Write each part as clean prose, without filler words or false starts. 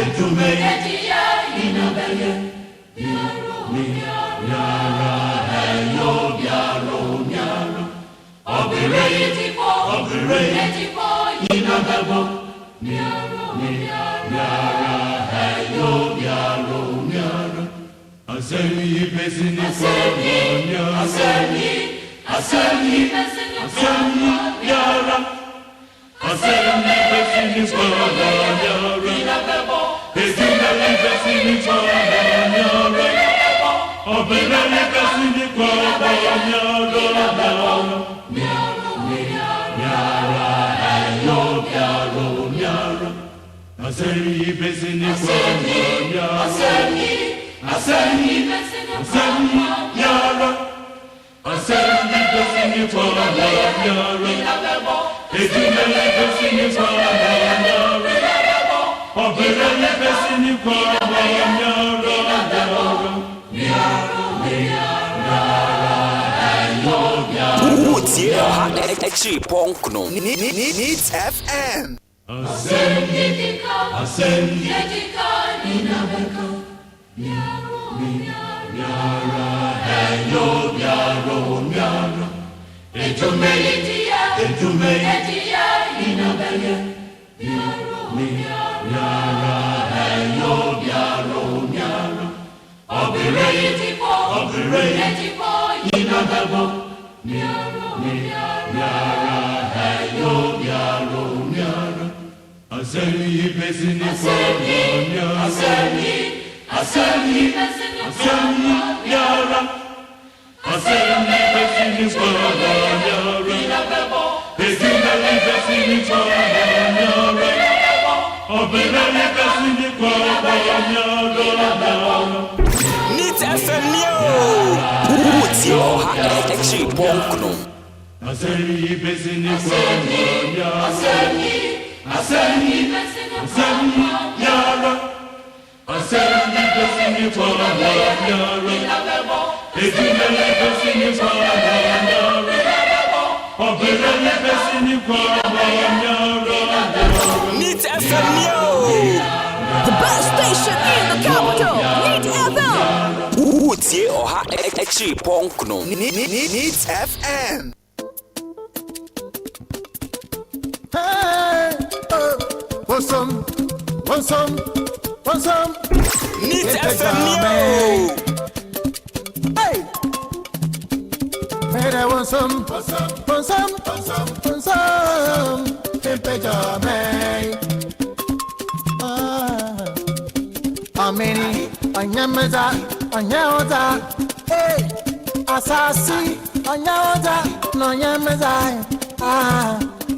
ejume ejiya inabeye miara eyo miaro obere etipo inabebo miara eyo miaro asemi pesini kwa asemi miara asemi pesini kwa miara ejume pesini kwa miara obere pesini kwa miara asemi pesini kwa asemi miara asemi pesini kwa miara ejume pesini kwa miara obere pesini kwa Needs FM. ASEM YIDIKA inabeko miara ejume ejiya inabeye miara obere etipo inabebo miara asemi pesini kwa miara asemi miara asemi pesini kwa miara ejume pesini kwa miara obere pesini kwa miara Needs FM Put your heart at asemi pesini kwa miara asemi miara asemi pesini kwa miara ejume pesini kwa miara obere pesini kwa miara Needs FM The best station in the capital. Need FM. Put your heart at Needs FM. Hey, want some? Needs FM. Hey, man, I want some? Temperature, man. Ameni, anyamaza, hey, asasi, anyaoza, no nyamaza,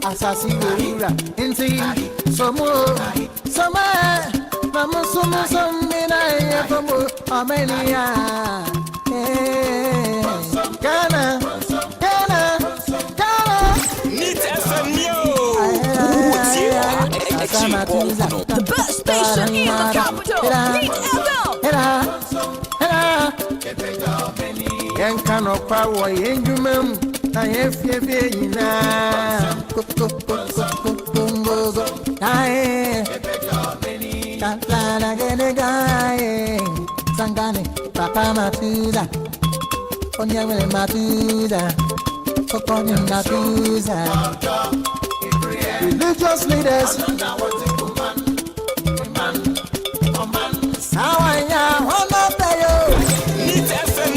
asasi gura, inti, somo, namusumu somina yafamu, amenia, hey, Ghana. Needs FM. The best station in the capital. Need FM. Yankano power, Yengumum, I have Yena. Sangani, Papa Matuza, Onyamel Matuza, Kokonim Matuza. Religious leaders, Needs FM.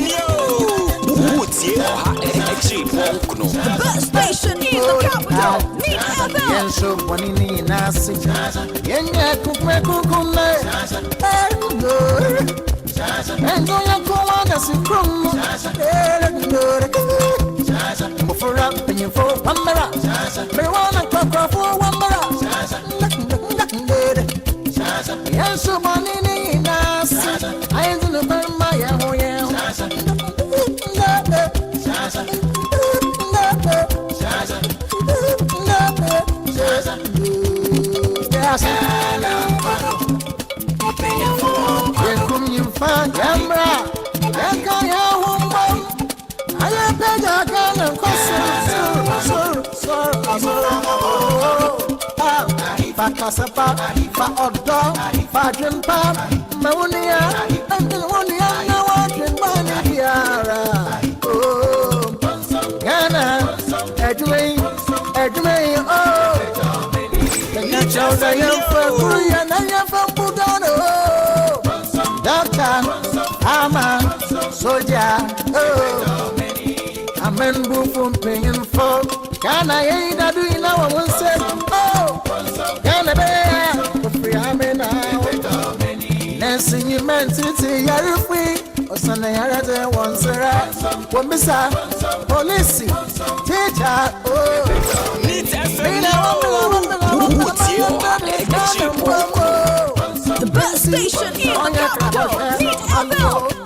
The best station in the capital. Need FM. Yenso wanini nasi, yenye kukume, endo yakuwana sikrumu, mufura penyefo wambara, marijuana kwa wambara, yenso wanini nasi, ayenzi nubarma ya hoye. Pakasapa, Pa Odo, Pa Jumpa, Maunia, and the one now watching Maniara. Oh, Ghana, Edwin, oh, the natural Diane for Korean and from Budano. Doctor, Ama, Soja, oh, Amen, Boom, paying for. Can I ain't a doing now? I will say, oh, can I be free? I'm in now. Nancy, you meant to say, you're free. Or Sunday, I had a once a rat. One missa, police, teacher, oh, The best station in the capital. Need FM.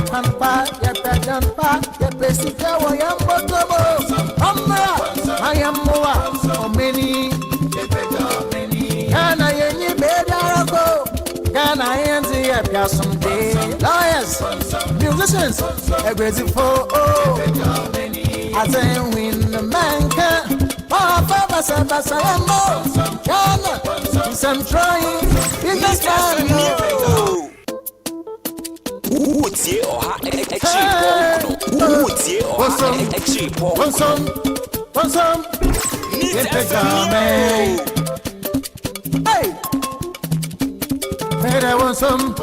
Pampa, Pampa, Pesica, I am Botobo, I am Moa, or many. Can I any better? Can I answer a someday? Lawyers, musicians, a crazy for oh, as I win the man can. Oh, Papa, I am more. Ghana, some trying, it's just time. Woodie or ha Woodie or One Need FM. Hey, I want some.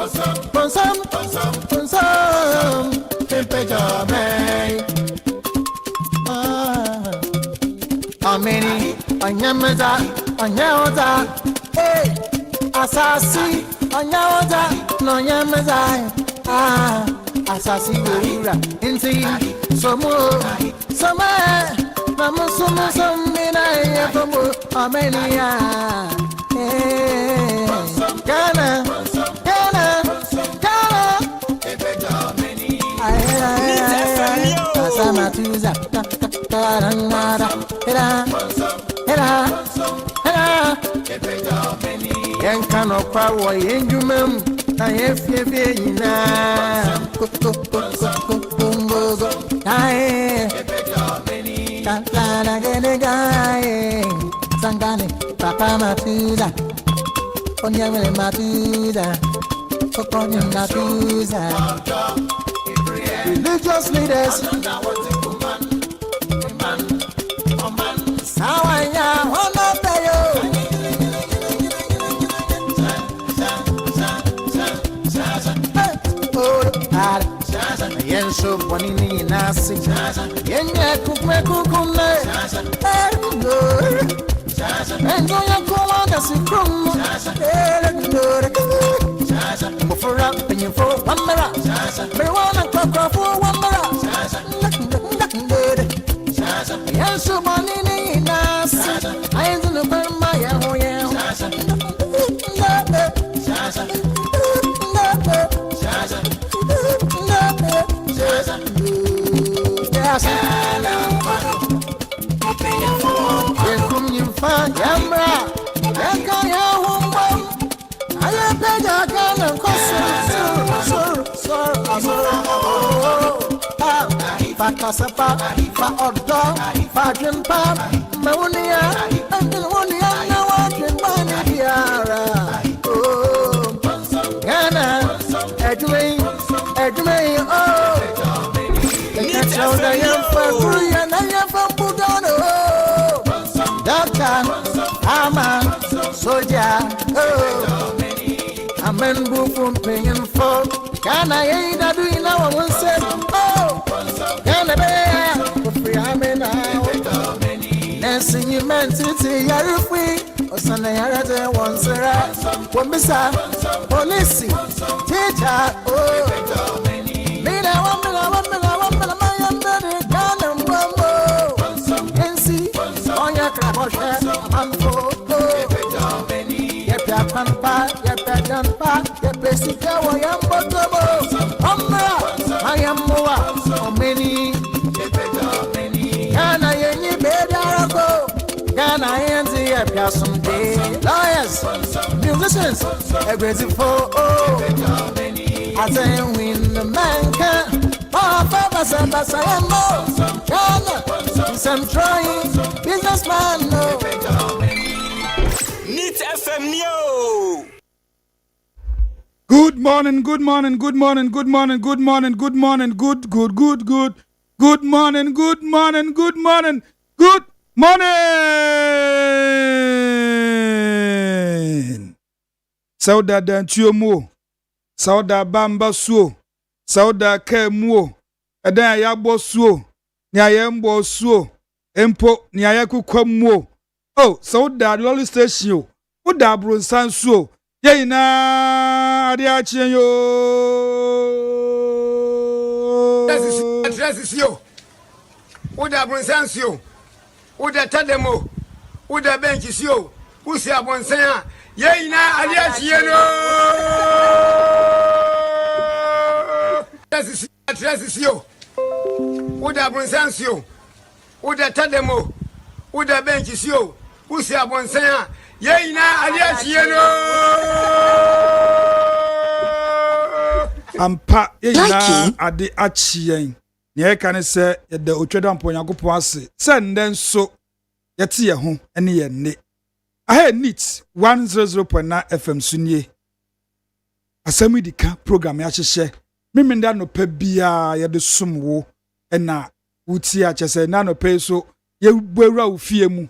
How many? Anyamaza, hey, Asasi, Anyamaza, no Yamaza. Asasi Wura, Inti, Somo, Namusuma, Mina, Armenia, Ghana, Asamatuza, Yankano Power, Yengumem. I have Fiena, Sangani, Papa Matuza, Onyamele Matuza, Okonya Matuza, religious leaders, Sawaya, Honopayo. Yen so bonini nasi yen ya kukme kukumne enjo ya kumanga sikrum mufura penyefo wamera mewana kwakwafo wamera yen so bonini nasi ayenzu nukwema ya hoye Pakasapa, Pa Odo, Pa Jumpa, Maunia, and the one now watching Maniara. Oh, Ghana, Edwin, oh, the Cathedral Diane for Korean and from Budano. Doctor, Ama, Soja, oh, Amen, Boom, paying for. Can I ain't a doing now? I will say, oh, can I be free? I'm in now. Nancy, you meant to say you're free. Or Sunday, I had a once a rat. One missa, police, teacher, oh, Mina, Pampa, Pesica, I am Botobo, I am Moa, or many. Can I any better go? Can I answer someday? Lawyers, musicians, a crazy for oh, as I win the man can. Papa, I am more. Ghana, some trying businessman, no. Neat FM Neo. Good morning, good morning, good morning, good morning, good morning, good morning, good morning, good morning, good morning. Sauda dantuomo, sauda bamba suo, sauda kemuo, edan yabo suo, ni ayembo suo, empo ni ayekukwamuo. Oh, sauda lolly station, uda brunsan suo. Ye na ade achi yo. This is you. Uda brunsansio. Uda tademo. Uda bench yo. Usi abonsan. Ye na ade achi no. This is you. Uda brunsansio. Uda tademo. Uda bench yo. Usi abonsan. Ye na ade achi no. Ampa ye na ade achi yen. Ye kan se ye da otweda mpo Yakobon ase. Se nden so ye te ye ho ene ye ne. Ahe neat 100.9 FM sunye. Asem Yidika program ya hyehye. Mimenda no pa bia ye de somwo ena wuti a chese na no pa so ye buawura wo fie mu.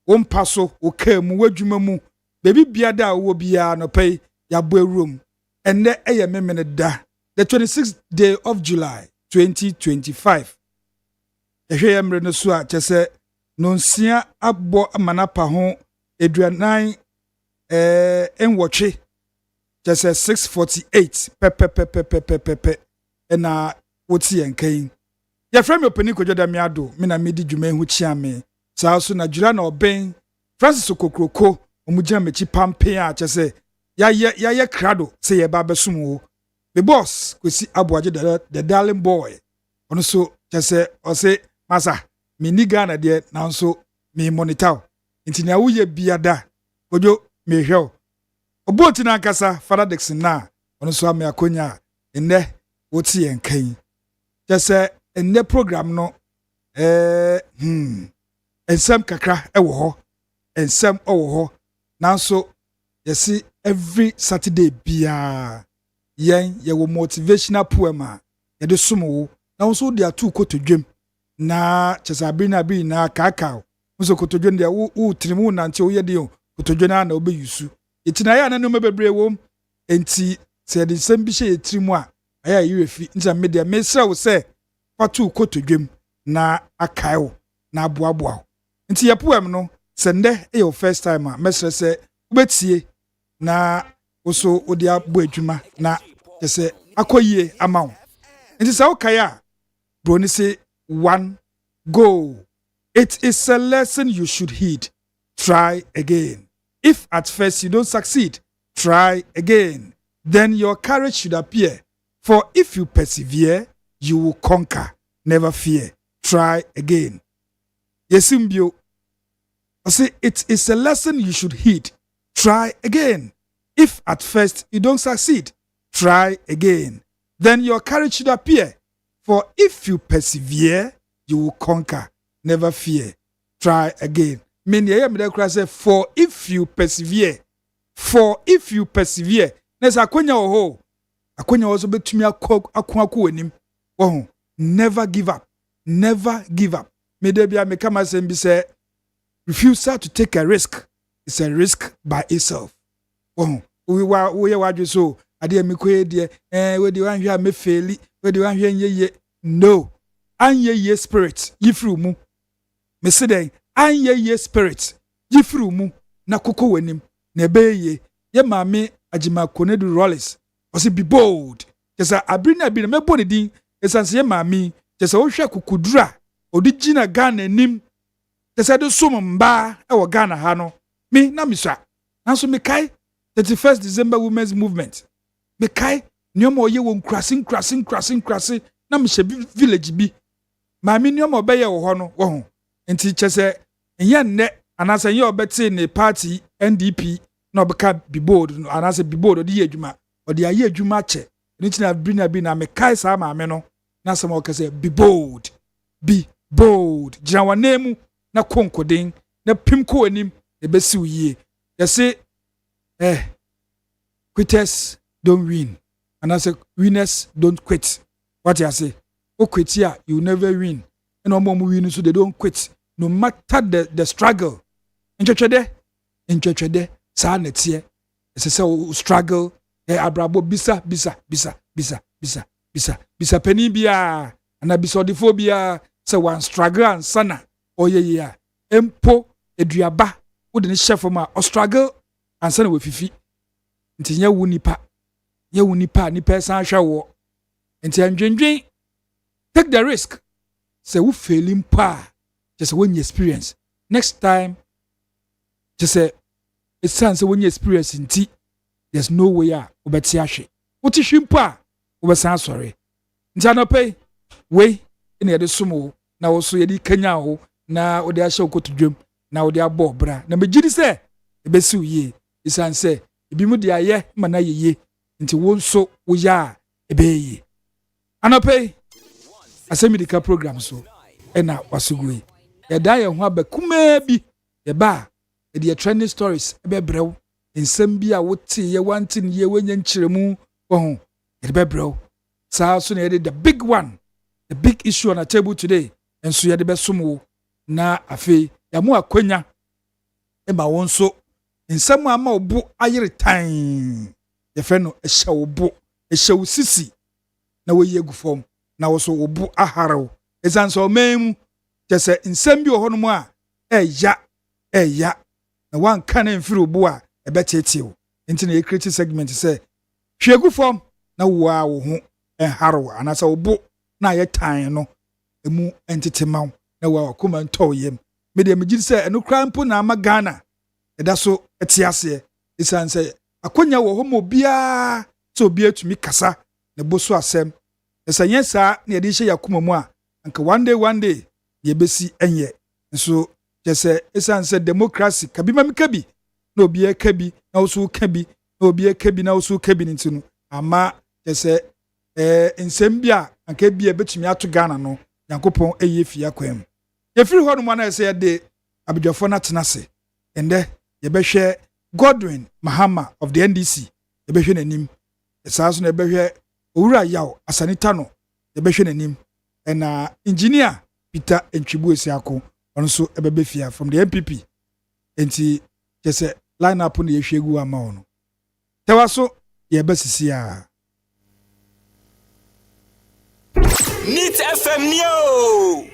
Wo mpa so wo ka mu wadwuma mu. Baby bia da wo bia no pa ya buawuram. Enne eye memene da. The 26th day of July 2025. Ehwe yemre no so a chese nonsia abbo amanapa ho eduanan enwotwe chese 648 pepe ena woti yenkan. Ya frame OPANIN KWADWO ODAME ADDO me na medi dwuma hu chia me. Saa so na jura na oben Francis Okokroko omugina mechi pampe a chese ya krado se ye ba besum the boss kwesi aboaje the darling boy ono so chese ose masa me ni Ghana de na so me monitor nti na wuye biada kojo me hwe oboti na nkasa Father Dixon na ono so ame akonya enne woti yenkan chese enne program no ensem kakra ewo ho ensem owo ho nanso yesi every Saturday bia yen ye wo motivational poem ye de somo na won so de atu kotodwem na chesabi na kakao so kotodwem de wo trimu na nche wo ye de kotodwem na obeyusu etina ya na no mebebre wom enti se de sem bi hye trimu a aya yirefi nza media mesra wo se patu kotodwem na akaio na aboaboa enti ye poem no sende e your first time a mesra se ubetie na oso odi abo adwuma na yese akoyie amawo nti sa okaya broni say one go. It is a lesson you should heed. Try again. If at first you don't succeed, try again. Then your courage should appear. For if you persevere, you will conquer. Never fear. Try again. Yesimbio. I say it is a lesson you should heed. Try again. If at first you don't succeed, try again. Then your courage should appear. For if you persevere, you will conquer. Never fear. Try again. Say, for if you persevere. For if you persevere. Nesa akwenya oho. Akwenya also betumi akwa enim. Oh, never give up. Never give up. Medebia mekama sembi say, refusal to take a risk is a risk by itself. Oh, we were so ade amikoye de we de wan hwe me faili we de wan hwe nyeye no anyeye spirit yifru mu me se den anyeye spirit yifru mu na kokko wanim na ebeye ye maame agima konedu rollers o se be bold kesa abrina bi na mebo ne din esanse ye maame kesa wo hwe kokudura odi gina Ghana nim kesa de som mba e wo Ghana ha no me na miswa nanso me kai 31st December Women's Movement. Me kai nyomo ye won krasing na me she village bi. Ma me nyomo be ye wo ho no wo ho. Enti chese enye nne anase ye obete ne party NDP na obeka be bold anase be bold odi adwuma. Odi aye adwuma che. Nti na brina bi na me kai sa ma me no na se mo kase be bold. Be bold. Jina wanemu na konkoden na pimko anim e besi uye. you say quitters don't win and I say winners don't quit. What you say? Oh, quit here, you never win. And no more win, so they don't quit. No matter the struggle. In church there, sa netie. It's a struggle. Abrabo bisa penny bia and abisophobia. So one struggle and sana. Oh yeah. Empo eduaba. Wouldn't chef ma or struggle and sana with fifi. Until ya wunipa ni person show. Until I'm take the risk. Say we failing pa. Just when you experience. Next time, just say it sounds when you experience in tea. There's no way ya ubetiashi. What is shimpa? Ubesan sorry. Njano pay way in the sumo. Na also yedi Kenya ho na ode asho ko to dwem na ode abo bra. Na megidi say ebesu ye. Isan say ebi mu dia ye mana ye nti wonso wo ya ebeye. Anope ASEM YIDIKA program so ena wasugui. Yeda ye ho abakume bi ye ba e de trending stories ebebrew ensem bi a wote ye wantin ye wenya nkyeremu wo ho e de bebrew. Sa so na the big one, the big issue on the table today enso ye de besomo na afi ya mu akwanya e ba wonso ensem ama obo ayere tan ye fe no ehye obo ehye usisi na wo ye gufom na wo so obu aharaw ezanso memu jese nsem bi ohono a eya na wan kan mfiri obu a ebetietie nti na create segment say hwegufom na wo a wo ho eharaw anasa obu na ye tan no emu entitemaw na wo akoma ntow yem me de megiri say eno krampo na ama Ghana eda so etiase isan say akonya wo ho mo bia so bia tumi kasa na boso asem esa yensa na yedi hye yakoma mu a anka one day ye besi enye nso jese isan say democracy kabima mikabi na obi ekabi na oso kabi na obi ekabi na oso kabi ntinu ama jese nsem bia anka bia betumi ato Ghana no yankopon eye fia kwam ye firi ho no ma na say de abidwafo na tenase ende ye behwe Godwin Mahama of the NDC ye behwe nanim esaso na ye behwe Owura Yaw Asanita no ye behwe nanim and engineer Peter Entwibuesi ako onso ebebe fia from the MPP enti jese line up no ye hwegu ama ono tewaso ye besisi a Neat FM Neo.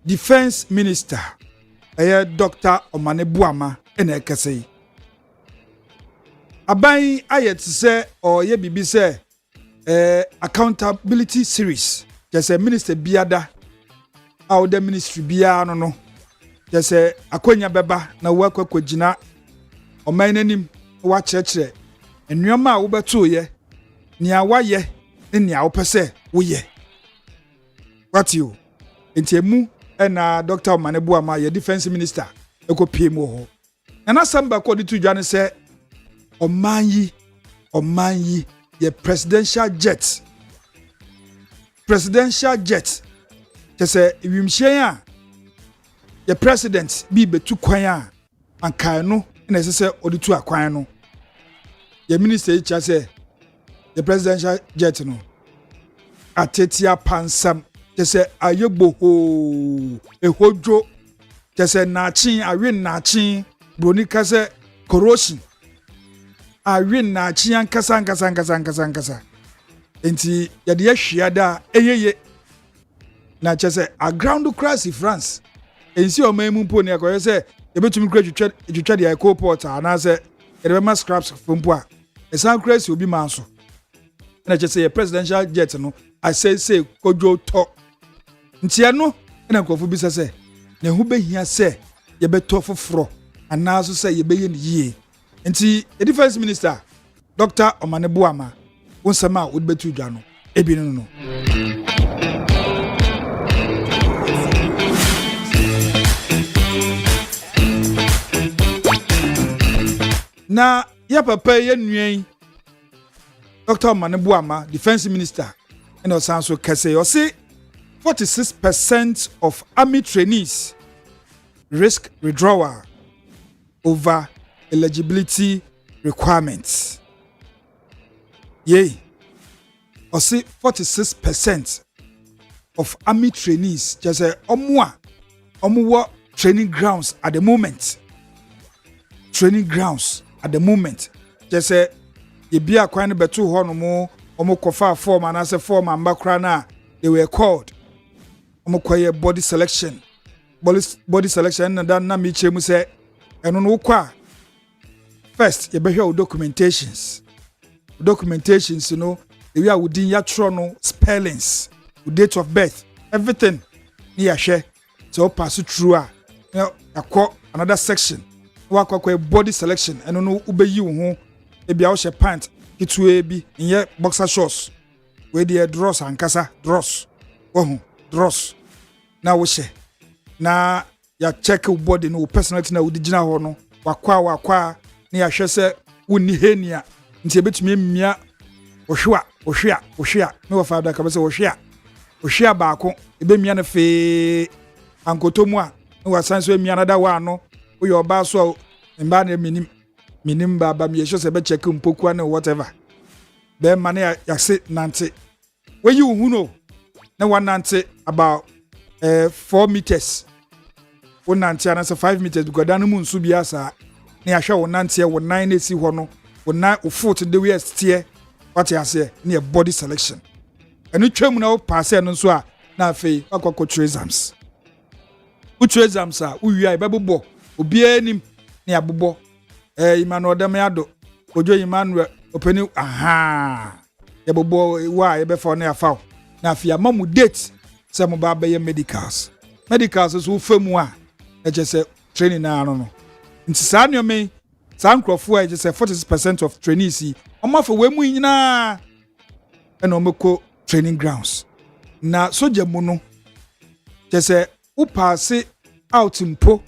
Defense Minister Dr. Omane Buama ene ekese aban ayet se or ye bibi se accountability series just a minister biada how the ministry bia no just akonya beba na wo akwakogina oman nanim wa kyerɛkyerɛ enwoma a wo beto ye nia waye ne nia wo pese wo ye what you entiemu na Dr. Omane Buama ye defense minister eko pie mu ho na samba ko di to dwane se oman yi ye presidential jet te se wimhyen a ye president bi betu kwan a ankae no na ɛsɛ ɔde tu akwan no the minister echa say the presidential jet no atetia pansam say ayegbo ho ehodwo say nachi awe nachi broni ka say corrosion awe nachi ankasa enti yade ahwia da eyeye na say a ground crash in France ensi o memu mpo ne akoye say ebetumi kra twitwa de airport ana say yade scraps fompo a esan crash obi manso na say presidential jet no I say kodwo to ntia no na nkofo bi say na hu behia say ye beto foforo ana so say ye beye ne yie nti the defense minister Dr. Omanebuama wonsama wo betu dwa no ebi no na ya papa ye nuen Dr. Omanebuama defense minister and also kase you see 46% of army trainees risk withdrawal over eligibility requirements. Yay. Or see 46% of army trainees just say omuwa training grounds at the moment. Training grounds at the moment. Just say ye be akwan betu ho no mo kofa form and as a form and background they were called omokoye body selection and then na mi chemu say eno no kwa first you be hear documentations you know the way within ya tro no spellings date of birth everything ni ya share so pass through you know akọ another section wa kwa body selection eno no ubeyi wo ho e bia wo she pant itu bi nye boxer shorts we dey dross ankasa dross dross na wo she na ya check body no personality na wo di gina ho no wakwa na ya hwe se wonni henia nti ebetumi mmia ohwea me wa faada ka be se ohwea baako ebe mmia na fe ankotomu a na wa sanso mmia na da wa no wo yo ba so mba na minim baba me yesho se be check mpoku na whatever be man ya se nante we you hu no na one nante about 4 meters one nante na 5 meters because dan mu nsu bia sa na ya hwe one nante wo 9 esi ho no wo 9 wo foot the way tie what ya say na body selection enu twam na wo pass no nso a na afei akoko exams uchu exams a uwia ibebobo obi anim na ya bobo Emmanuel Odame Addo ojo Emmanuel openi ya bobo wa ye be for na afa na afia mamu date se mo ba be medicals so famu a e say training na no nti sa nyome sa nkrofo a say 46% of trainees omafa we mu nyina na omeko training grounds na soja mu no say u pass out mpo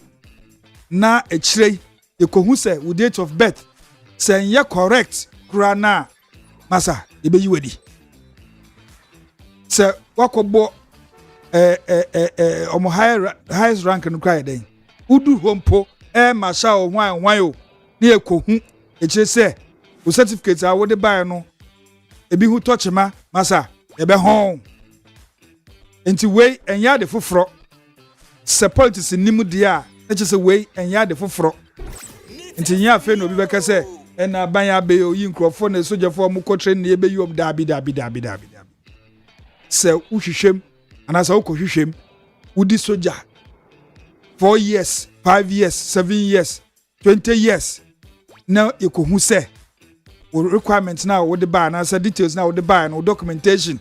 na echirei yekohu say with date of birth say ye correct kura na masa ebeyi wedi say wakobo omo highest rank no kra den udu hompo masha o hwan o na yekohu echire say o certificate a wo de buy no ebi hu touch ma masa ebe hon enti we enya de foforo se politics nimu dia eche say we enya de foforo nti nya afa no bi beka say na ban ya be oyi nkrofo na sojafo mu kotre na ebe yom dabi se uhwehwem ana se ukohwehwem udi soja 4 years 5 years 7 years 20 years na ekohu se requirement na wo de ba na se details na wo de ba na documentation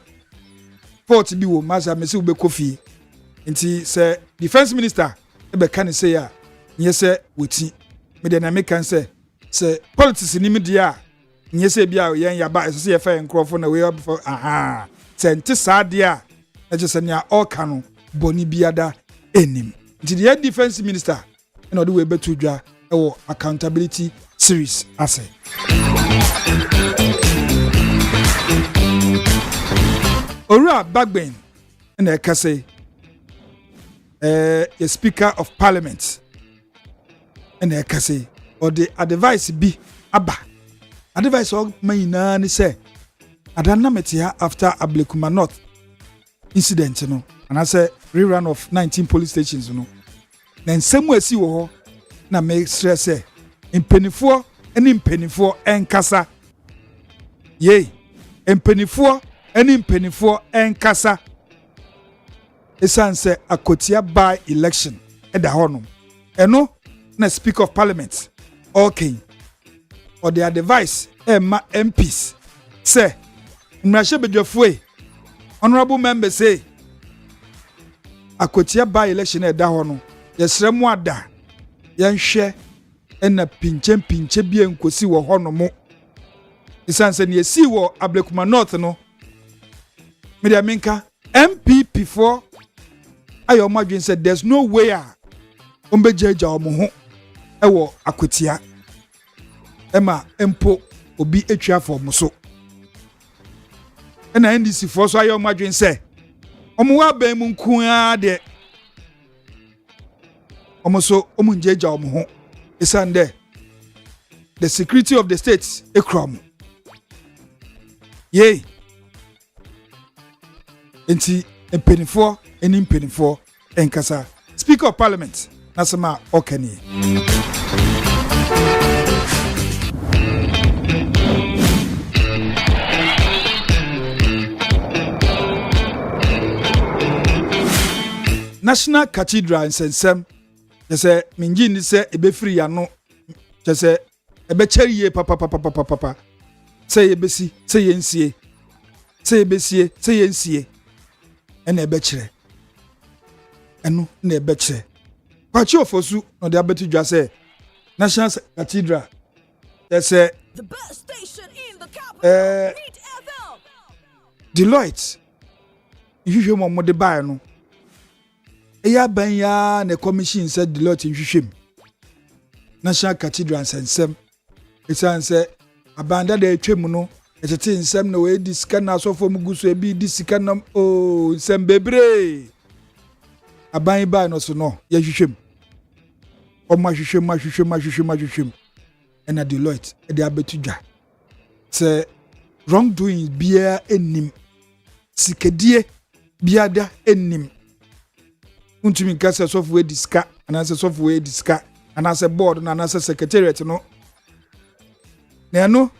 port bi wo masa mesi wo be kofi nti se defense minister e be kan say ya nye se woti me de na me kan say politics ni media nye se bia yen ya ba se ye fa enkrofo na we before sente saade a eje ne all kanu boni biada enim nti the defense minister na ode we betu dwa e wo accountability series ase Ora Bagben na ekase a speaker of parliament and ekase or the advice be aba advice all mayina ni say adana metia after Ablekuma North incident no and I say rerun of 19 police stations no na nsemu asi wo ho na make stress say impenifo eni impenifo enkasa ye impenifo eni impenifo enkasa esan say akotia by election eda honom eno na speaker of parliament okay or their advice ma MPs say mrashe bedwafue honorable members say akotia by election eda hono yesre mu ada yenhwe ena pinche bia nkosi wo hono mo isanse ne yesi wo Ablekuma North no media minka MPP for ayo madwin said there's no way ombejeja omo ho ewo akotia ema empo obi etwa for mo so ena NDC for so ayo madwin say omo wa ban mu nku a de omo so omo njeja omo ho isande the security of the states ekrom ye enti empenifo eni empenifo enkasa speaker of parliament nasema okani National Cathedral in Sensem say minji ni say ebefiri ya no say ebecheri ye papa say ebesi say yensie say ebesie say yensie ena ebechere eno na ebechere kwachi ofosu no de abetudwa say National Cathedral say The best station in the capital. Meet FM. Deloitte hwehwe mo de bae no eya ban ya na commission said Deloitte hwehwem National Cathedral sensem esan say abanda da etwem no etete nsem na we disika na asofo mu guso ebi disika na o nsem bebre aban ba no so no ya hwehwem o ma hwehwem ena Deloitte e de abetudwa say wrongdoing bia enim sikedie bia da enim untumi kasa software diska anase software diska anase board na anase secretariat no na no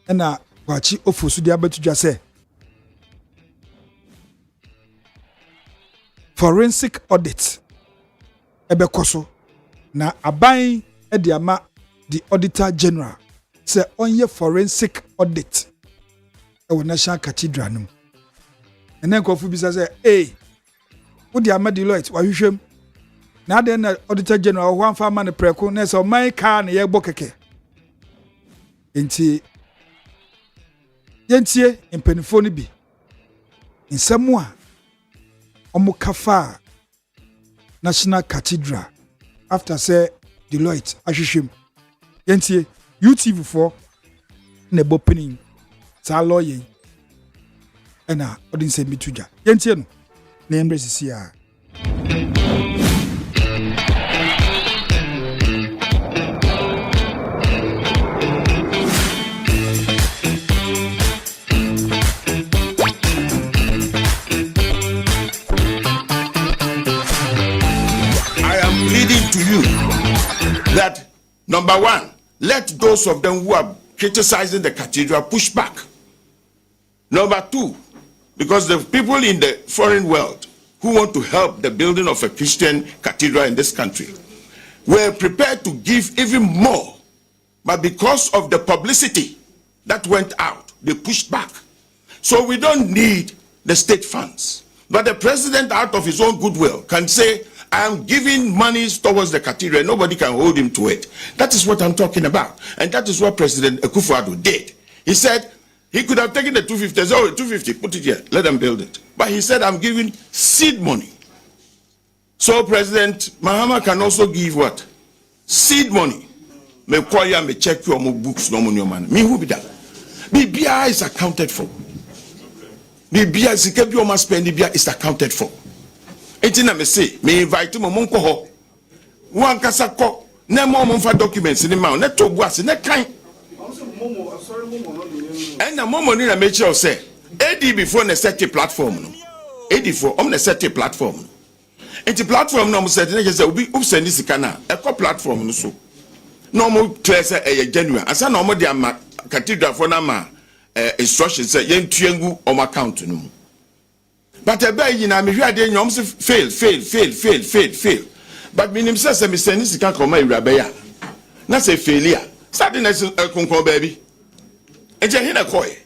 ena kwachi ofosu dia betudwa se forensic audit ebekoso na aban edi ama the auditor general say onye forensic audit e National Cathedral no enen kofu bisa say wo di ama Deloitte wa hwehwem na den na auditor general ho anfa ma ne preko na so man ka na ye gbo keke enti yentie impenifo ni bi nsemu a omo kafa National Cathedral after say Deloitte ahwehwem yentie UTV for na bopening sa lawyer ena odin se mituja yentie no na embrace ya I am pleading to you that number one, let those of them who are criticizing the cathedral push back. Number two, because the people in the foreign world who want to help the building of a Christian cathedral in this country were prepared to give even more, but because of the publicity that went out, they pushed back. So we don't need the state funds. But the president, out of his own goodwill, can say, I am giving monies towards the cathedral. Nobody can hold him to it. That is what I'm talking about. And that is what President Akufo-Addo did. He said he could have taken the 250. Oh, 250, put it here. Let them build it. But he said, I'm giving seed money. So President Mahama can also give what? Seed money. Me choir, me check your books, no money, man. Me who be that? BBI is accounted for. BBI is BBI is accounted for. Etina me say, me invite mo monko ho. Wan kasa ko na mo fa documents ni ma na to bu ase na kan and na momo ni na make sure say AD before na set a platform no AD for na set a platform no enti platform no mo set na say obi send sika na e ko platform no so no mo tell say e genuine asa na mo de ama cathedral for na ma instructions say yentuangu on account no but e be yi na me hwe ade nyom say fail but minim say me send sika ko ma ewura ya na say failure starting na konkon baby eje hin na koy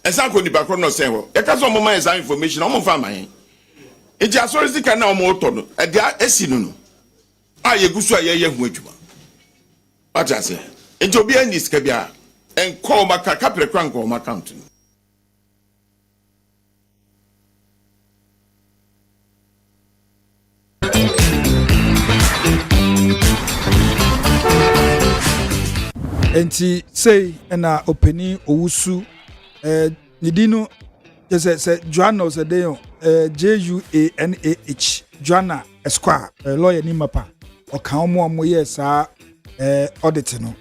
esa ko ni bakro no say ho e ka so mo man esa information o mo fa man eje asori sika na o mo to no e dia esi no a ye gusu a ye hu adwuma aja say eje obi ani sika bia en call maka kapre kran ko ma account no enti say na opani owusu nidino se Joanna se dey JUANAH Joanna Esquire lawyer ni mapa o kan omo ye sa audit no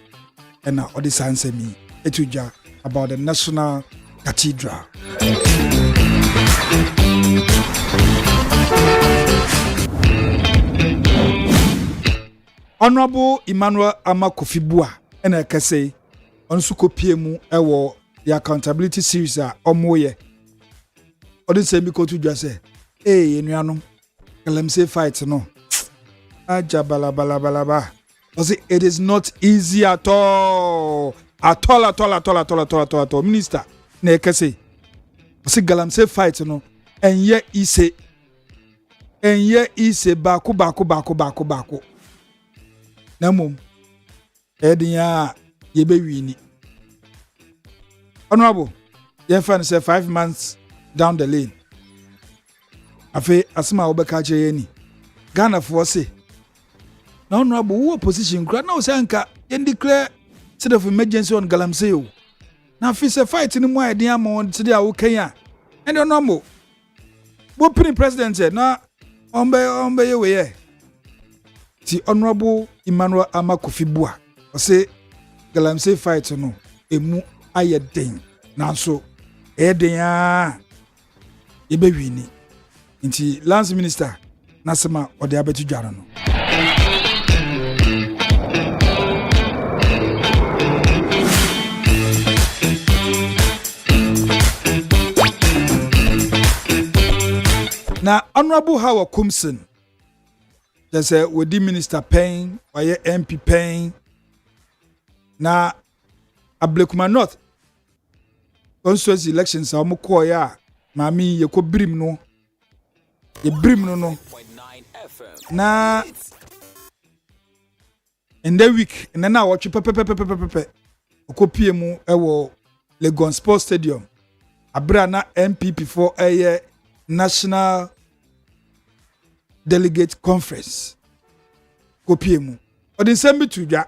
na audit ansemi etuja about the National Cathedral. Honorable Emmanuel Amakofibua and I can say on Sukopie mu ewo the accountability series a omoye. Odin say me ko to just say, enuanom, let me say fight no. Aja bala. It is not easy at all. At all. Minister, na can say. Galam say fight no. And ye ise baku. Namum Ediya Yebewini. Honorable, your friend said 5 months down the lane. Afe Asma Obekache Yeni. Ghana for say. Now, honorable, who opposition grant no sanka and declare state of emergency on Galamseo. Now, if it's a fight in my idea on today, okay. And honorable, what president said, na ombe your way. The Honorable Emmanuel Amakofibua say Galamsey fight no emu ayeden nanso eden a yebewini nti Lance Minister nasema ode abetu dwara no na Honorable Howard Kumson there's a Wodi Minister paying, or MP paying. Na Ablekuma North constituency elections are more ya. Mami ye ko brim no. Ye brim no. Na in the week, and then I watch pepe. Okopie mu ewo Legon Sports Stadium. Abra na MPP for a national delegate conference kopie mu odin sembi tudwa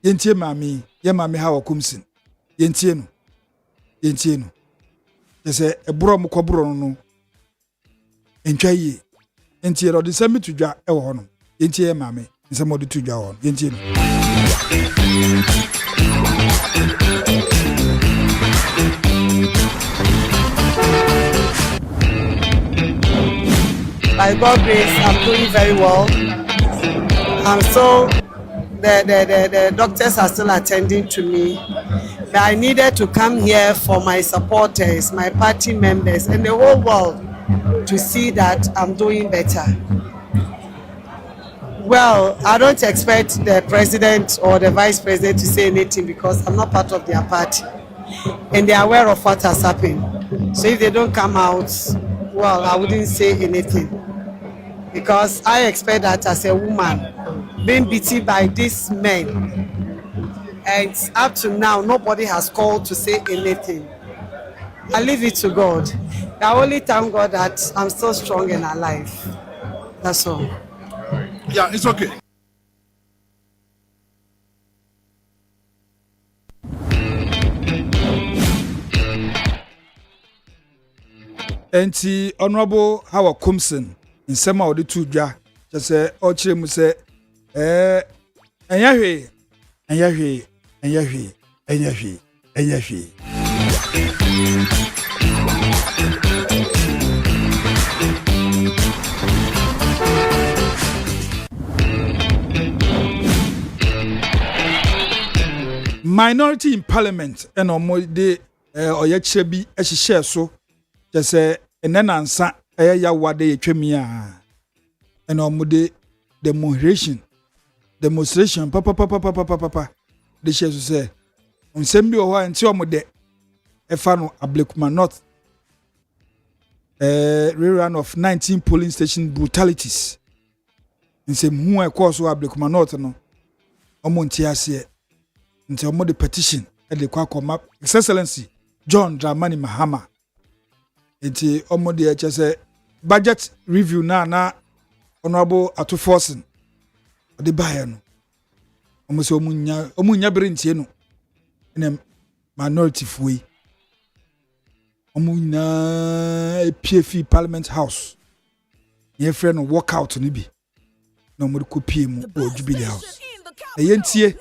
yentie mami ye mami ha wakumsin yentie no ese ebro mu kobro no entwaye yentie odin sembi tudwa e wo no yentie mami nsem odi tudwa wo yentie no By God's grace, I'm doing very well. I'm so the doctors are still attending to me. But I needed to come here for my supporters, my party members, and the whole world to see that I'm doing better. Well, I don't expect the president or the vice president to say anything because I'm not part of their party, and they are aware of what has happened. So if they don't come out, well, I wouldn't say anything. Because I expect that as a woman, being beaten by these men, and up to now, nobody has called to say anything. I leave it to God. I only thank God that I'm still strong and alive. That's all. Yeah, it's okay. Enti Honorable Howard Kumson nsema odi tudwa say o kire mu say Enyahe. Minority in parliament and omode oyeche bi ehihye so jese enenansa ya wade yetwemi a and omode demonstration papa de share so say onsem bi ho anti omode efa no Ablekuma North rerun of 19 polling station brutalities nsem hu e course Ablekuma North no omonti ase nti omode petition de kwa koma His Excellency John Dramani Mahama nti omode eche say budget review na honorable Atuforsen de bae no omo se omunya bere ntie no ene minority fuyi omunya PFE Parliament House ye frɛ no walkout ni bi na omo ko pie mu o Jubilee House yentie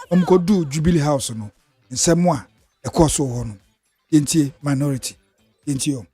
omo ko do Jubilee House no nsɛm a ɛkɔ so ho no yentie minority yentie o.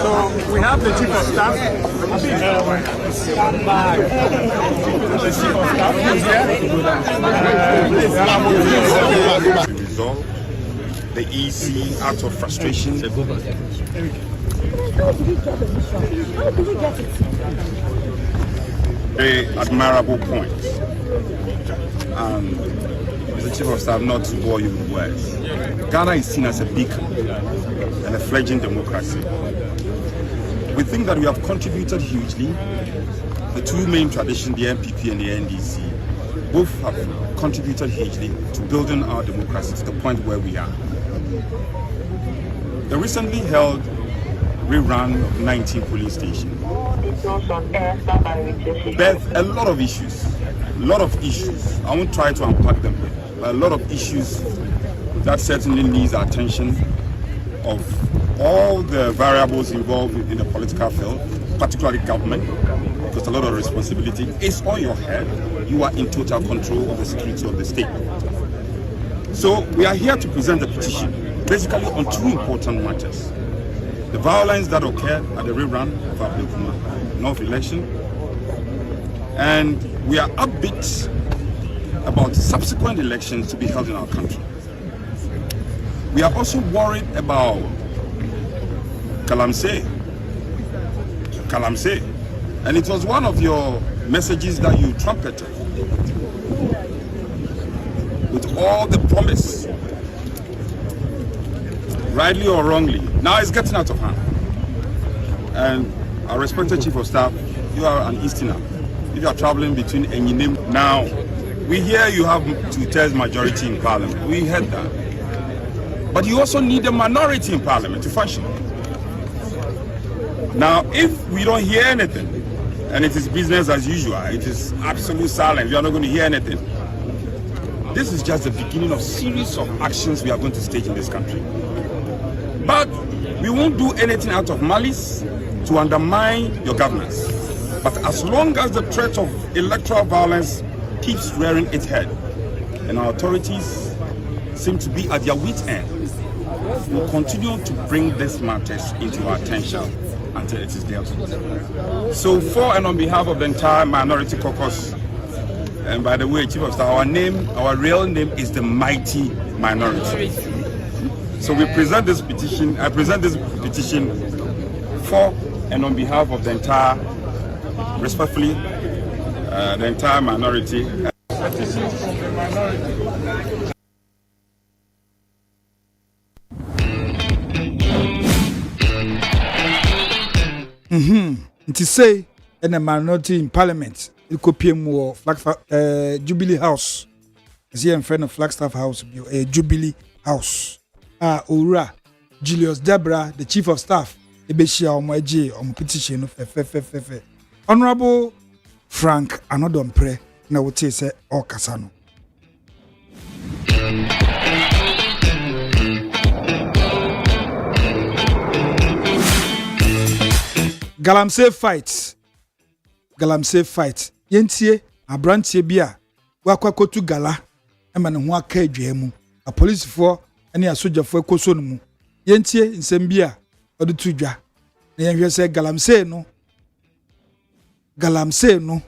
So we have the chief of staff. Stand by. The chief of staff is here. To resolve the EC out of frustration. Very admirable point. Mr. Chief of Staff, not to bore you with words. Ghana is seen as a beacon and a fledgling democracy. We think that we have contributed hugely. The two main traditions, the NPP and the NDC, both have contributed hugely to building our democracy to the point where we are. The recently held rerun of 19 polling stations birthed a lot of issues. I won't try to unpack them, but a lot of issues that certainly needs our attention of all the variables involved in the political field, particularly government, because a lot of responsibility is on your head. You are in total control of the security of the state. So we are here to present a petition, basically on two important matters. The violence that occurred at the rerun of Ablekuma North election, and we are upbeat about subsequent elections to be held in our country. We are also worried about Kalamse, and it was one of your messages that you trumpeted with all the promise, rightly or wrongly. Now it's getting out of hand. And our respected Chief of Staff, you are an Easterner. If you are traveling between Enyinim now, we hear you have 2/3 majority in Parliament. We heard that. But you also need a minority in Parliament to function. Now, if we don't hear anything, and it is business as usual, it is absolute silence, we are not going to hear anything. This is just the beginning of series of actions we are going to stage in this country. But we won't do anything out of malice to undermine your governance. But as long as the threat of electoral violence keeps rearing its head, and our authorities seem to be at their wit's end, we'll continue to bring these matters into our attention until it is dealt with. So for and on behalf of the entire minority caucus, and by the way, Chief of Staff, our real name is the Mighty Minority. So we present this petition, I present this petition for and on behalf of the entire, respectfully, the entire minority. To say in a minority in Parliament, it could be more like Jubilee House. is here in front of Flagstaff House, a Jubilee House. Ora Julius Debra, the Chief of Staff, Ebeshia Omoeje, petition fe. Honorable Frank Anodompre, na wote se Okasano. Galamsey fight. Yentie abrantie bia wakwakotu gala ema ne ho aka adwa mu. A police for ene asojafo ekoso no mu. Yentie nsem bia ode tu dwa. Na yenhwe se Galamsey no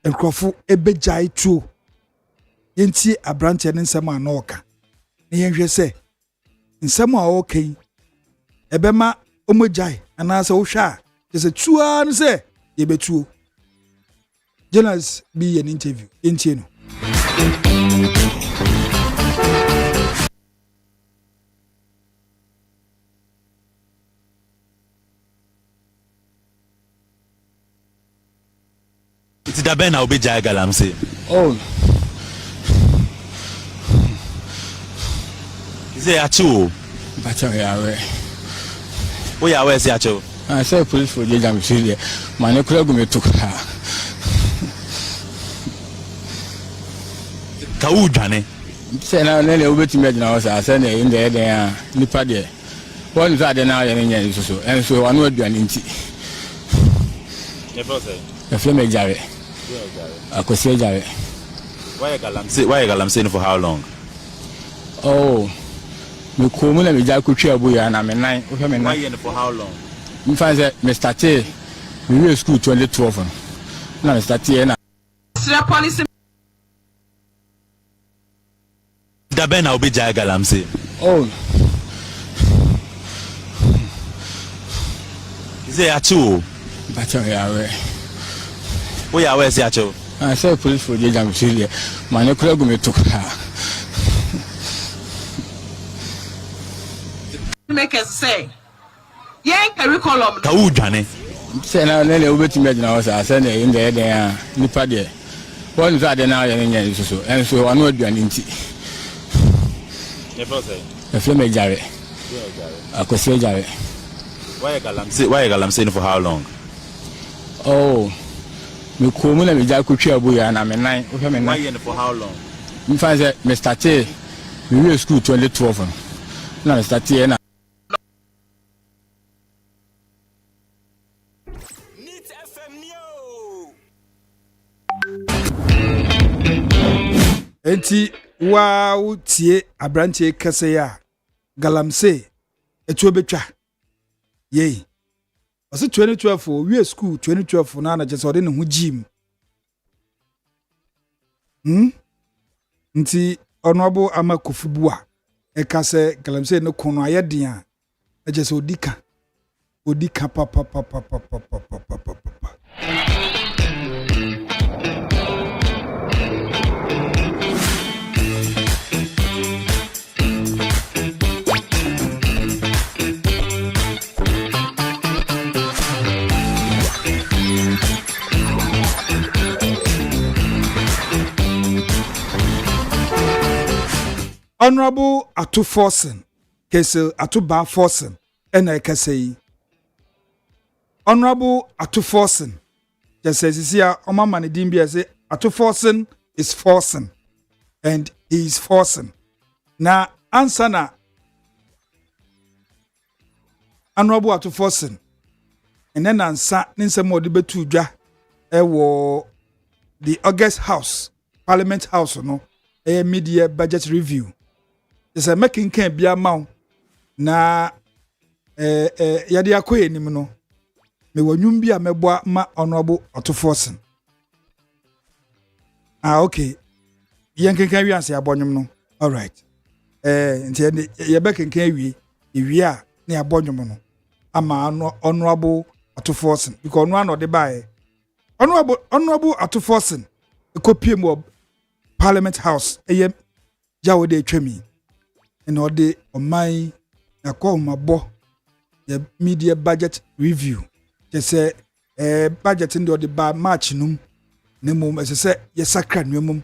enkrofo ebejai tuo. Yentie abrantie ne nsem anoka. Na yenhwe se nsem a okan ebema omojai anasa wo hwa just a tua no say ye betuo. Journalists be an interview in Chino. It's the Ben Obi Galamsey. Oh. Is it a two? But I We are where's Yacho? I said police for Jam Syria. My necrogo took her. Kaujane. Say now, Nelly over to me. I said in there, they are Nipade. One is other now, and so I know you are in tea. The flame jarre. I could say jarre. Why Galamsey for how long? Oh, me come and me jack kuchi abuya and I'm a 9. Why for how long? In fact, Mr. T, we were school 2012. Now, Mr. T, and policy. The Ben Obi Galamsey. oh, Is it a two? but I We are where's Yacho? I said police for Jam Syria. My necrogo took her. Make us say, yank curriculum. Kaujane. Say now, Nelly over to me. I said in there, they are Nipade. One is other now, and so I know you are in tea. The flame jarre. I could say jarre. Why Galamsey for how long? Oh, me come and me jack kuchi abuya and I'm a 9. Why for how long? In fact, Mr. T, we were school 2012. Now, Mr. T, and Enti wa tie abrantie kase ya Galamsey etuo betwa ye ose 2012 we school 2012 na je so de ne ho gym nti honorable amakofubua ekase Galamsey ne kono ayeden a je so odika papa. Honorable Atu Forsen, Kesel Atu Ba Forsen, and I can say Honorable Atu Forsen, just says here, Oma Manidimbi say Atu Forsen is Forsen, and he is Forsen. Now, answer na Honorable Atu Forsen, and then answer Ninsa Modibe Tuja, the August House, Parliament House, no, a media budget review. There's a making can be a mount na yadi akoye nim no me wanyum bi a meboa ma Honorable Atu Forsen. Okay, yen kan wi ase abonyum no. All right, nti ye be kan wi wi a na abonyum no ama Honorable Atu Forsen because no an de bae Honorable Atu Forsen e kopie mo Parliament House eye jawo de twemi and all the my na call my bo the media budget review. Just say budget in the ba March num ne mum as say ye sakra nwum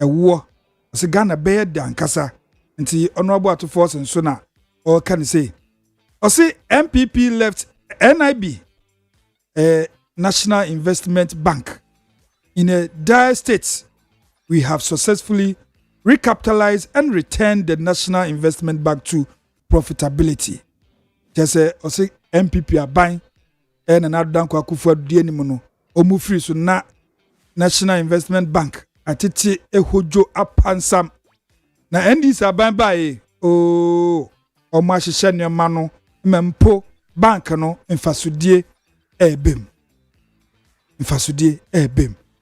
ɛwoɔ ɔsɛ Ghana bɛyɛ dankasa nti honorable atofo sen so na or can say ɔsɛ MPP left NIB National Investment Bank in a dire state. We have successfully recapitalized and returned the National Investment Bank to profitability. Just say MPP are buying and another bank for the animal or free so na National Investment Bank atiti ehojo apansam na NDC are buying by o mahyehyɛ nneɛma no mempo bank no mfasodie ebem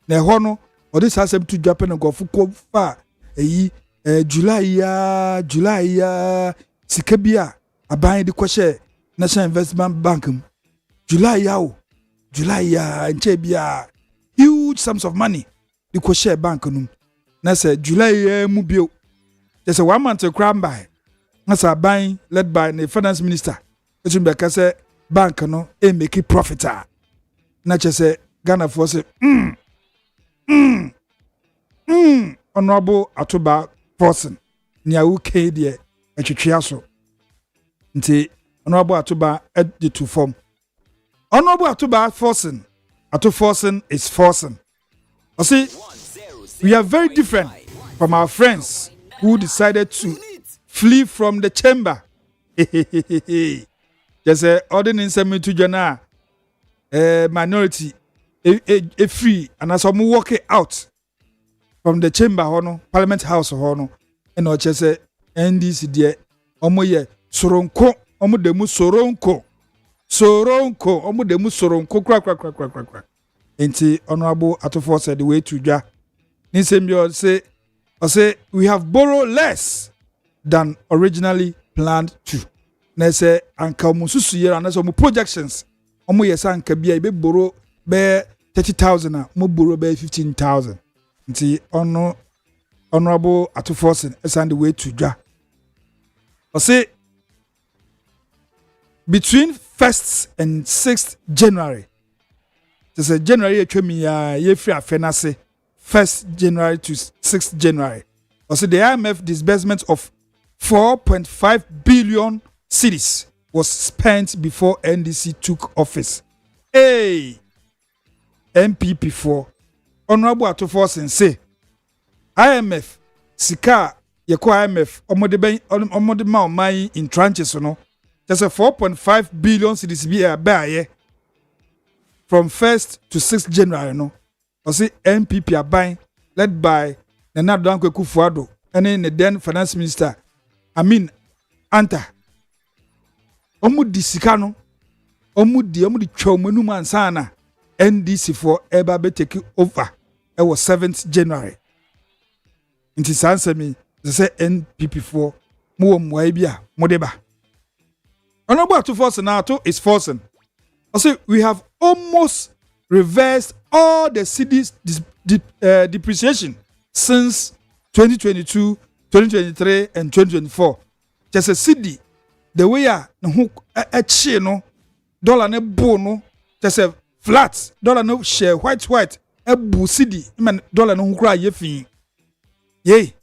na ɛhɔ no ɔde saa asɛm to Japan nkɔfo kɔ fa eyi July ya sika bi a aban de kɔhyɛ National Investment Bank mu July ya nkyɛ bi a huge sums of money de kɔhyɛ bank no na sɛ July ya mu bio just 1 month cram by as a buying led by the finance minister etum be ka say bank no e make profit na che say Ghana for say honorable atoba person nia UK de etwetwea so nti honorable atoba edi to form honorable atoba forcing is forcing. I see we are very different from our friends who decided to flee from the chamber. Just a ordinance to Jana minority a free and as I'm walking out from the chamber hono Parliament House hono and or just NDC dear omoye soronko omo demu soronko omo demu soronko kra enti honorable atofo said the way to ja nisembi say we have borrowed less than originally planned to. Na say anka mususu yera na so mo projections omo yesa anka bia e be borrow be 30,000 a mo borrow be 15,000. Nti honorable atoforsen is on the way to ja. I say between 1st and 6th January say January atwemi ya ye free afenase 1st January to 6th January. Also the IMF disbursement of 4.5 billion cedis was spent before NDC took office. Hey, MPP4 Honorable Atuforsen say IMF sika yeko IMF omode ma oman in tranches no just a 4.5 billion cedis be a buy from 1st to 6th January no. I say MPP are buying led by Nana Dankwa Kufuado and then the then finance minister Amin Anta. Omudi sikano omudi chomenu mansana NDC for eba be take over. It was 7th January. Inti sanse mi say NPP4 mo mwaibia modeba. Honorable Atuforsen now is forcing. I say we have almost reversed all the city's depreciation since 2022, 2023, and 2024. Just a city, the way a no dollar ne bono, just a flat dollar no share white a bu city, man dollar no cry ye fi. Yay,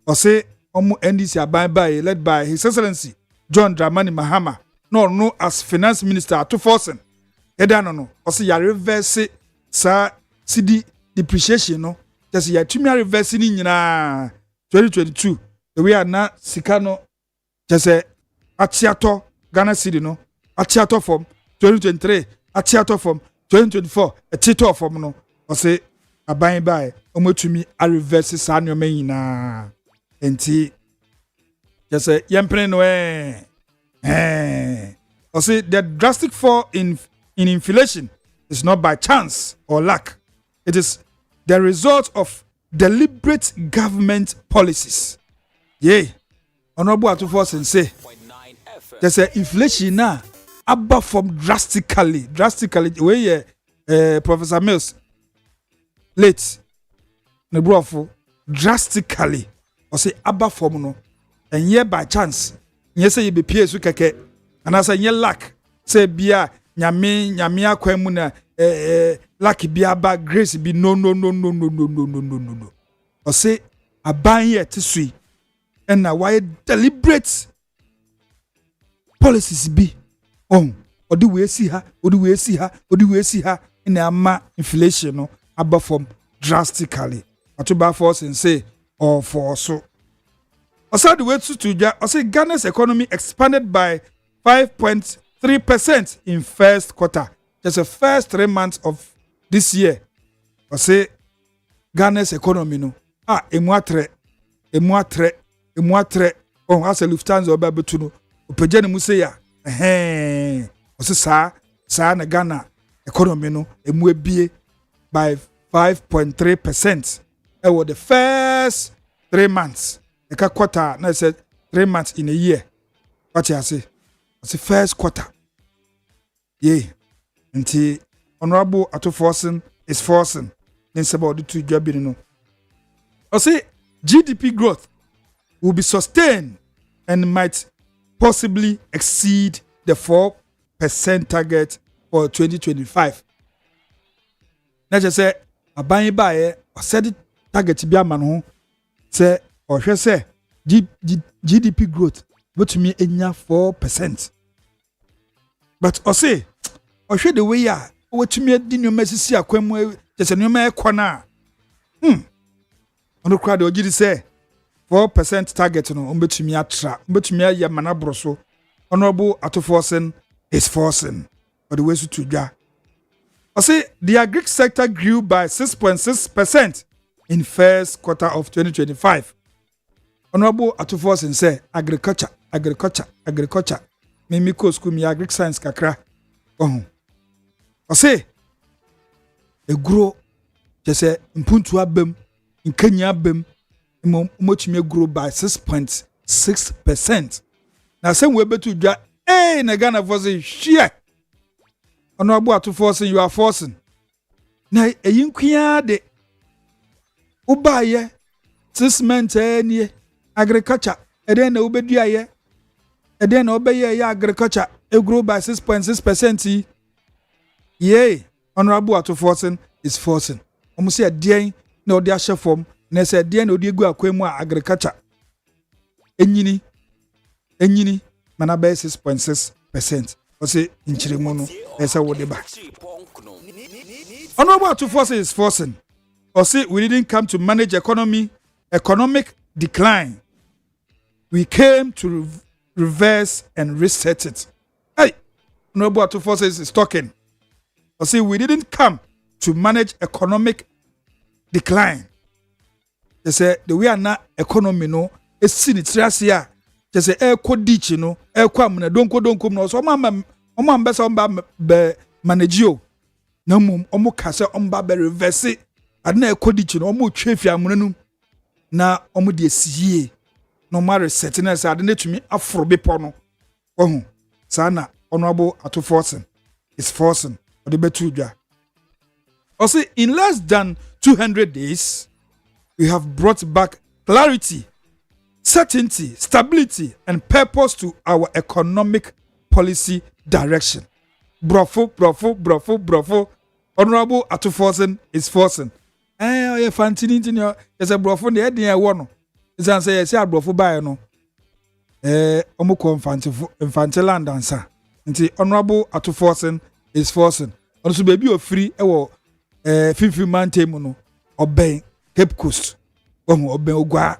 or say omu NDC by led by His Excellency John Dramani Mahama, no as Finance Minister Atuforsen. No. Also, ya reverse sa CD depreciation no. Just ya tumi reverse ni nyina 2022. The way na sikano just atiato Ghana city no. Atiato from 2023, atiato from 2024, a tito from no. Also, aban by omotumi a reverse sa nyoma nyina. Enti just yempene no Also, the drastic fall in inflation is not by chance or luck. It is the result of deliberate government policies. Yay. Honorable Atuforsen say, there's an inflation now above from drastically. Where Professor Mills late Nebrofo drastically or say above from no and yeah by chance. Yes, you be PS keke and as a ye luck say bia nyame akwemu na lucky bia ba grace be no. Or say aban ye tisui and na why deliberate policies be or do we see her in a inflation no above from drastically. Atuba force and say or for so. Also the way to say Ghana's economy expanded by 5.3% in first quarter. Just the first 3 months of this year. I say Ghana's economy no. Emwatre. Oh, as a Lufthansa or Babutuno. Upejani Museya. I say sa na Ghana economy no. Emwebie by 5.3%. It was the first 3 months. A quarter. Now I said 3 months in a year. What you say? It's the first quarter. Yeah. Until Honorable Atuforsen is forcing. Then about the two job, you know. I say GDP growth will be sustained and might possibly exceed the 4% target for 2025. Now just say a buy or said the target to be a man say or shall say GDP growth but to me in 4%. But I say or show the way ya what to me din your message akwem just a new kwana. On the crowd or say 4% target no umbetumi atra umbetumi ya manabroso. Honorable Atuforsen is forcing for the way to dwa. I say the agri sector grew by 6.6% in first quarter of 2025. Honorable Atuforsen say agriculture. Me ko school me agri science kakra. I say e grow just say mpuntu abem in Kenya abem me grow by 6.6%. Now same way betu dwa na Ghana for say share. Honorable Atuforsen you are forcing. Na eyinkua de ubaye 6 months any agriculture and then obedua ye and then obey agriculture it grow by 6.6%. Yay. Honorable Atuforsen is forcing. Almost a dean no dia chef form, Nessa dean no diego aquemo agriculture. Enyini, Manabe 6.6%. Or say in Chirimono, as I would back. Honorable Atuforsen is forcing. Or say we didn't come to manage economic decline. We came to reverse and reset it. Hey, Honorable Atuforsen is talking. Or say we didn't come to manage economic decline. They say the way na economy no is seen it here. They say ko ditch no ko amna donko no so omam be so be manageo na mum omo kase omba be reverse adna ko ditch no omo twefia amunanum na omo de siye no ma reset na say adna tumi aforo bepo no ohun sana Honorable Atuforsen is forcing or the betuja. Also, in less than 200 days, we have brought back clarity, certainty, stability, and purpose to our economic policy direction. Bravo. Honorable Atuforsen is forcing. Eh, fantini tinyo. Yes, a bravo the head near one. Is answer yes, a bravo by no. Omuko infantile and dancer. Nti Honorable Atuforsen is forcing. Also, baby, you're free. 50 man table no obey Cape Coast. Obey Ogwa.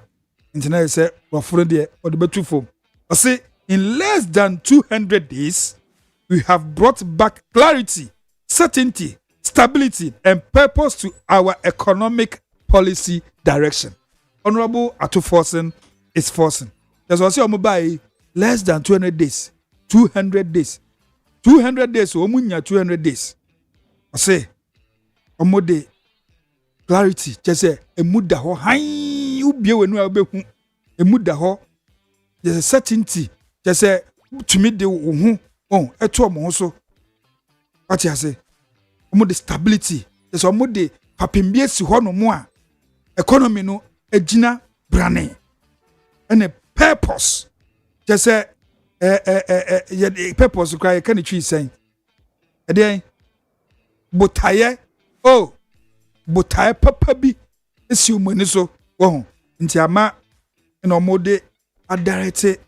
Internet say, we're friend there or the better form. I say, in less than 200 days, we have brought back clarity, certainty, stability, and purpose to our economic policy direction. Honorable Atuforsen is forcing. That's what I say, I'm by less than 200 days. 200 days. 200 days, so 200 days. I say, omode clarity just say emuda ho han ubie wenu abehu emuda ho just certainty just say tumi de wo hu eto omo so what you say omode stability just omode papembie si ho no mo a economy no agina brane and a purpose just say purpose cry can you saying then botaye botaye papa bi esi omani so wo nti ama na omode adirect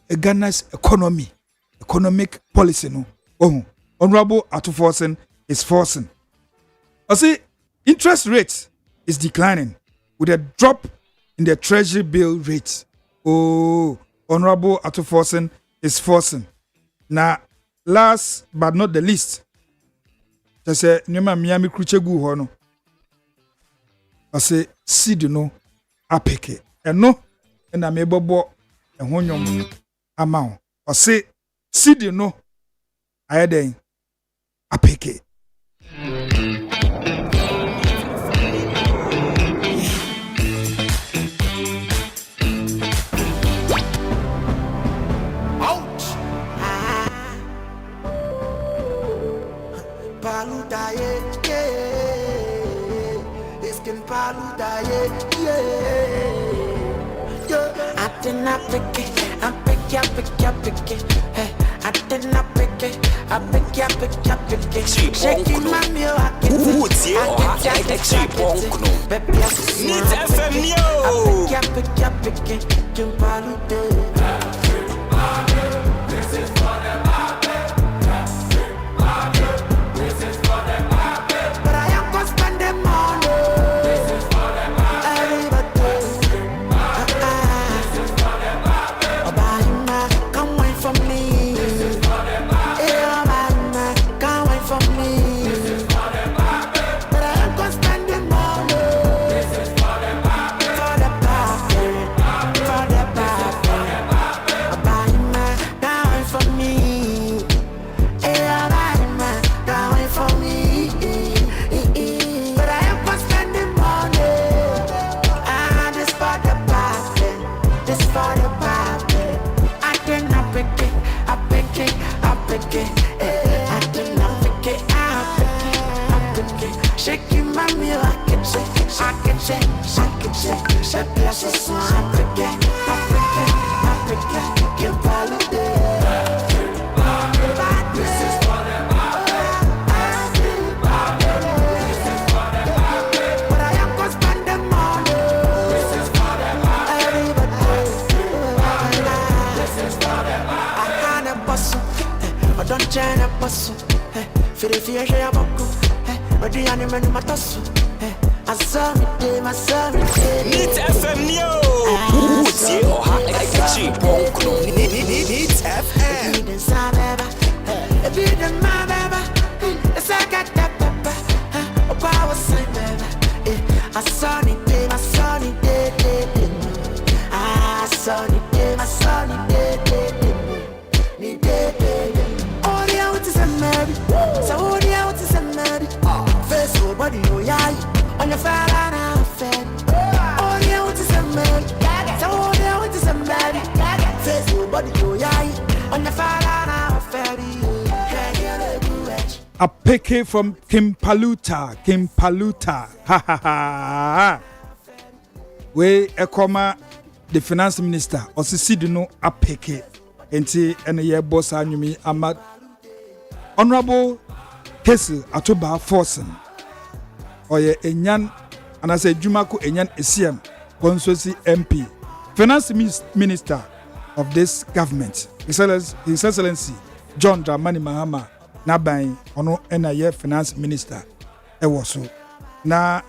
Ghana's economic policy no wo Honorable Atuforsen is forcing. I say interest rate is declining with a drop in the treasury bill rate. Honorable Atuforsen is forcing. Now last but not the least, I say nyoma Miami Kruchegu ho no. I say seed no apeke. Eno na me bobo ehwo nyom ama ho. I say seed no ayeden apeke. maso. Feel fear, share boko. But the animal in my tasso. I saw me day, my son. Need FM Neo. What's your heart? I got you. Need FM. Be the same, baby. Be the man, baby. It's like a tap, a power sign, baby. I saw me day, my sunny day. I saw me day, my sunny day. Oh, the out is a married. So, oh, the out is a married. Face over body, oh, yeah. On your fire and I'm fed. Oh, the out is a married. So, oh, the out is a married. Face over body, oh, yeah. On your fire and I'm fed. A picky from Kimpaluta. Ha ha ha. We ekoma the finance minister osisi no a picky. Enti ene ye boss anyumi ama Honorable Kesi Atoba Forsen. Oye enyan anase Jumako enyan ECM Constituency MP. Finance Minister of this government. His Excellency John Dramani Mahama Nabai ono enaye finance minister ewoso na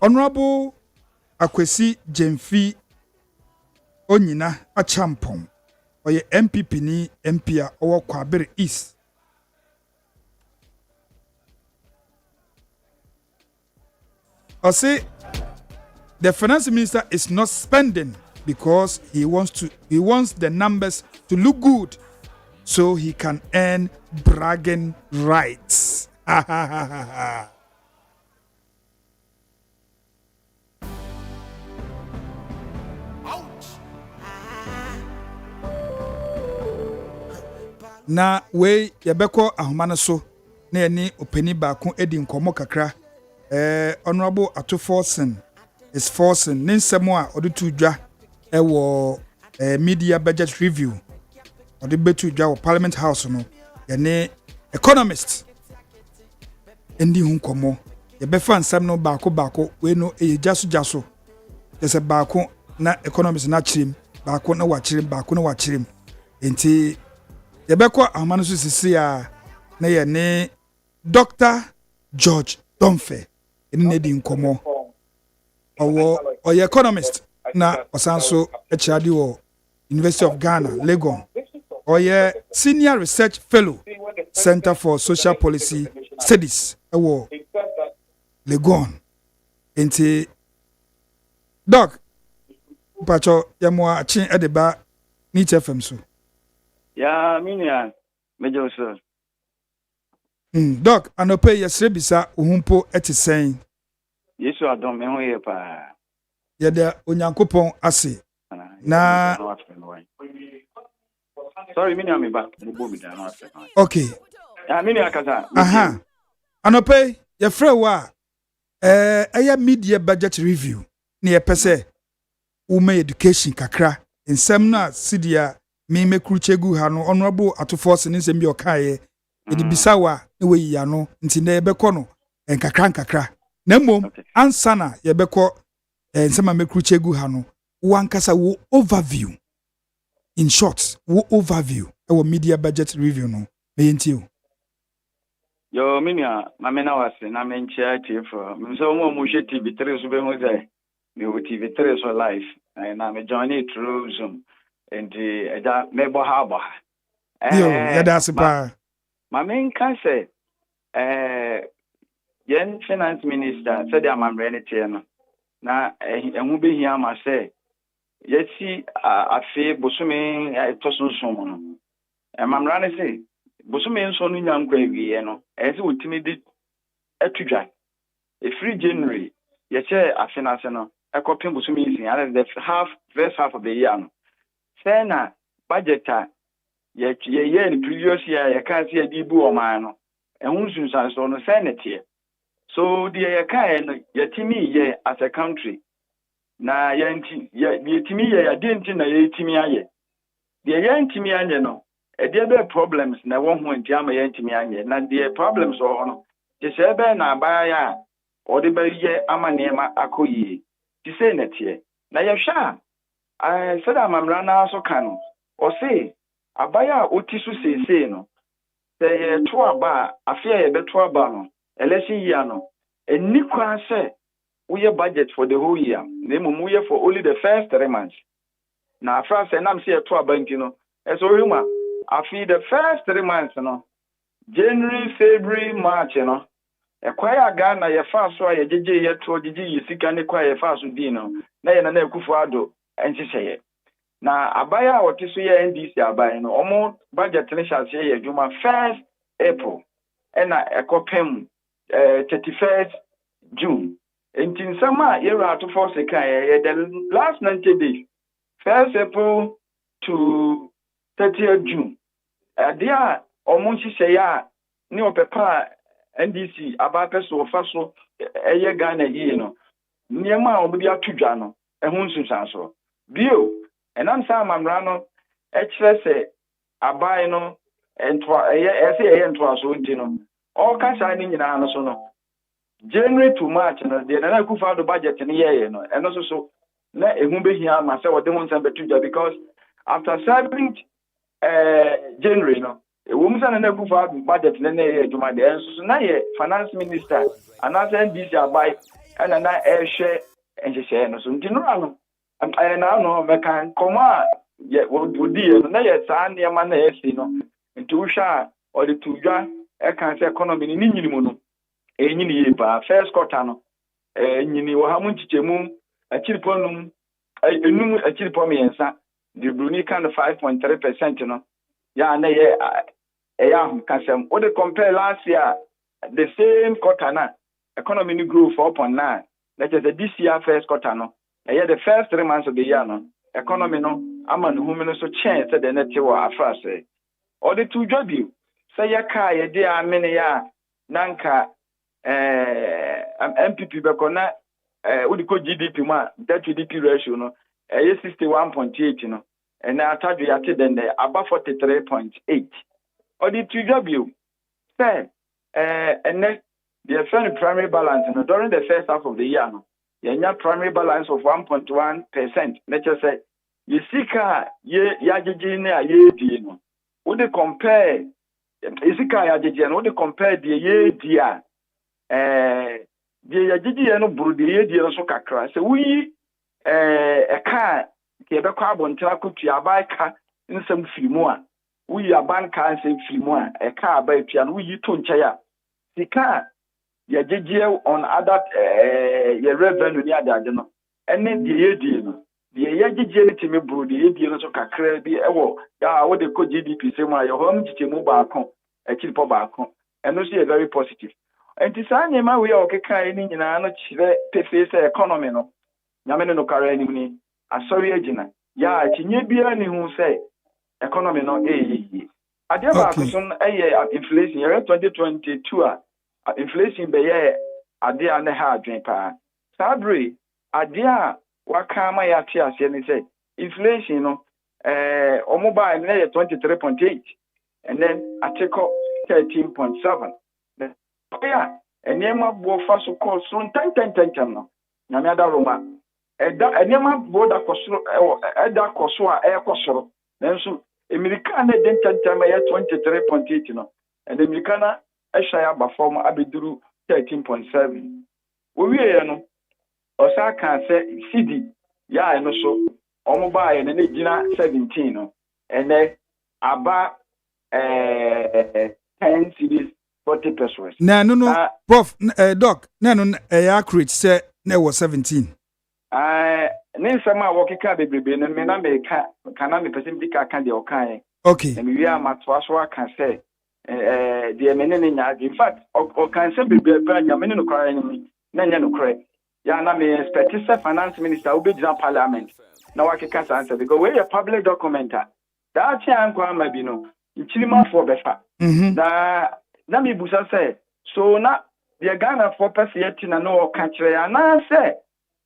Honorable Akwesi Jemfi Onyina Achampong oye MPP ni MP a owo Kwabere East I say the finance minister is not spending because he wants the numbers to look good so he can earn bragging rights. Na we yebeko ahomane so na eni opani baako edi nkomo kakra Honorable Ato Forsen is forcing ninsemo a odutu dwa ewo media budget review odi betu dwa wo Parliament House no yene economist endi hu nkomo yebefa nsam no baako we no jaso yese baako na economist na chirim baako na wachirim enti yebeko ahomane so sisi a na yene Dr. George Domfe edi nkomo oye economist na osanso echiadi wo University of Ghana Legon oye senior research fellow Center for Social Policy Studies ewo Legon enti doc pacho yamo achin edeba ni FM so ya minia mejo so doc anope yesrebisa ohumpo etisen Yesu adom me ho ye pa yede onyankopon ase na sorry minia me back bo mi da no ase okay ya minia kaza aha anope ye frɛ wa eya media budget review ne ye pese woman education kakra nsɛm na sidia me mekruchegu ha no Honorable Ato Forsen nsɛm bi okaye edi bisawa ne we ya no nti na yebekɔ no nkakra na mom ansana yebekɔ nsɛm mekruchegu ha no wankasa wo overview in short wo overview ewo media budget review no meyentio yo minia mamena wase na menchia tifo mso mo hwe TV3 so be ho say me wo TV3 so live na me join it through Zoom and eja mebo ha ba yo yada sipa mamenka say yen finance minister said the amamre ne tie no na ehu behia ma say yesi afi bosumi tosunsun mo no amamra ne say bosumi nso no nyankwa ewie no ese wotimi di atudwa e free January yeche afinase no ekopim bosumi isin and the first half of the year no say na budget ye in previous year ye can see adibu o man no ehun sunsan so no say na tie so the ye kan no yetimi ye as a country na yetimi ye adenti na yetimi aye the yentimi anye no there be problems na won ho nti ama yentimi anye na the problems o no je se be na abaya o de be ye ama nema akoyi ti say na tie na ye hwa said amamra na so kan o say abaya otisu sese no say to aba afia ye beto aba no election year no eni kwan say we budget for the whole year nemu we for only the first 3 months na afra say nam say to aba ntino eso huma afi the first 3 months no January, February, March no ekwaya Ghana ye fa so ye jeje ye to jeje ye sika ne kwa ye fa so di no na ye na ekufu ado enhyehyeye na abaya a wote so ye NDC abaya no omo budget ne hyase ye adwuma 1st April ena ekopem 31st June entin sama ye rato for sika ye the last 90 days 1st April to 30th June dia omo hyehye ya ni opepa NDC abapɛ so fa so ɛyɛ Ghana yi no niema a obudi atudwa no ɛho nsunsanso bio ɛnam sa amamra no ɛkyerɛ sɛ abai no ɛntwa ɛyɛ ntwaso nti no ɔka saa ni nyinaa no so no January to March no de na kufa do budget no yɛyɛ no ɛno so na ehu behia ma sɛ wɔde ho nsɛm betudwa because after serving January no Woman and a budget, then a Juma, so now finance minister, and I send this by and I air share and she say, no, so general. And I now know I can come out yet what would be a son, your man, and two sha or the two jar, I can't say economy in Ninimuno, a Nini, first cotano, a Nini, how much moon, a chiliponum, a chilipomiensa, the Brunican 5.3%, you know. Yeah, and kasem what they compare last year the same quarter na economy grew 4.9 that is this year first quarter no the first 3 months of the year no economy no ama no hume no so change the net wa afra say or the two job you say ya ka ye dey amene ya nanka MPP be kona we the GDP ma that GDP ratio no 61.8 no and now attach you at then above 43.8 or the two job you say and next the primary balance during the first half of the year no you have primary balance of 1.1%. Let's just say you see car ye yajijine ye di no would they compare you see car yajijine would they compare the ye dia the yajiji no buru the ye dia so kakra so we a car ke be kwa bontra kutu abaika nsem firimu a we aban car nsem firimu a e car ba pia no we to nchaya sika ya jeje on other your revenue ni adade no ene de ye die no de ye jeje ni timi bro de ye die no so kakra bi ewo ya wo de ko GDP se ma yo hom chichemu ba akon ekiripo ba akon eno so very positive enti sa nyema we o keka ni nyina no chire pefe se economy no nyame no kare ni ni asori agina ya chinye bia ni hu se economy no ade ba akoson inflation year 2022 a inflation be ye ade a ne ha adwen pa sadri ade a waka ma ya ti ase ni say inflation no omoba ne 23.8 and then article 13.7 yeah enema bo fa so call so tan no nyame ada roma enema bo da kosoro eda koso a ekosoro nanso America na den tantam ya 23.8 no and America na ehya ba form abeduru 13.7 we ye no osa kan se CD ya no so omo ba ye na gina 17 no ene aba 10 CDs 40 pesos no prof doc no accurate say na was 17 ne sama wokika bebrebe no me na me kana me person bi ka de okan okay na me wi amatoa so aka say the menene nya in fact o kan say bebrebe anya me no kwara ni na nya no kore ya na me expect say finance minister will be in parliament na wakika say answer because we a public document that ankwa ma bi no nchirima for befa na me busa say so na the Ghana for person yet na no ka kire ya na say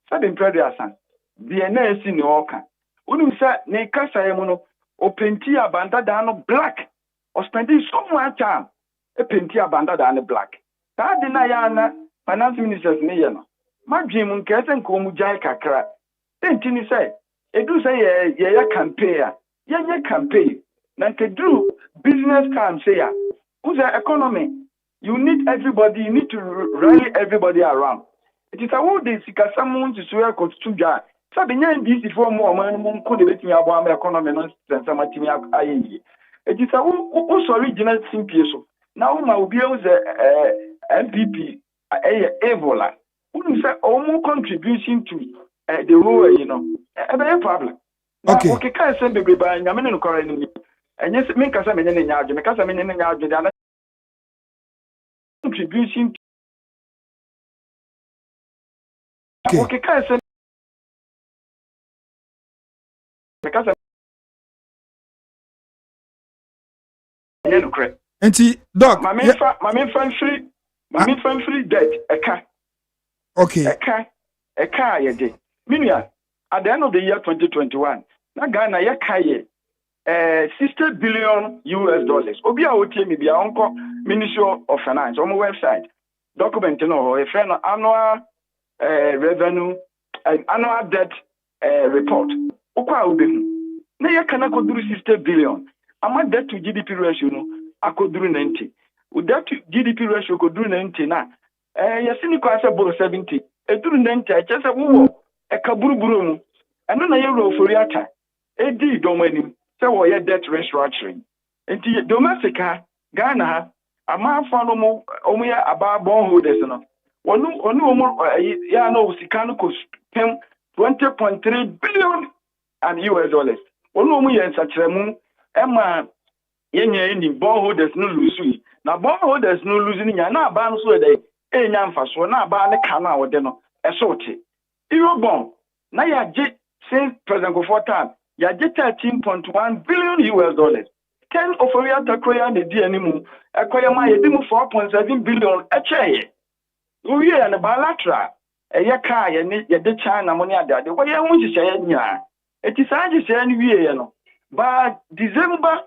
sabe mpredwasan the na esi ni oka unu say ne kasa yemu no o penti abanda da no black or spending so much time e penti abanda da no black ta de na ya na finance ministers ne ye no madwem nke ese nko mu jai kakra enti ni say edu say ye campaign ya ye campaign na nkedru business camp say ya Who's the economy? You need everybody. You need to rally everybody around. It is a whole day. Someone to swear could to jar. So behind this for more man could be about economy nonsense. It is a who original simple. Now my will be MPP Ebola. Who say more contribution to the rule, you know. A problem. Okay, can't send baby by Yaman correctly. And yes, make us a minute in yard, make us a minute in yard, contribution. Okay, can't send because Enti doc, my main free debt eka. Okay. Eka ye Minia at the end of the year 2021, na Ghana ye kaye $60 billion. Obi a otie mi bia onko Ministry of Finance on my website. Document no a friend annual revenue and annual debt report. Okwa obehu. Na ye kana koduru $60 billion. Ama debt to GDP ratio no akoduru 90. With debt to GDP ratio koduru 90 na yasini ko asa boro 70. Eduru 90 a chese wo e kaburuburu mu. Eno na ye ro ofori ata. Edi domani se wo ye debt restructuring. Enti domestica Ghana ha ama afa no mo omo ya aba bondholders no. Onu omo ya no sika no ko spend $20.3 billion and US dollars. Onu omo ye nsachremu ema yenye ni bondholders no lose. Na bondholders no lose ni nya na aba no so dey enya mfaso na aba ne ka na wode no esote. Eurobond na ya je since President Kofotan ya je $13.1 billion US dollars. 10 of Oriya Takoya ne di animu ekoya ma ye di mu $4.7 billion echeye. Uye ya ne bilateral eye ka ye ne ye de China money adade wo ye hu hihye nya. Eti sa hihye ne wie ye no. By December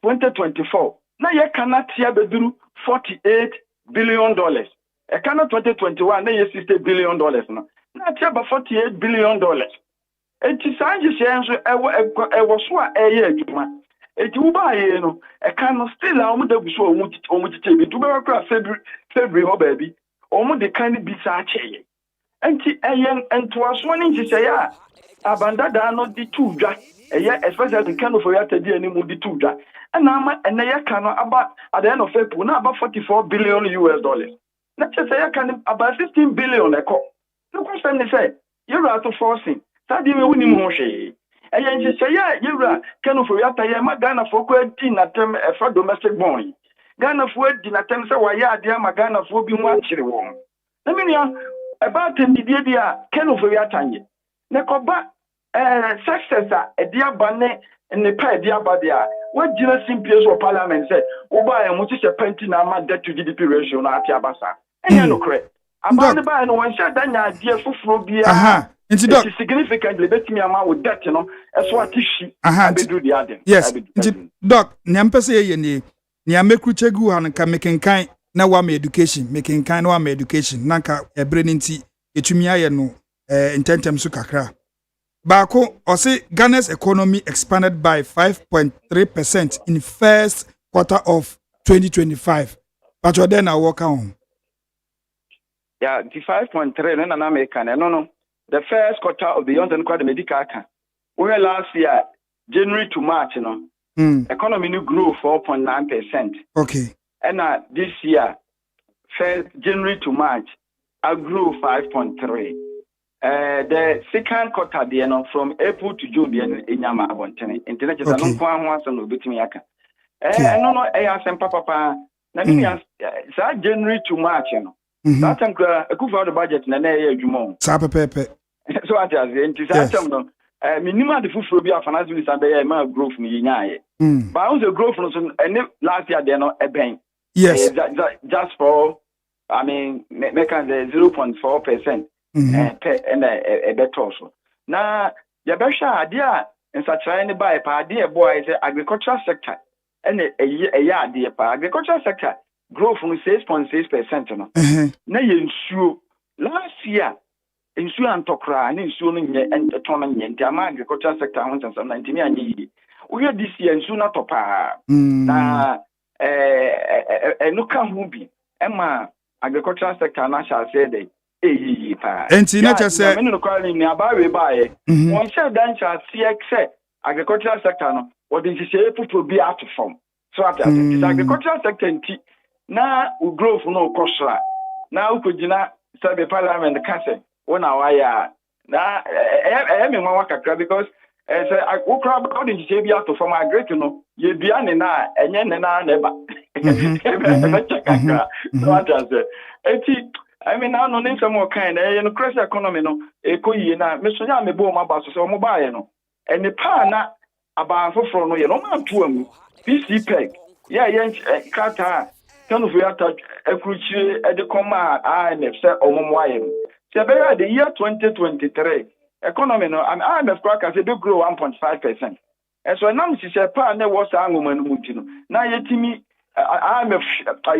2024 na ye kana tia beduru $48 billion. E kana 2021 na ye $60 billion no. Na tia ba $48 billion. Eti sa hihye nso ewo so a eye adwuma. Eti uba ye no e kan still a omo da guso omo tete bi tuba kwa February ho baby omo de kan bi sa cheye enti eyen entoaso ni nhihye ya abanda da no di tudwa eye especially kan of ya tadi ani mu di tudwa na ama ene ya kan aba at the end of April na aba $44 billion US dollars na chese ya kan aba $15 billion eko no question ni say you are to forcing sadi me woni mu ho hwe eyen nhihye ya yura kan of ya taye ma Ghana for ko adi na tem for domestic bond Ghana for adi na tem say wa ya ade ma Ghana for bi mu akire won na minia about ndidie dia kan of ya tanye ne ko ba successor edia bane ne pa edia ba dia what jina simpies of parliament say oba e mu ti se penti na ma debt to GDP ratio na ati abasa enya no kre abane ba no wan sha danya adie fufuro bia it's significantly betimi ama wo debt no eso atishi abedu di ade yes doc nyampese ye ni amekruchegu han ka mekenkan na wa me education mekenkan na wa me education na ka ebre nti etumi aye no intentem su kakra Bako ose Ghana's economy expanded by 5.3% in first quarter of 2025. But you then I work on. Yeah, the 5.3 na American. No. The first quarter of the year and quite the medical. We last year January to March, economy grew 4.9%. Okay. And this year, January to March, I grew 5.3%. The second quarter, from April to June, in Yama Abontene. Internet is a long one, so no between Yaka. No, I have some papa. January to March, that time I could find the budget in an area Jumon. Sapa Pepe. So I just minimum the food for be a financial and my growth in Yaye. But I was a growth from last year, they're not a bank. Yes. Just for, I mean, making the 0.4%. And a better also. Now, the best idea in such a by a dear boy is the agricultural sector and a year dear agricultural sector grow from 6.6%. Now, you last year, in Suan Tokra and in Suning and the tournament, the agricultural sector 190 we had this year in Suna Topa. Now, no can who be Emma agricultural sector na shall say they pa. Enti na chese me no call ni abawe bae. Won shall dan shall see agricultural sector no what did you say people be out from. So at the agricultural sector nti na growth no kosra. Na ukojina sabe parliament kase wona waya na me nwa kakra because say ukra according to say be out from agricul no ye bia ne na enye ne na eba. So at eti I mean now no name some more kind no crash economy no ekoyi na me so nya me bo ma ba so mo baaye no eni pa na aba foforo no ye no ma to amu PC peg yeah kata kind of yata ekruchi e de koma IMF say omomo aye se be the year 2023 economy no IMF crack say be grow 1.5%. And so now she say pa na was angoma no muti no na yetimi IMF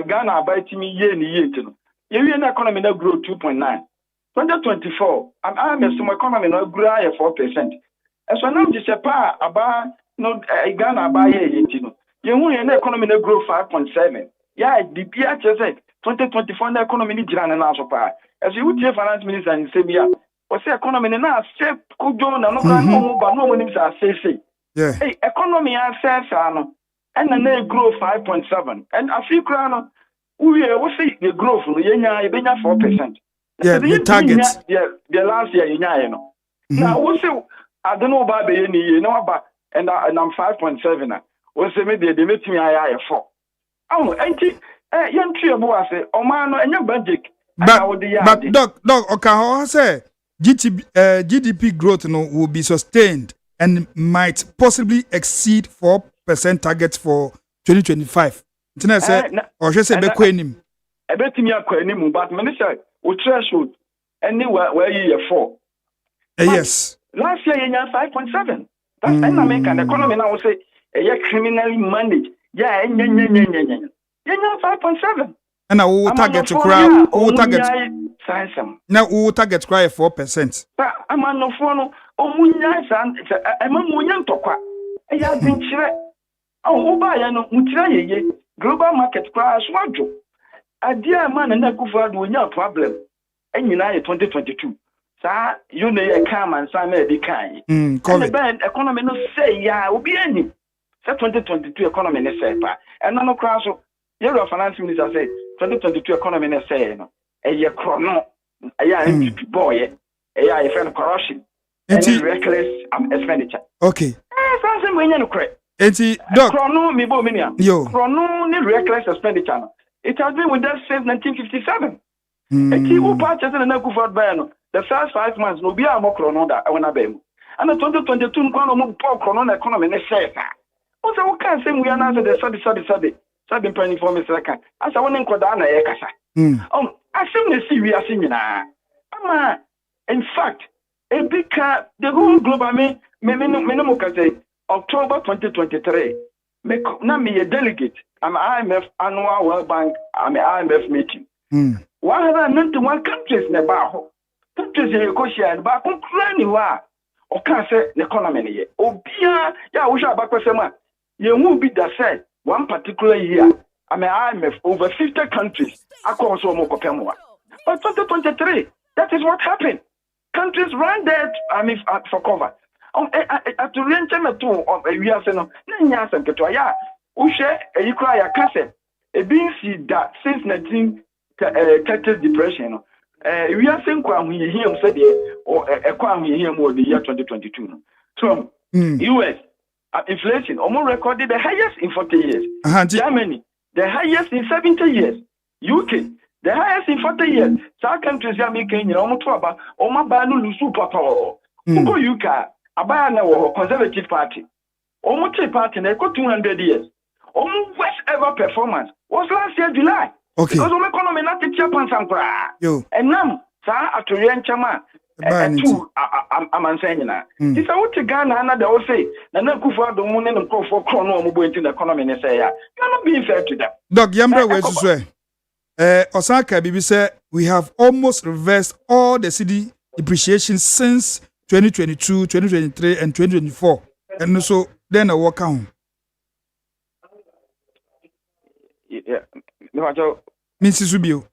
Ghana ba yetimi ye ni ye ti no ye na economy na grow 2.9. 2024 IMF some economy na grow 4%. And so now she say pa aba no Ghana ba ye ti no ye hu ye na economy na grow 5.7. Yeah, the PH say 2024 na economy ni jira na so pa. As you tie finance minister in Sebia, o say economy na say kujo na no kan no ba no monim say. Yeah. Hey, economy assess no and na grow 5.7 and Africa no we say the growth no yenya e benya 4%. Yeah, the target. The last year yenya no. Now we say I don't know about be ni no ba and I'm 5.7 na. We say me dey metimi aya 4. Oh, enti yentue bo ase o man no enya budget. But doc okay say GDP growth no will be sustained and might possibly exceed 4% target for 2025. Ntina say or she say be ko enim. E betimi akọ enim but me say we threshold anywhere where you 4. Yes. Last year you 5.7. That's an American economy now say criminally managed. Yeah, nya 5.7. And we target to cry. We target. Now we target cry 4%. I'm on no phone. Munya san. I'm munya tokwa. Ya dinchire. Oba ya no mutira ye. Global market crash wajo. Adia man na kufa do nya problem. Enyina ye 2022. Sa you know ye come and say me be kan. The economy no say ya obi ani. Say 2022 economy no say pa. And no crash. Your finance minister say 2022 economy na say no eye krono eye MPP boy eye friend corruption and reckless expenditure. Okay. Something we no correct. Enti doc krono mi bo minia. Yo. Krono ni reckless expenditure no. It has been with us since 1957. Enti who purchase na Kufuor buy no. The first 5 months no be a mo krono da wona be mu. And 2022 no kwano mo poor krono na economy na say ta. O say we can say we are now the study. Sabi mpani for me seka asa woni nkoda na ye kasa asem na si wi ase nyina ama in fact ebika the whole global me no say October 2023 me na me a delegate am IMF annual World Bank am IMF meeting 191 countries na ba ho countries ye ko share ba kon kra ni wa o ka say the economy ne ye obia ya wo sha ba kwasema ye hu bi da say one particular year, IMF over 50 countries across But 2023, that is what happened. Countries ran there, for cover. At the range of a year, you cry a cassette. A being see that since 1930 depression. We are saying we hear him said or a crime we hear more the year 2022. So, US. Inflation almost recorded the highest in 40 years. Germany, the highest in 70 years. UK, the highest in 40 years. Some countries are making almost about Omabanu Lusu Papa. Go UK, Abana Conservative Party. Almost a party, they got 200 years. Almost worst ever performance was last year, July. Okay. Because the economy not the Japan Sankra. And now, Sir, at the Chama. I'm saying now. This is what Ghana and they all say. Na Kufuor do mo ne nko for krono mo bo into the economy ne say ya. You are not being fair to them. Doc Yamra we so Osaka Bibi say we have almost reversed all the cedi depreciation since 2022, 2023 and 2024. And so then I walk on. Yeah. Me pacho. Mrs. Subio.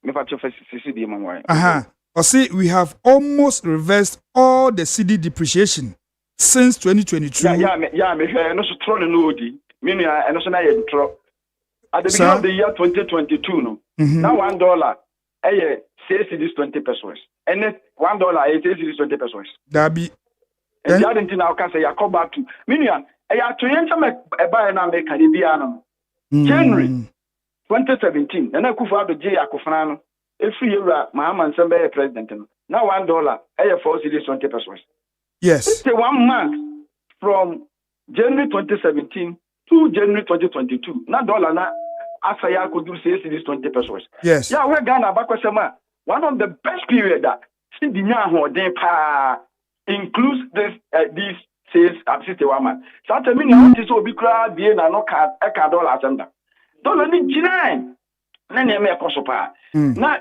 Me pacho for CCD man. Or say we have almost reversed all the CD depreciation since 2022. Yeah, me no so tro no odi. Me no eno so na ye tro. At the beginning of the year 2022 no. Now $1 say this 20 pesos. And $1 say this 20 pesos. That be and the other thing I can say I come back to Minian. I to enter my buy na make Caribbean. January 2017. And I could for the J Akufano. Every year, my man some president. Now $1 for this 20 pesos. Yes. It's 1 month from January 2017 to January 2022. Now dollar na Asaya could do say this 20 pesos. Yes. Yeah, we're Ghana back one of the best period that see the includes this says at 61 man. So I mean now this will be crowd be na no card dollar agenda. Dollar ni jinai. Na na me koso pa. Na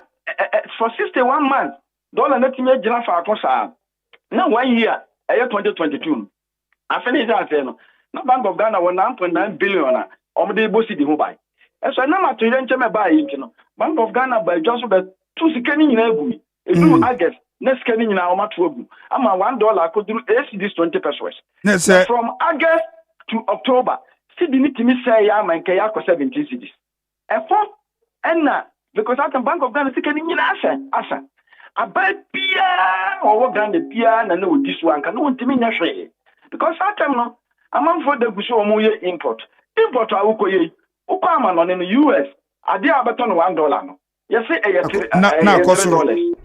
for 61 months dollar na time jina fa akosa. Na 1 year 2022. I finish that say no. Na Bank of Ghana was 9.9 billion na omde bosi di ho bai. So na ma to yenche me bai yin no. Bank of Ghana by just about 2 sikani nyina egu. Edu August next sikani nyina o ma to egu. Ama $1 could do this 20 pesos. Yes, from August to October, CD ni timi say ya man ke ya ko 17 cedis. Enna because at the Bank of Ghana sikani nyina asa. Abai bia o Ghana bia na no this one kan no timi nya hwe. Because that time no among for the guso omo ye import awukoye ukama no in the US ade abeton $1 no you say na $3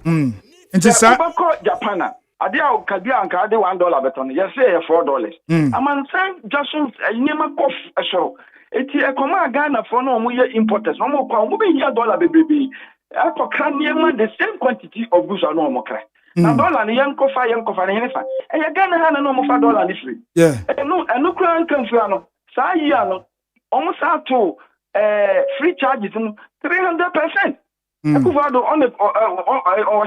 nti sa Japan ade akadi anka ade $1 beton you say $4 aman say just nyema kof esoro eti ekoma Ghana for no omo ye importers no kwa omo be $1 bebrebe akokra nyema the same quantity of goods no omo kra na dollar ni yankofa na henefa e Ghana ha na no mo fa dollar ni free no kran kan free no sa yi ano almost to free charges 300%. Ekufado on the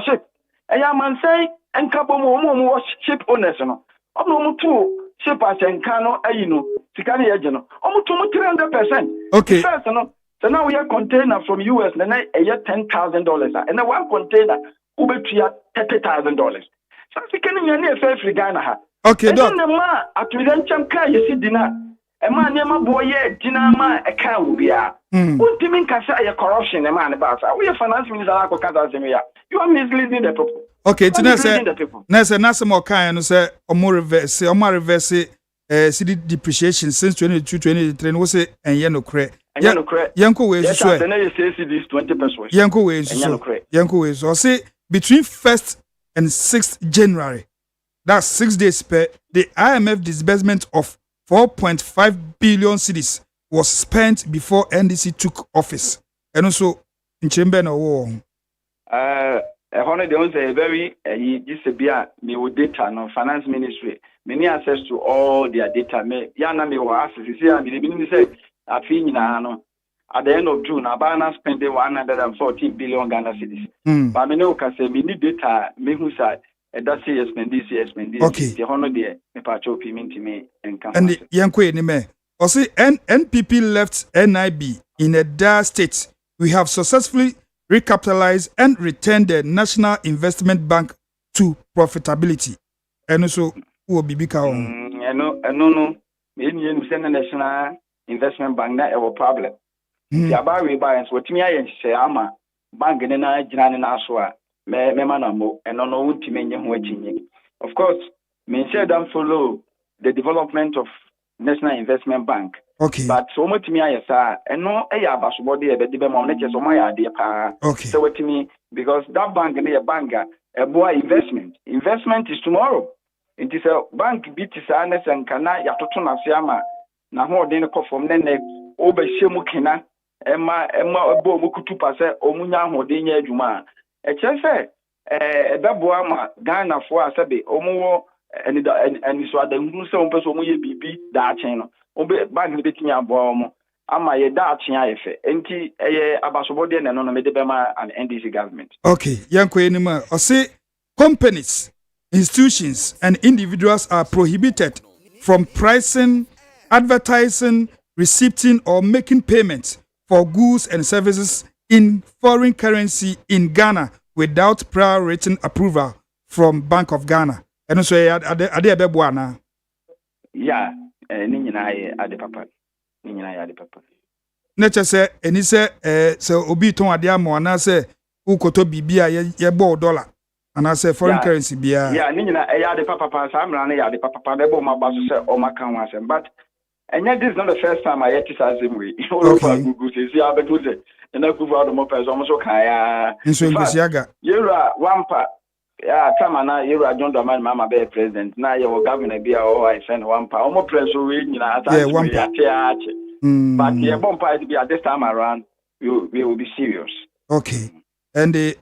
ship e ya man say enkabo mo ship owners no omo to ship as enka no ayi no sika na ye no omo to 300%. Okay, first no so now we have container from US na $10,000 and one container ubetua $30,000. So sikeni nyane efe Ghana ha. Okay, doc. Na ma aturencham ka yesi dina. E ma nyema boye dina ma e ka ubia. Untimi nkasa ya corruption e ma ne ba sa. We finance minister akọ kasa semi ya. You are misleading the people. Okay, tina say na say mo kan no say omo reverse CD depreciation since 2022-2023 no say enye no kre. Yanko we so. Yes, na say CD 20 pesos. Yanko we so. Yanko we so say between 1st and 6th January, that's 6 days per, the IMF disbursement of 4.5 billion cedis was spent before NDC took office. And also, in Chamber no war. Honor, there was a very, this a beer, me with data, no finance ministry, many access to all their data. Me, yana me was access, you see, I mean, say, I feel, no. At the end of June, Abana spent 140 billion Ghana cedis. But I know because we need data, me who say that's yes, this. Okay. The honor there, me pacho payment me and come. And Yankwe ni me. Also, NPP left NIB in a dire state. We have successfully recapitalized and returned the National Investment Bank to profitability. And also, who will be bigger on? No. Maybe you send the National Investment Bank na a problem. The about rebalance what me I say ama bank na jina na so a me na mo and no ultimate ho achinye. Of course, me say don't follow the development of National Investment Bank. Okay. But so much me I say and no e ya basobody e be be mo na che so my idea pa. Okay. So what me because that bank na a banker a boy investment. Investment is tomorrow. It is a bank bit is anes and kana ya toto na se ama na ho den ko from ne obehye kena Emma ebo mukutu pase omunya ahode nya adwuma e kire ebeboa ma Ghana fo asabe omuwo eni so adangu se on peso omuye bibi da achen no obe bag ni betinya aboa omo ama ye da achen ayefe enti eye abasobode ne no no mede bema an NDC government. Okay, yanko enima o say companies, institutions and individuals are prohibited from pricing, advertising, receiving or making payments for goods and services in foreign currency in Ghana without prior written approval from Bank of Ghana. And so ade ebebo ana. Yeah, ni nyina ye ade papa. Ni nyina ye ade papa. Nature say eni say so obi ton ade amo ana say ukoto bibia ye bo dollar ana say foreign currency bia. Yeah, ni nyina ye ade papa sa amra na ye ade papa be bo ma ba so say o maka ho asem, but and yet this is not the first time I hear this asem we. Okay. Google say see abeto say na kuvu ado mo person mo so kan ya. Nso ngosiaga. Yera wampa yeah, Tamana, you are John Doman, Mama Bear president. Now you're governor, be I send one pound. Almost press you know, one but the bomb party be at this time around, we will be serious. Okay. And the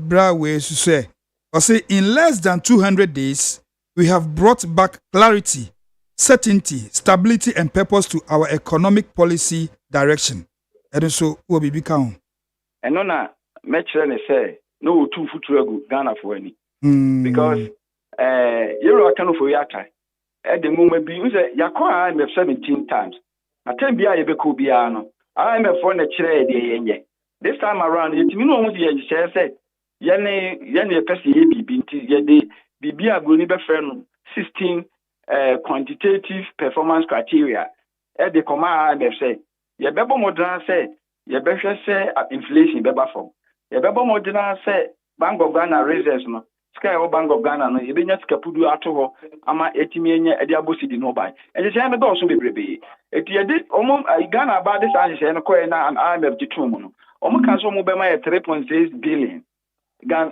bra way to say, I say in less than 200 days, we have brought back clarity, certainty, stability, and purpose to our economic policy direction. And so, we'll be become. And no, Metron say. No 2 foot Ghana for any because you're a kind of yata at the moment be used yakwa IMF 17 times. I tell be I be kubiano. IMF for the chair this time around it you know what you said Yene person binti yede bibia goni be friend 16 quantitative performance criteria at the command IMF say ye bebo modern say ye be say inflation beba for Yababa modena say Bank of Ghana raises no. Sky or Bank of Ghana no. Yebenya skapudu atoho ama etimienye ediabosi di no buy. And you say me also be brebe. Eti yedi Ghana about this and say no koe na an IMF ditumu no. Omo kanso mo bema 3.6 billion Ghana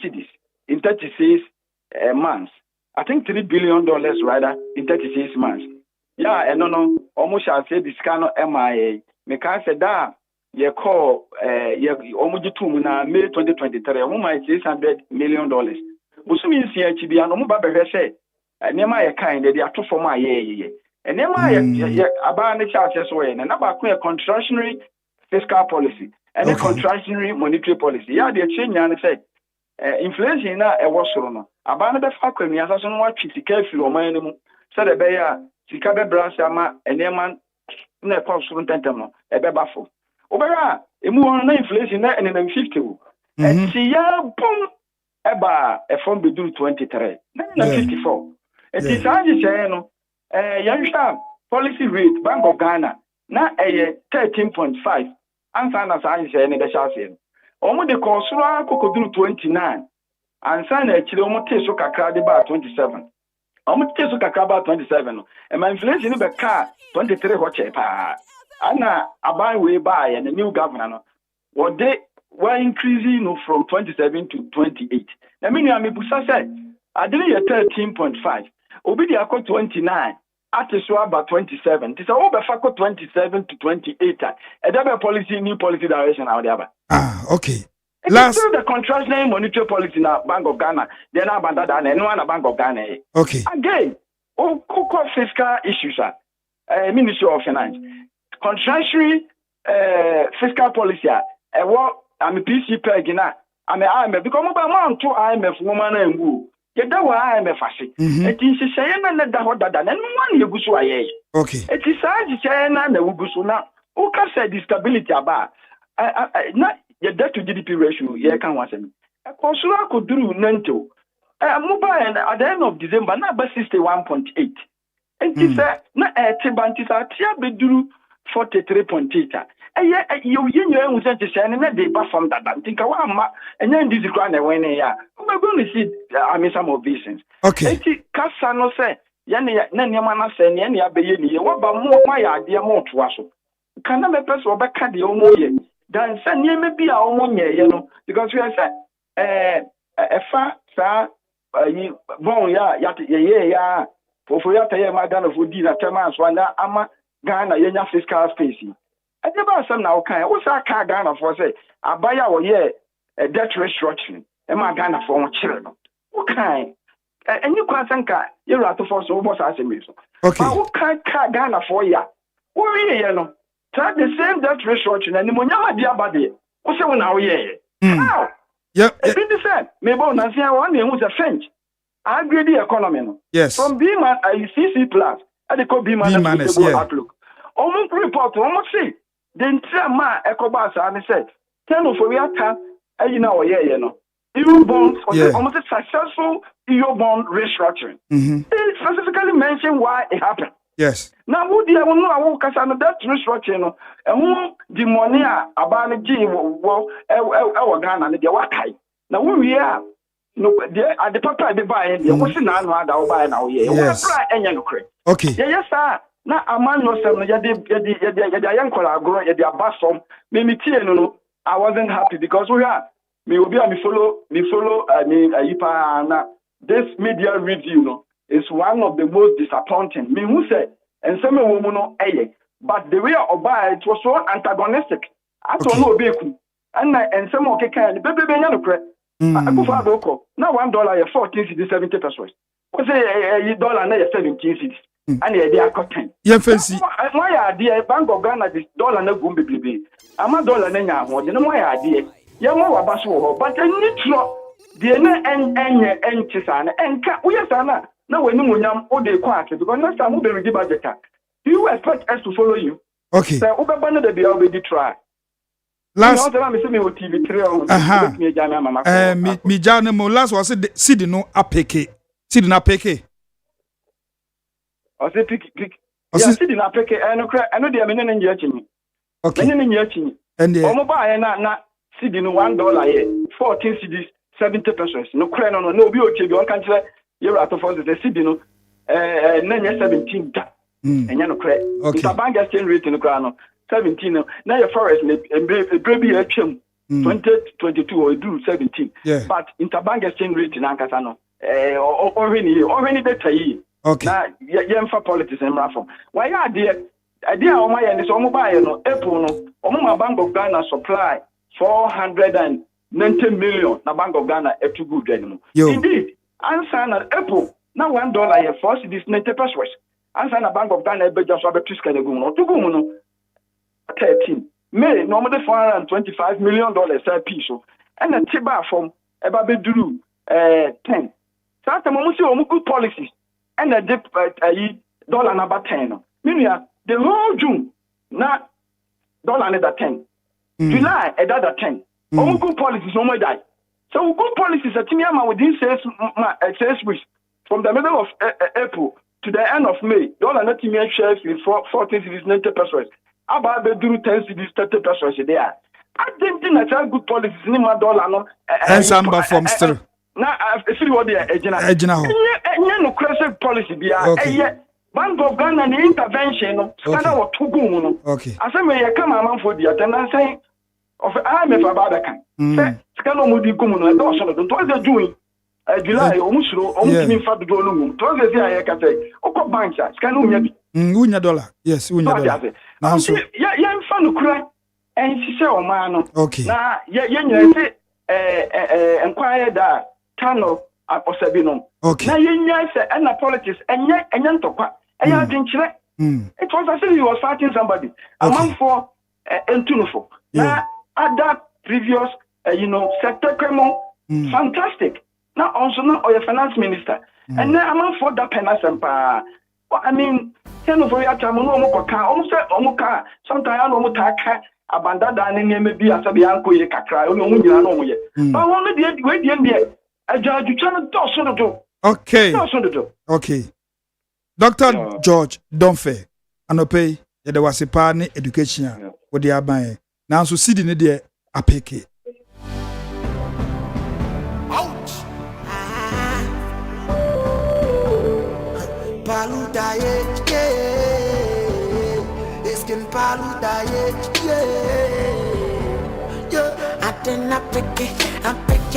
cedis in 36 months. I think $3 billion rather in 36 months. Yeah, and no almost shall say this kind of MIA. Me can say that ye call omujitum na May 2023 $600 million. Busumi nsi achibi ano mo ba behwe se nema ye kind dey ato form aye and nema ye aba ne charges we na ba ko contractionary fiscal policy and a contractionary monetary policy. Ya dey change na say inflation na e wo soro no aba ne be fa kwani asaso no wa twisika afiri o man ne mu se de be ya sika be branch ama enema na e ko soro ntentem no e be bafo Obera, emu na inflation na and 50. And see ya boom eba a from bedu 23. Na 54. It is as you say no yansha policy rate Bank of Ghana na 13.5. Ansa na sa say na the shase. Omo de kosura kokoduru 29. Ansa na chire omo teso kakra de ba 27. Omo teso kakra ba 27 no. E ma inflation be ka 23 ho chepa. Anna abai way by and the new governor no what they were increasing from 27 to 28. I mean I busa say I didn't 13.5 obi dey akọ 29 atiso about 27 this over for 27 to 28 and that policy new policy direction out there. Okay. Last the contractionary monetary policy na Bank of Ghana then abandon that and one Bank of Ghana. Okay. Again fiscal issues Ministry of Finance contractionary fiscal policy what I'm a PC pegina I'm a IMF because I'm to IMF woman and woo. Get that why IMF fashion. It is saying that the and one you go so okay. It is saying that the Ugusuna who can say the stability about not your debt to GDP ratio, yeah, can was him. A consular could do Nento. Mobile at the end of December, number 61.8. And he said, not a Tibantis are Tiabeduru 43.8. You was to say, and they buff from that. Think I want and then this grand when they are. We're going to see, I mean, some of these things. Okay. Cassano say, Yanni, say, Yanni, what about more my idea more to us? Can I make us or back at the Omoye? Then send ye maybe our Omoye, you know, because we are said, a fat, bon, yeah, for Yata, my gun of Udina, Tamas, Wanda, Ama, Ghana, Yenya fiscal space. I never some now kind. What's our car Ghana for say? I buy our year a debt restructuring. Am I Ghana for my children? What kind? And you can't think you're out of force over ASEM. Okay. What kind car Ghana for ya? What are you know? Try the same debt restructuring and the Munyama dear body. What's the one now? How? Yep. It's been the same. Maybe on one name was a French. I agree the economy. Yes. From being a CC plus. Ade ko B minus outlook. Omo report omo say the entire man ekoba asa ne say ten of we aka na oye no. EU bonds almost successful EU bond restructuring. They specifically mention why it happened. Yes. Now, who do you know that restructuring? And who the money about the G our Ghana and the Wakai. Now, who we are? No, the papa they buy the what's in our buy now. Yes. Okay. Yes, sir. Now, a man was the young collaborator at the bathroom. Maybe no, I wasn't happy because we are. Me follow this media review is one of the most disappointing. Me who say and some woman no but the way of buy it was so antagonistic. I don't know beku and some okay kind baby no correct. I go for doko. Now $1 14 cedis 70 pesos. What say $1 na 17 cedis. And they are cotton. Yeah, fancy. Why are the Bank of Ghana this dollar na go be. I'm a dollar na nya ho. The no why are Yama wabaso, but a neutral, the N Chisana, and we are sana. Now, when you yam all day quietly, because next time we'll be ready budget. Do you expect us to follow you? Okay. So, Ubabana de be already try. Last time, TV3 me Janamo last was Sidi no apeke. Sidi na peke. I say pick. Sidi na peke, I know the amendment in Yachini. Okay. And the CD no $1 here, 14 CDs, 70 pesos. No credit no be okay. You can't say you're out of the CD no 17 da. And you no credit. Interbank exchange rate in the crown 17. Now your forest and baby HM 2022 or do 17. Yeah. But interbank exchange rate in Ankasano already better. Okay. Now you for politics and reform. Why are there? Idea on my end is mobile no April no. My Bank of Ghana supply 490 million na Bank of Ghana too good anymore. Indeed, answer na April na $1 here for this 90 pesos. Answer na Bank of Ghana be just about 2 no 13. May normally $425 million piece so. And the tiba from eba be duru 10. So at the moment we good policies and the dip dollar number 10. Meaning the whole June na dollar number 10. July, another 10. All good policies, no more die. So good policies are Timiama within 6 weeks from the middle of April to the end of May. Dollar not Timia shares with 14 cities, 90 pesos. About the do 10 cities, 30 pesos there. I didn't think that good policies in my dollar. No, and some from still. Now, I see what they are. No credit policy be a Bank of Ghana and intervention. Okay. I say, may I come among for the attendance saying of IMF about the kind. Scano Moody Gumun and Dawson, what they're doing. July, almost in fact, do no. Told the I can say, Oko Banks, Scano Yabi. $1. Yes, $1. Now, young fan cry and she said, oh, man. Okay. Now, inquire that tunnel at Osabino. Okay. Now, you say, and the politics, and yet, and Yantoka. It was as if he was fighting somebody. Among for Entunufo. Now, at that previous, sector criminal, fantastic. Now, also now, or your finance minister. And then among for that penasampa. I mean, for your time, almost Omuka, sometimes Omutaka, Abandada, and maybe a Sabianco, Kakra, but only the way the end, a judge, you cannot do. Okay. Okay. Dr. George Donfe, Anope, there was a partner education with the Abaye. Now, so see the idea, apeke. Ouch! Paludaye, yeah. Eskin paludaye, yeah. I did not pick it, I pick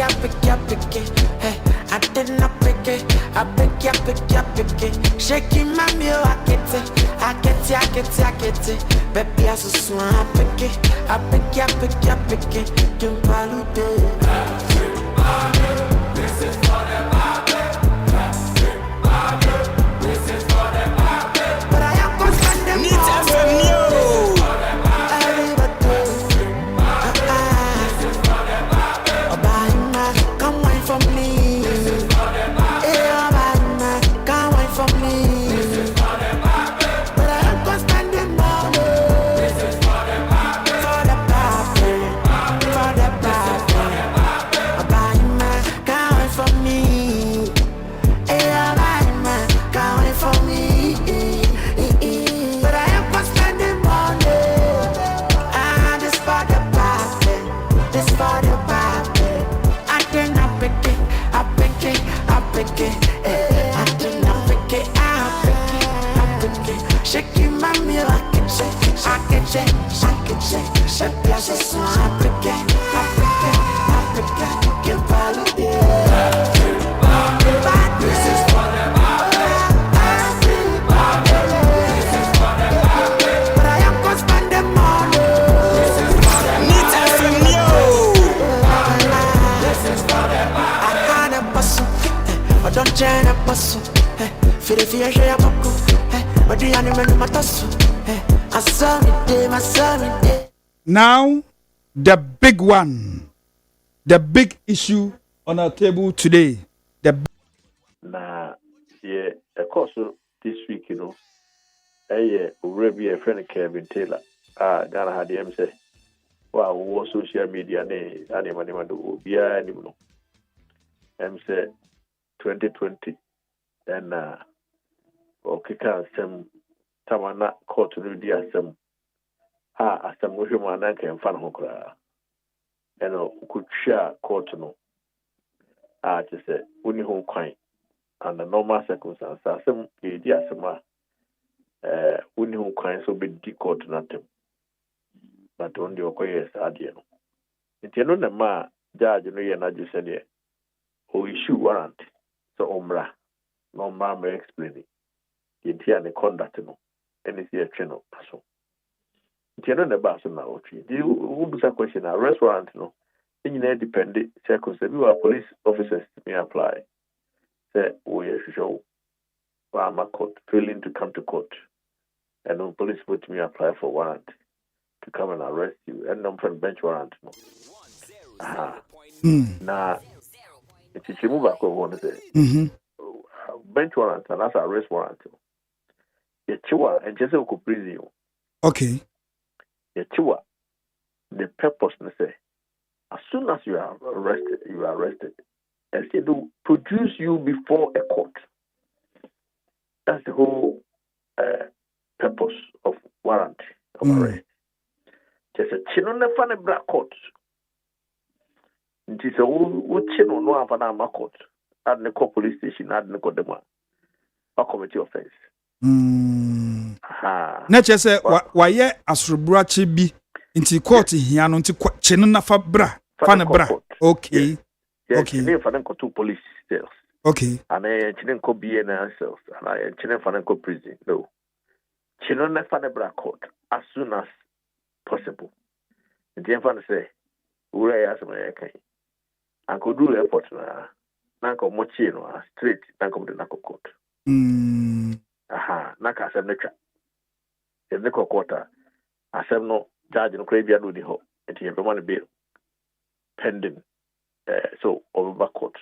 it, hey. I did not pick it, I pick it. Shaking my meal, I get it. Baby, I so swan, I pick it. Kim Palude. This is for the market. This is for the market. But I am gonna spend them all. Needs FM New. Come wine for me. This is for the market. Come wine for me. This is for the market. don't change up muscle. Feel the fear, share boko. But the animal in my tassel. I saw me day, my son day. Now, the big one, the big issue on our table today. Nah, yeah, of course, this week, you know, already a friend Kevin Taylor. Ghana had him say, wow, what social media, animal do, yeah, animal. Say 2020, and okay, some Tamana court to do some. Some human and can fan hokra. And could share court no. Just say, only home quine. Under normal circumstances, some idea some only home quine so be court nothing. But only okay, adiano. It's no ma judge no yen just said it. Or issue warrant. So omra. No ma may explain it. The conduct no. And it's a channel. So. You know the bass now. You would a question a restaurant no. In independent circumstances, you are police officers may apply. Say we show Farmer court failing to come to court. And no police put me apply for warrant to come and arrest you. And no from bench warrant no. Now it's a move back over say. Bench warrant and that's arrest warrant. The chiwa and just a prison you. Okay. The purpose to say, as soon as you are arrested, and say to produce you before a court. That's the whole purpose of warrant of arrest. Just a chino never a black court. It is a whole chino no have an court. Add the police station, add the demand. A committee offense. Na chese waye asrobrachi bi inti court hia no nti chene na fa bra fa na bra. Okay. Yes, okay. Chene fa nko to police cells. Okay. And chene nko BNN cells and chene fa nko prison. No. Chene na fa na bra court as soon as possible. Nti fa na say ura ya asema ya kai. Anko do airport na nko mochi no straight na nko de na court. Naka asem necha. If the quarter, asem no judge no crave do the ho. It is everyone bail pending. So over court.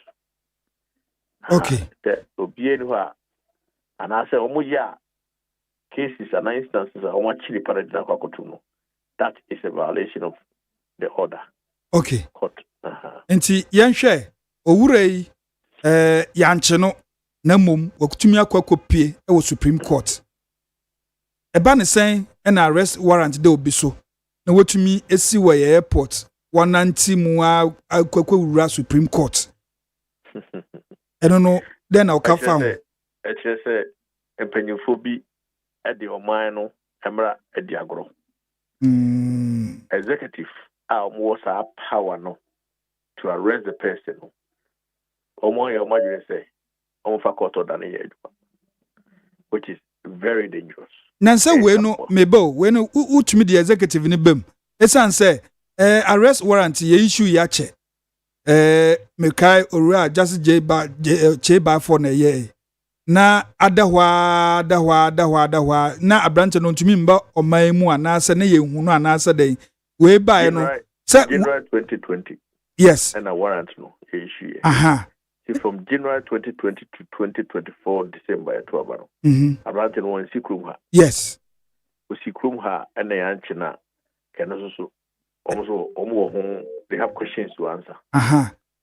Okay. So be anywhere. And I say omuya cases and instances are one chili paradina kwakotuno. That is a violation of the order. Okay. Court. Enti yanhwe owurei yanche no na mom wakutumi akopie e wo Supreme Court. Eba ne sen an arrest warrant de obi so na watumi esi wo airport wananti mu akwakwa Supreme Court. Eno no then na oka fa ho. E chere se empanyufo bi e de oman no emra e di agro. Executive was a power no to arrest the person. Omo ya imagine say which is very dangerous. Nansa we no mebo we no utumi the executive ni bem. Esan say arrest warrant ye issue ya che. Mekai ora just J ba for na ye. Na adahwa na abrante no ntumi mba oman mu anase na ye hunu anase den. We ba no say January 2020. Yes. And a warrant no issue. From January 2020 to 2024 December 12. Around in one secret. Yes. We secret her and the anchina can also almost they have questions to answer.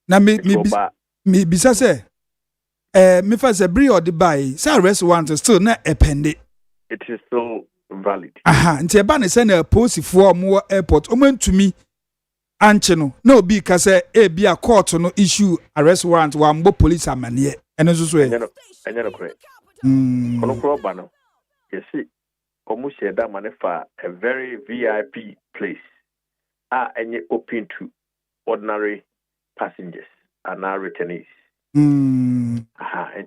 Now me bisa say me fa say bri or the buy say arrest warrant still not appended. It is still valid. Nti eba ne say na police for mo airport o man to me anche no na obi ka say e bia court no issue arrest warrant wa mbo police amane eno so enye no correct kono proba no you see omo share that money for a very VIP place enye open to ordinary passengers and our returnees and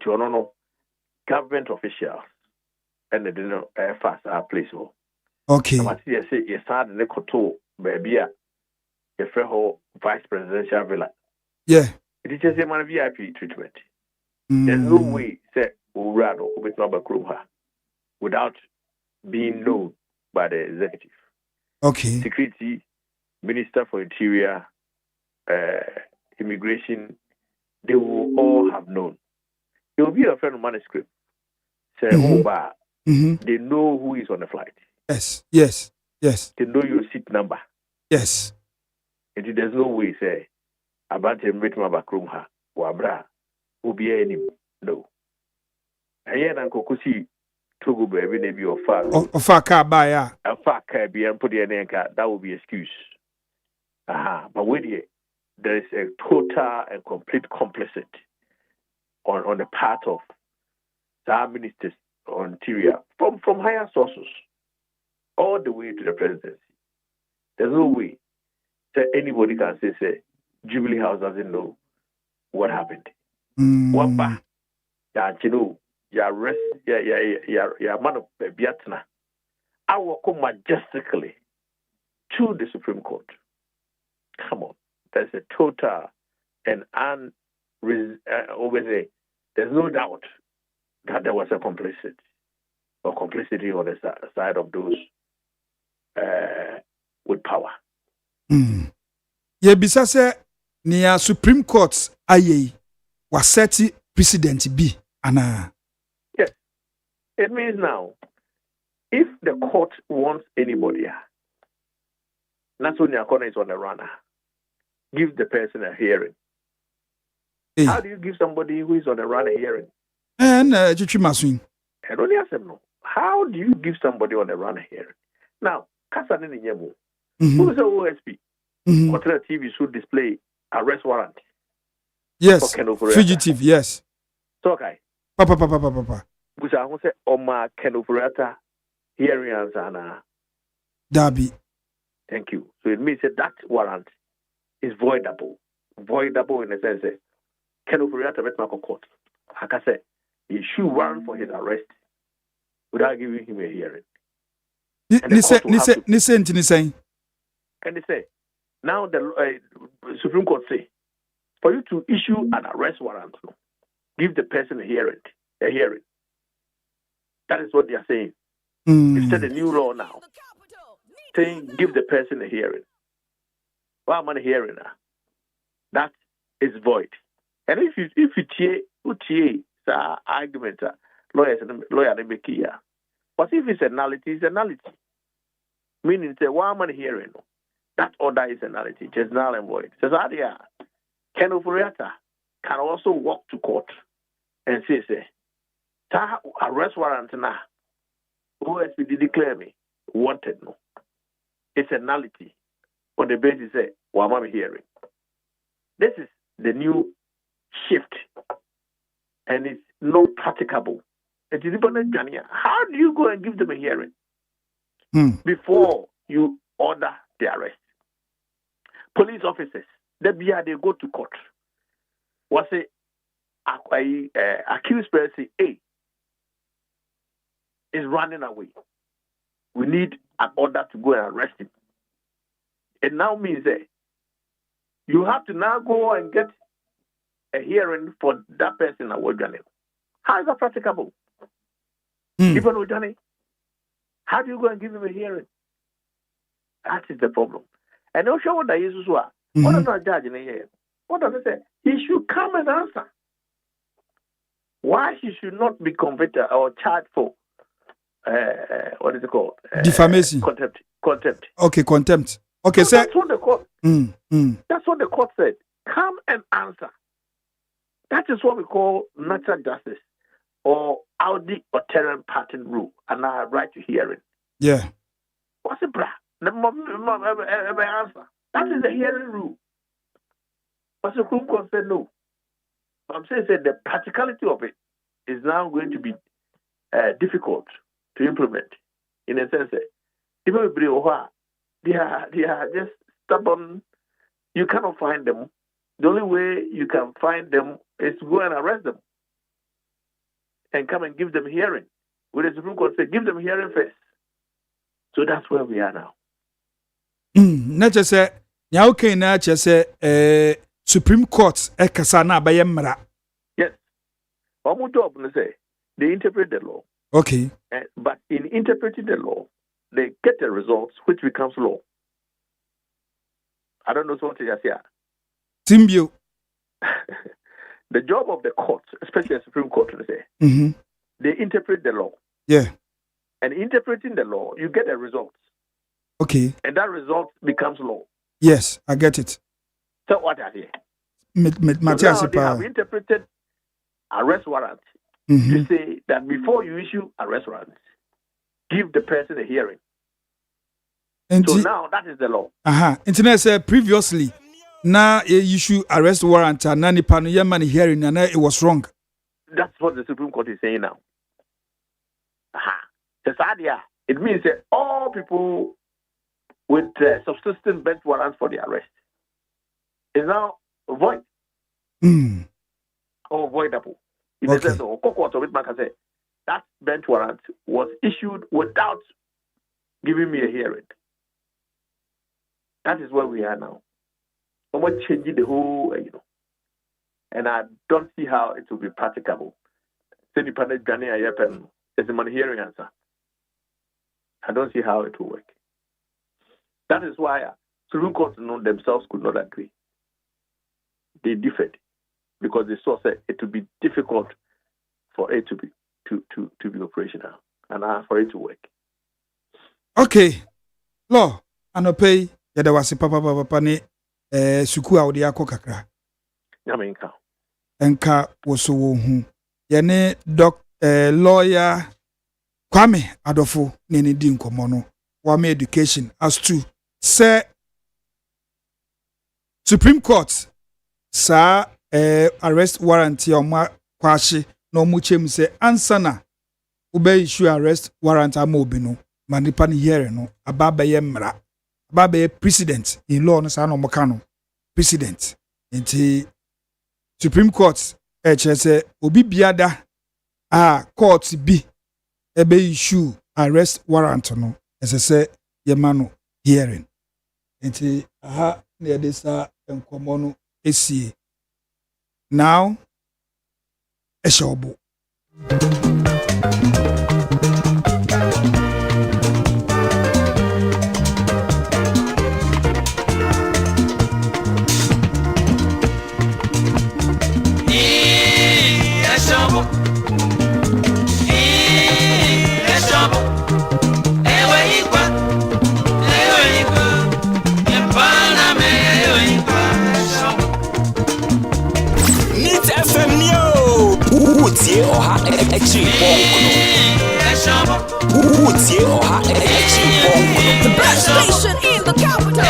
you know government officials and they didn't fast our place okay but you say you start the koto baby the vice presidential villa. Yeah. It is just a man VIP treatment. There's no way say Urano with number without being known by the executive. Okay. Security, Minister for Interior, Immigration, they will all have known. There will be a friend of manuscript. Say, they know who is on the flight. Yes, yes, yes. They know your seat number. Yes. And there's no way, say, about him with my backroom, Wabra, will be any. No. And yet, Uncle Kusi, Togo, baby, maybe your father. Of a car buyer. A fat car be and put the anchor, that will be excuse. But with it, there is a total and complete complicit on the part of the ministers on Interior from higher sources all the way to the presidency. There's no way that anybody can say Jubilee House doesn't know what happened. What back? You know, arrest, man of Biatna. I will come majestically to the Supreme Court. Come on, there's a total and obviously there's no doubt that there was a complicity on the side of those with power. Ye bisa se near Supreme Court aye was set precedent B ana. Yes, it means now if the court wants anybody, National Corner is on the runner. Give the person a hearing. Hey. How do you give somebody who is on the run a hearing? And Chichi Maswin. I don't ask them no. How do you give somebody on the run a hearing? Now, Kasan in Yemu, who is the OSP? What TV should display arrest warrant? Yes. Fugitive, yes. So, okay. Papa. Which I want to say, Oma Kenoburata hearing answer. Dabi. Thank you. So it means that warrant is voidable. Voidable in the sense that Kenoburata met Marco Court. Like I said, he issue warrant for his arrest without giving him a hearing. And they say, now the Supreme Court say, for you to issue an arrest warrant, give the person a hearing. That is what they are saying. It's a new law now, saying give the person a hearing. Why am I hearing that? That is void. And if you argument, lawyer make here. But if it's a nullity, it's a nullity. Meaning, say, why am I hearing? That order is a nullity, just null and void. Says, Ken Ofuriata can also walk to court and say, arrest warrant now. OSP did declare me wanted. No, it's a nullity on the basis of why am I hearing? This is the new shift, and it's not practicable. It is even how do you go and give them a hearing before you order the arrest? Police officers, they go to court. What's it? Accused person A is running away. We need an order to go and arrest him. It now means that you have to now go and get a hearing for that person at Wojani. How is that practicable? Even Wojani, how do you go and give him a hearing? That is the problem. And also what the Jesus were. What does not judge in here? What does it say? He should come and answer. Why he should not be convicted or charged for what is it called? Defamation. Contempt. Okay, contempt. Okay, so that's what the court. That's what the court said. Come and answer. That is what we call natural justice, or Audi or Terran pattern rule, and I have right to hearing. Yeah. What's it, brah? Answer. That is the hearing rule. But the Supreme Court said no. I'm saying that the practicality of it is now going to be difficult to implement. In a sense, even if they are just stubborn. You cannot find them. The only way you can find them is to go and arrest them and come and give them hearing. With the Supreme Court say, give them hearing first. So that's where we are now. Not just say, okay, not just say, Supreme Court, Ekasana by Emra. Yes. Almost job, say, they interpret the law. Okay. But in interpreting the law, they get the results, which becomes law. I don't know what you say. Timbio. The job of the court, especially the Supreme Court, they interpret the law. Yeah. And interpreting the law, you get the results. Okay. And that result becomes law. Yes, I get it. So what are they? Matthias, so now they have interpreted arrest warrant to say that before you issue arrest warrant, give the person a hearing. So now that is the law. Internet said previously, now issue arrest warrant and nani panu yemani hearing and it was wrong. That's what the Supreme Court is saying now. It means that all people with subsistence bench warrants for the arrest is now void. Or voidable. In the sense of that bench warrant was issued without giving me a hearing. That is where we are now. Someone changing the whole, and I don't see how it will be practicable. It's a man hearing answer. I don't see how it will work. That is why Supreme Court themselves could not agree. They differed because they saw that it would be difficult for it to be operational and for it to work. Okay, law anopay yada wasi papa ne suku a odi akokakra. Nyamenka. Enka woso wo hu. Yene lawyer Kwame Adofo ne di nkomo no Wame education as to say Supreme Court sa arrest warrant ya ọma kwashi na ọmụ chem say answer na ube issue arrest warrant ama obi no ma nipa ni here no ababaye mmara ababaye president in law no sa na ọmụka no president nti Supreme Court chere say obi biada court bi ebe issue arrest warrant no say yemano hearing nti aha na yede sa enkomo no esie now eshobo The best station in the capital.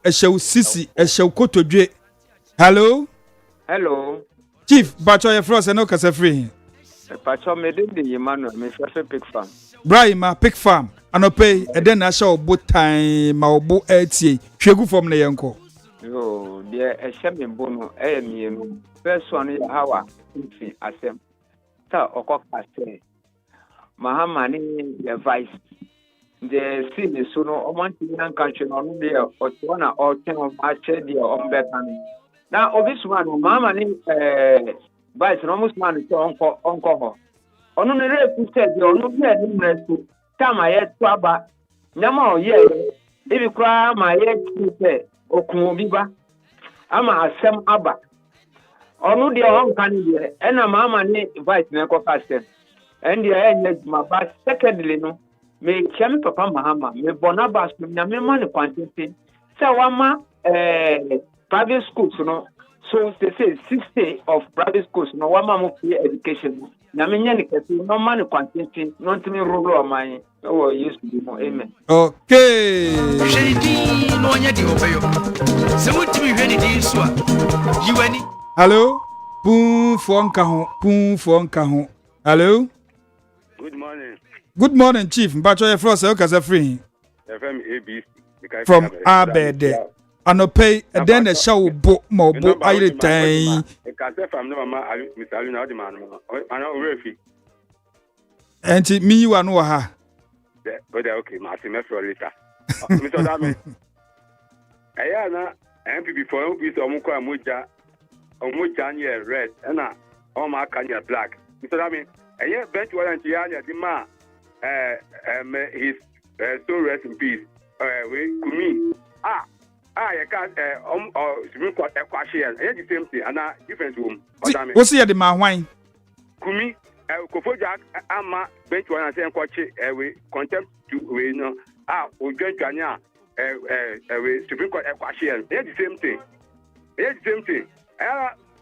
Eshawo sisi eshawo kotodwe. Hello Chief Bacho your frost no kasa free. Bacho me dey the Emmanuel me first pick farm. Brahima pick farm anope eden na shawo bo time ma obo etie hwegu from na yenko. Yo de ehye me bo no mienu. First one hawa nfi asem. Ta okoka say Mahamani the vice the city so no omanti nan country no no dey otona or ten of ache dey on bekan na obis one mama ni vice no almost man so onko ho onu ne repu say dey onu be ni mresu tama ye to aba nyama o ye ibi kra ma ye tu say okun obi ba ama asem aba ɔno deɛ ɔnka ne deɛ ɛna maama ne vice na ɛkɔka sɛm ɛndeɛ ɛnyɛ adwuma but secondly no mekyia me papa mahama mebɔ n'aba so na mema ne kwantenten sɛ wama private schools no so they say 60 of private schools no wama mo free education no na menya ne kɛse no ma ne kwantenten no ntimi rolo ɔman ɛwɔ yesu bi mu amen. Okay. no ɔnyɛ deɛ ɔbɛyɔ sɛ wotumi hwɛ ne din so a yiw'ani. Hello. Pum for nka ho. Hello. Good morning. Good morning, Chief. Mbacho ye fro se o kasa free. FM ABC. From Abede. Anopay then the show bo mo bo ayire tan. E ka se fam no mama Mr. Aluna odi man mo. Ana o refi. Enti mi you anu ha. Okay, ma se me fro later. Mr. Dame. Aya na MPP for MPP so mo kwa moja. Omoja nye red. Na o ma aka nye black. Mr. Dame, aya bench warrant ya nya di ma his soul rest in peace. We Kumi. You can't Supreme Court question. The same thing, and different room. What's here the man wine? Kumi, Kofoja, Ama, bench one and say, we contempt to we know. Ojo Janya, Supreme Court question. The same thing. The same thing.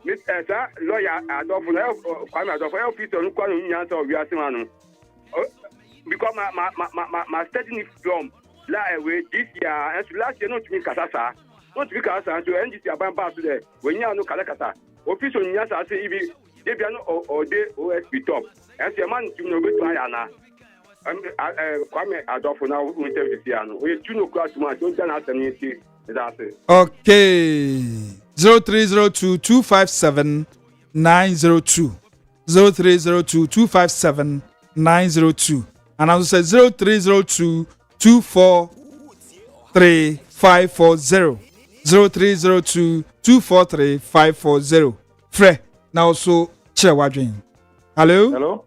Mr. Lawyer, Kwame Adolfo, officer, no question answer of your man. Because my studying from this year and last year not to be Kasasa, not to be Kasasa, to end this year by pass today. When you are no Kalakata, official Yasa say if they be or they OSP top. As your man to know with Mayana. Kwame Adolfo now will tell this year. We 2 o'clock tomorrow, don't ask anything. Okay. 0302 257 902 0302 257 902 and I will say 0302 243 540 0302 243 540 Fre now so chair wadwin. Hello.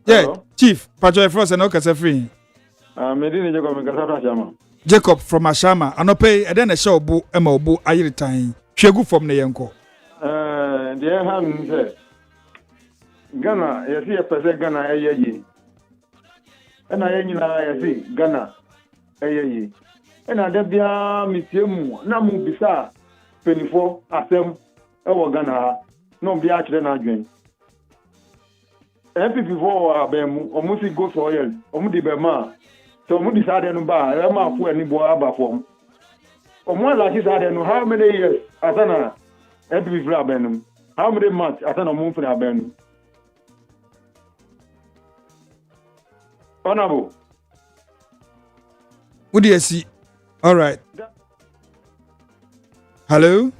Yeah, hello? Chief Pajoy Frost and Okasa free. Jacob from Ashama anope and then a show bo emobo ayiri tan hwegu from ne yenko. The hand say Ghana you see a person Ghana eyeyi and I you see Ghana eyeyi and ada bia mitiemu na mu bisa penifo asem ewo Ghana no bia akire na adwen MPP for abemu omusi go for oil omudi be ma so omu decide no ba e ma fu ani bo aba form omu la decide no how many years asana MPP for abenu how many months asana omu for abenu honorable what do you see? All right. Hello.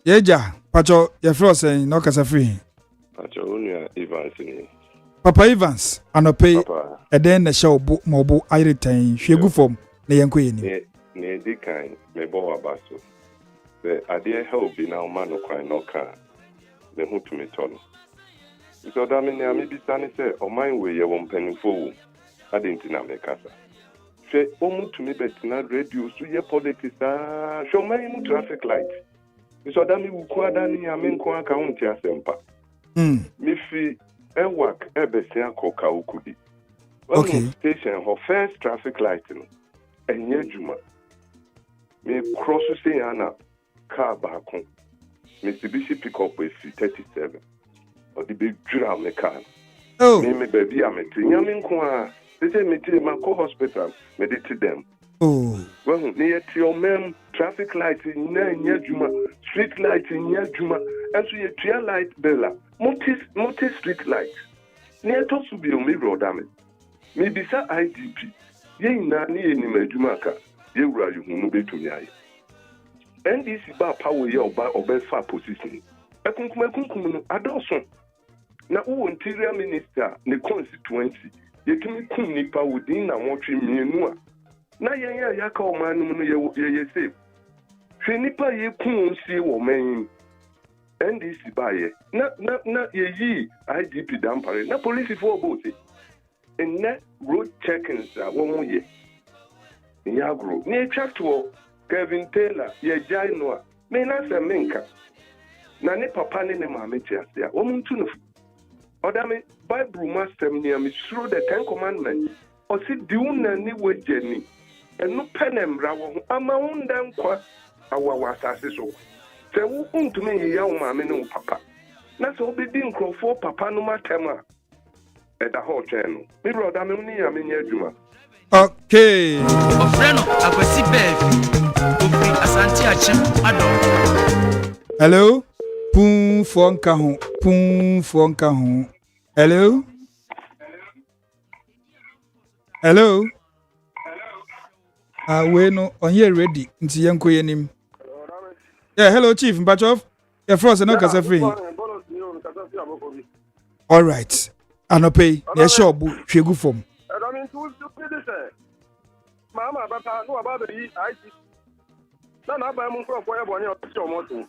Yeja pacho ye fro say no kasa free. Pacho unia Evans ni. Papa Evans anope and then the show mobo ayiri tan hwegu form na yenko yeni. Ne di kan me bo abaso. The idea help be now man no kwan no ka. Ne hu to me tono. So that mean me bi sane say o man we ye won panifo wo. Adenti na me kasa. She omu to me betina radio so ye politics show man mu traffic light. So that me wuku adani amenko aka unti asempa. Me fi work ebesia koka ukudi. Okay. Station her first traffic light no. Enye juma. Me cross say ana car back home. Mitsubishi pick up with 37. Or the big drum me car. Oh. Me baby amete. Nyamenko a they say me to my hospital me did them. Oh. Well, near to your mem traffic light in Yajuma, street light in Yajuma, and so your trail light bella, multi street light. Near to be a mirror damage. Maybe sa IDP. Ye na ni any Majumaka, ye were you who be to me. And this is about power your by or best far position. I conclude adoption. Now, interior minister, the constituency, you can come nipa within a watching me. Na ya ka o man no ye say hwe nipa ye kun sie wo man NDC baye na ye yi IGP dampare na police for both en na road checkings a wo mo ye ya gro ni attract wo Kevin Taylor ye jai no Me na se menka. Na ne papa ne ne maame te ase a omuntu no. Odame Bible mastem ni am through the 10 commandments. Osi diuna ni wejeni. Enu penem rawo ama unda nkwa awawa asase so. Se wo untumi ya wo maame ne wo papa. Na so obedi nkrofo papa no matema. Eda ho twenu. Mi brother me ni ya menye adwuma. Okay. Ofreno akwasi beef. Ofi Asante Achem Addo. Hello. Pum fonka ho. Pum fonka ho. Hello. Hello. We no on here ready. Nti yenko yenim. Yeah, hello chief Mbachov. Yeah, frost no kasa free. All right. Anope, yeah sure bu hwegu form. Mama baba no about the IT. Na ba mu nko for yebo ne o ti o mo to.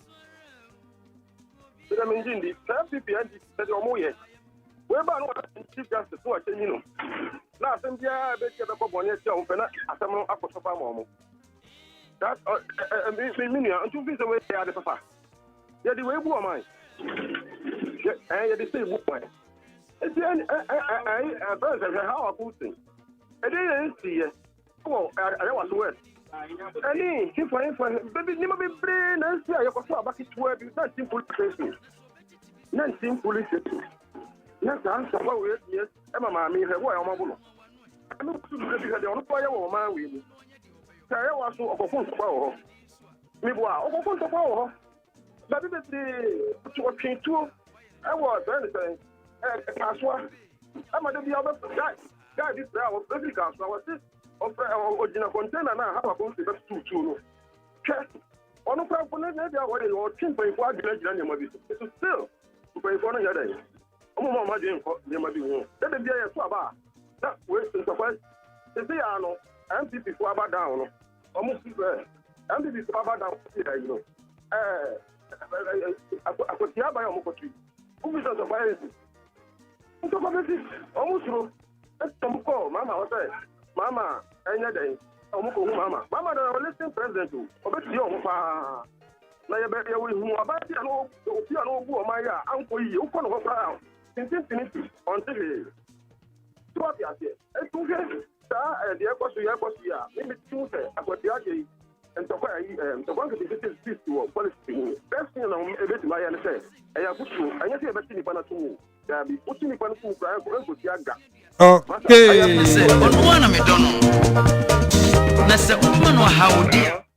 Bida min jindi, PPP and the omo ye. We ba no chief justice so achenyi no. Na asem dia be ke be ko boni ti o mpe na asem no akoso fa mo. That me unto fi so we ya de papa. Ya di we bu o man. Ya di say bu man. E di how akusin. E dey see ye. Oh, I was well. Any, if baby, never be brain and see I got so back to work. Not simple question. Not simple question. Not answer what we yes. Emma, mammy, her boy, I'm a bull. I'm not to the fire or man with me. I was so of a phone power. Me, wow, of a phone power. But if it's to a king too, I was anything. Password. I'm a be other guy. Guy, this I was very cast. I was this. Original container now how about the best two on a for maybe what is or 10.4 million it's still to pay for another day. Mama Jane for the Madi. Let them be a swaba. That waste in surprise. If they are no MPP swaba down, almost MPP swaba down, you know. I could hear by almost tree. Who is the surprise? Almost true. Let's come call Mama was there. Mama, any day. Mama, the listening president, obey your pa. Now you better with who about the piano, my uncle, you can walk around. Since infinity until he. What you say? And two days, the Ecosia, maybe 2 days, I got the idea. And the one that is this to policy. Best thing on a bit my answer. I have put you, I never seen it on a two. There be putting it on 2 grand for Yaga. Okay.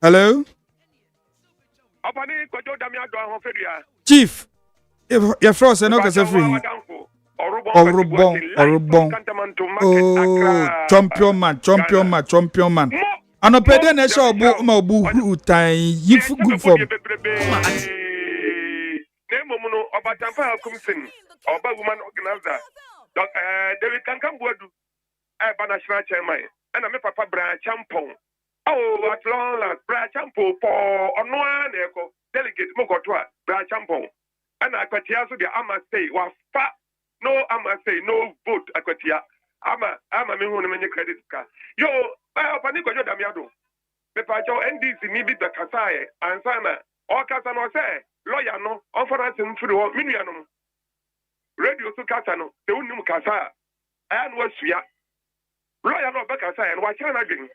Hello. OPANIN KWADWO ODAME ADDO. Chief. Your frost no kasa free. Orubon. Oh, champion man. Anopede na sha obu ma obu utan yifu good form. Name no obatamfa akumsin. Oba woman organizer. David Kankambwadu. National chairman. And I'm a papa Brian Champon. Oh, at long last, Brian Champo for on one echo, delegate Mokotua, Brian Champon. And I could hear the Ama say, was fat. No, Ama say, no vote. I could hear. I'm a many credit card. Yo, OPANIN KWADWO ODAME ADDO. The Pacho NDC, maybe the Kasai, and Sana, or Casano say, lawyer no, offer us in through Minianum. Radio to Casano, the Unum Casa, and was ya. Lawyer no back aside and watch again.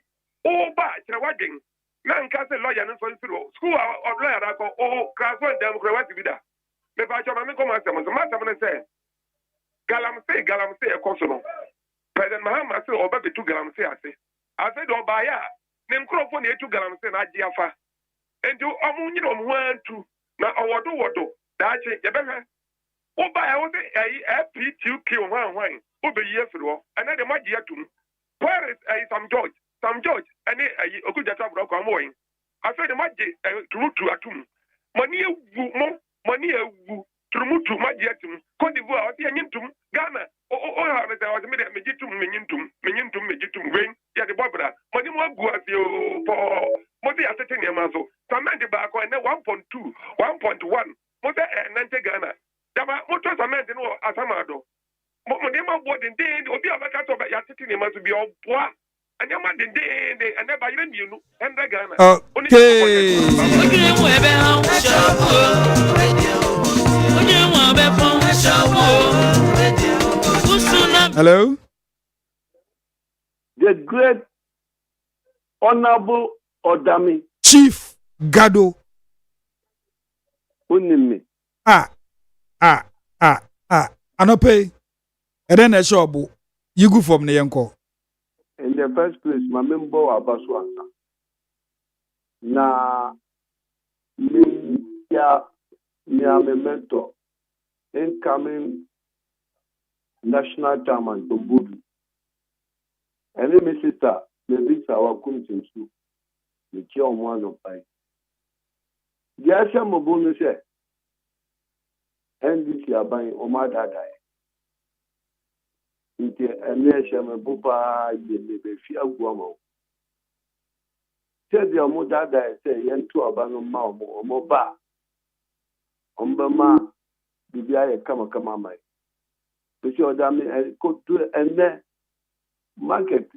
Oh, but you're watching. Man can't say lawyer and through school of lawyer. Oh, class 1 Democrat to be there. The Pacho Mamiko Master was a matter when I say Galamse, a consul. President Mahama said, or baby to Galamse. I said, oh, by ya. Name Crawford to Galamse, Najiafa. And do Amunium 1, 2. Now, what do? That's it, oh, by I was a PTQ 1. Over years ago, and then the Magia to where is some George, and a good job of Moing. I said the Magia to Atum. Money to move to Magiatum, Cote d'Ivoire, Yantum, Ghana, I was made a Megitum, Wayne, Yadi Barbara, Money more Guasio for Moti Assetting Yamazo, Samantha Baco, and then 1.2, 1.1, Mota and Nante Ghana. Dama Motos Amanda Asamado. Monema board indeed, or be a cat of Yatin must be all poor. anyama de aneba yire mienu 100 Ghana. Okay. Hello. The great honorable Odame Chief Gado. Unimi. Anope. And then a shop. You go from the uncle. In the first place, my member Abaswasa. Na me my mentor, incoming national chairman to Budu. And then my sister, the big our community too. The chair one of five. The Asem Obonu said, and this year by Omar Dada. Nti ene sheme buba ye lebe fi agwamo tedi omo dada se yentu abano ma omo ba omba ma bibia ye kama mai Bisi Odame ko tu ene market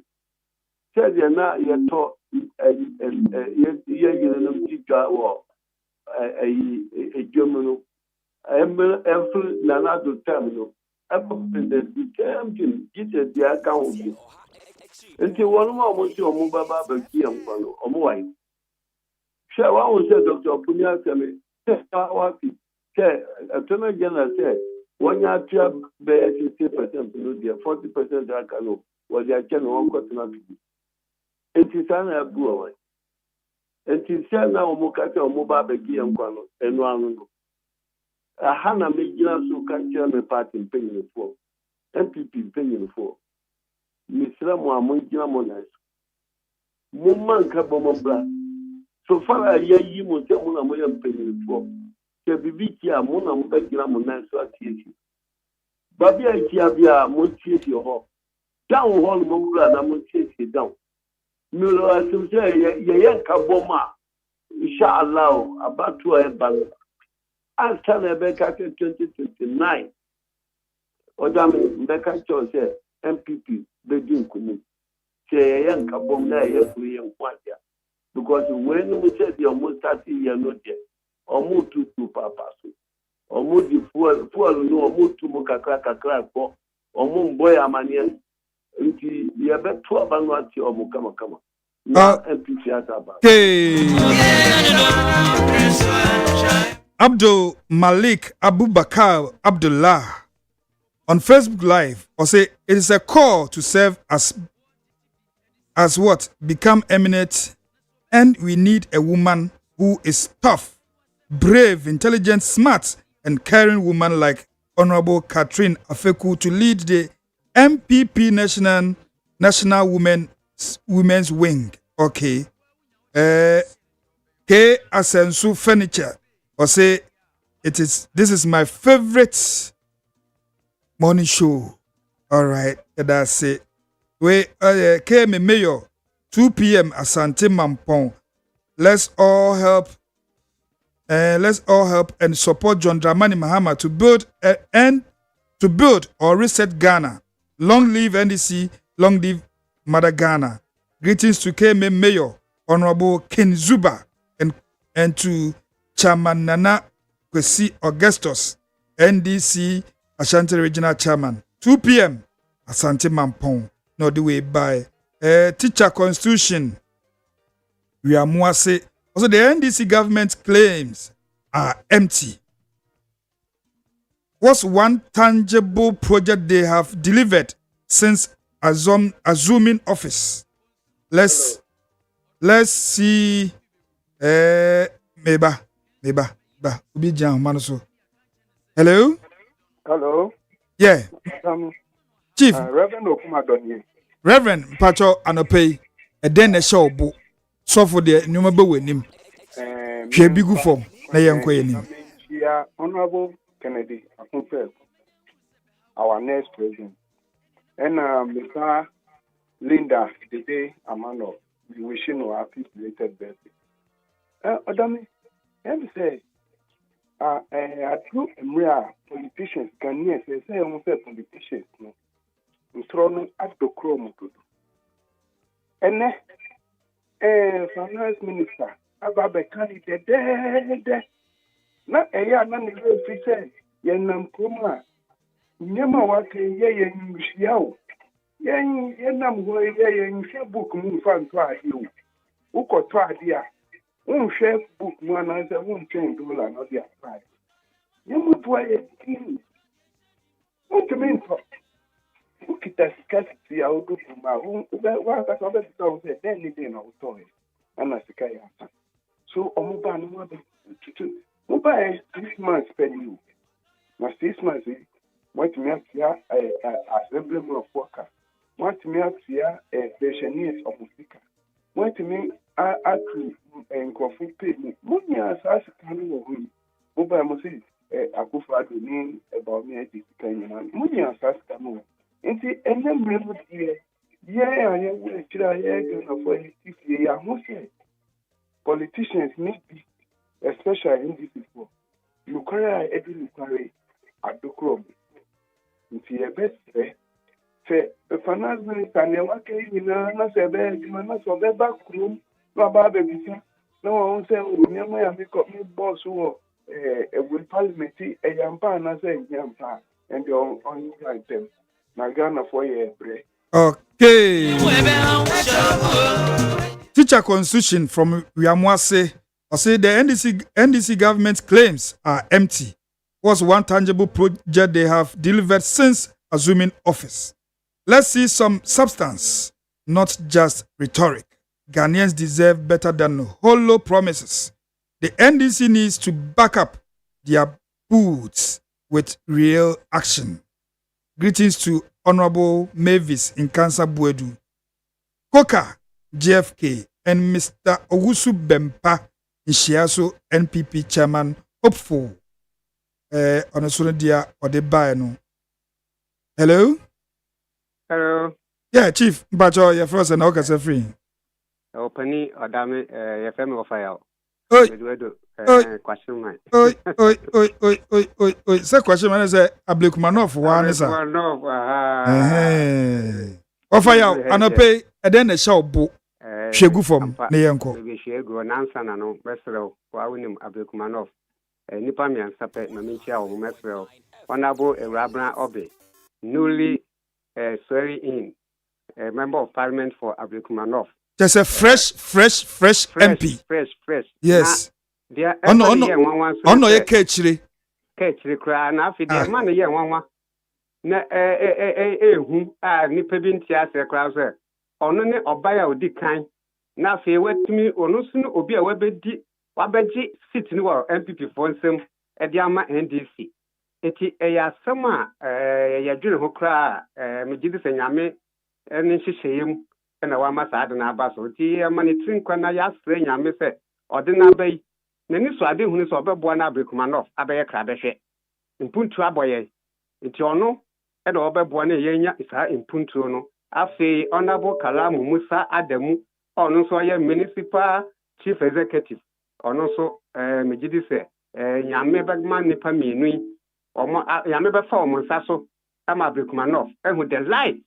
tedi na ye to ye yelem titwa wo ejomunu every nana do term no the champion get the account. Until one more was your mobile barber, or more. Shall I will say, Dr. Punya, tell me, Attorney General said, 1 year trap bear 60%, 40% that can was their channel 1 quarter. It is an abroad. It is now Mokata or mobile beggy and one. A Hana Major so can tell me party paying for MPP paying for Miss Ramwa Munjina Monas Muman Kabomba. So far, a year you will tell Muna Moyan paying for the Bibitia Muna Mubakina Monas or TH. Babia Tiabia Montier Hall. Down hall Mubra Namontier down. Mulo as you say, Yan Kaboma. Isha allow about 2 balance. After Rebecca 2029, Odame Becca Cho said, MPP, Beijing Kunu. Say, young Kabom, there, free and quiet. Because when we said you're almost 30 years not yet, or move to Papa, or move the fuel, or move to Mukaka crack, or move boy Amanian, until you have 12 and 1 or Mukama. Now, MPP at about. Abdul Malik Abubakar Abdullah on Facebook Live or say it is a call to serve as what? Become eminent, and we need a woman who is tough, brave, intelligent, smart, and caring woman like Honorable Catherine Afeku to lead the MPP National Women's Wing. Okay. K Asensu Furniture. Or say this is my favorite morning show. All right, that's it. We came Mayor 2 p.m. Asante Mampong. Let's all help and support John Dramani Mahama to build or reset Ghana. Long live NDC, long live Mother Ghana. Greetings to KM Mayor Honorable Ken Zuba and to Chairman Nana Kwesi Augustus, NDC Ashanti Regional Chairman. 2 p.m. Asante Mampong. No the way by teacher constitution. We are more say. Also, the NDC government claims are empty. What's one tangible project they have delivered since assuming office? Let's see. Neighbor, Ubi Jam Manoso. Hello? Hello? Yeah. Chief. Reverend Okumadoni. Reverend Pacho Anope, a den a show book. So for the number with him. She be good for na young queen. Honorable Kennedy, our next president. And Mr. Linda, the day Amano, we wish you a happy belated birthday. Odame, and say, I true politicians can say almost politicians, no, thrown at the chrome to do. ene finance minister ababe candidate na eya na ne fi say yenam kroma nyama wa ke ye nhyiawo yenam ho ye nhwe book mu fa nto ade o ukoto ade a unhwe book mu ananse untwen dollar no dia fa nyama bo ye tin untumento ukita sikasi ya uduma wa ka so be so say then ni dey no to ana sika ya so omuba no wa be tutu muba 6 months spending na 6 months what me afia assembly of worker what me afia pensioners of musica what me accrue enkofu pay me munya asase kan wo hu muba mo say akufa do ni about me edi kan yana munya asase kan wo nti enem rebu die ye anya we tira ye gonna for if ye who say politicians need be especially in this people you carry every carry adokrom nti ye best fe finance minister ne wa ke ina na se be juma na so be back room no ba be bisa no won say o ni mo ya mi ko mi boss wo with parliamentary yampa na say yampa and on right them na Ghana for ye bre. Okay. Teacher constitution from Wiamwase. I say the NDC government claims are empty. Was one tangible project they have delivered since assuming office. Let's see some substance, not just rhetoric. Ghanaians deserve better than hollow promises. The NDC needs to back up their boots with real action. Greetings to Honorable Mavis in Kansa Buedu, Koka JFK, and Mr. Owusu Bempa in Shiaso NPP chairman. Hopeful. On a sort dia or the Bayano. Hello? Hello. Yeah, Chief. Bacho, your first and Oka free. OPANIN KWADWO your family of fire. Question man. Oi. Say question man is a Ablekumanoff one is a. Offer and I pay and then a show book. Shegu from Neyanko. Shegu and answer no Mesro, Wawinim Ablekumanoff. Nipa mi ansape mamichia o Mesro. Honorable Rabna Obe, newly swearing in a member of parliament for Ablekumanoff. Just a fresh MP. Fresh. Yes. Oh no, ye catchri. Cry na fi the man ye one. Na nipa bi ntia se kra so. Ono ne obaya odi kan. Na fi wetumi ono sunu obi a wabedi wabeji seat ni wa MPP for nsem e di ama NDC. Eti eya sama ya dwene ho kra megidi se nyame eni hyehyem na wa masa ade na aba so ti ama ne trinkwa na ya sre nyame se ode na abai nani so ade hunu so obeboa na Ablekumanoff abaye kra behwe impuntu aboye eti ono e na obeboa na yenya isa impuntu no afi Honorable Kalamu Musa Adamu ono so ye municipal chief executive ono so megidi se nyame bagman nipa mienu omo nyame be fa omo nsa so ama Ablekumanoff ehu the light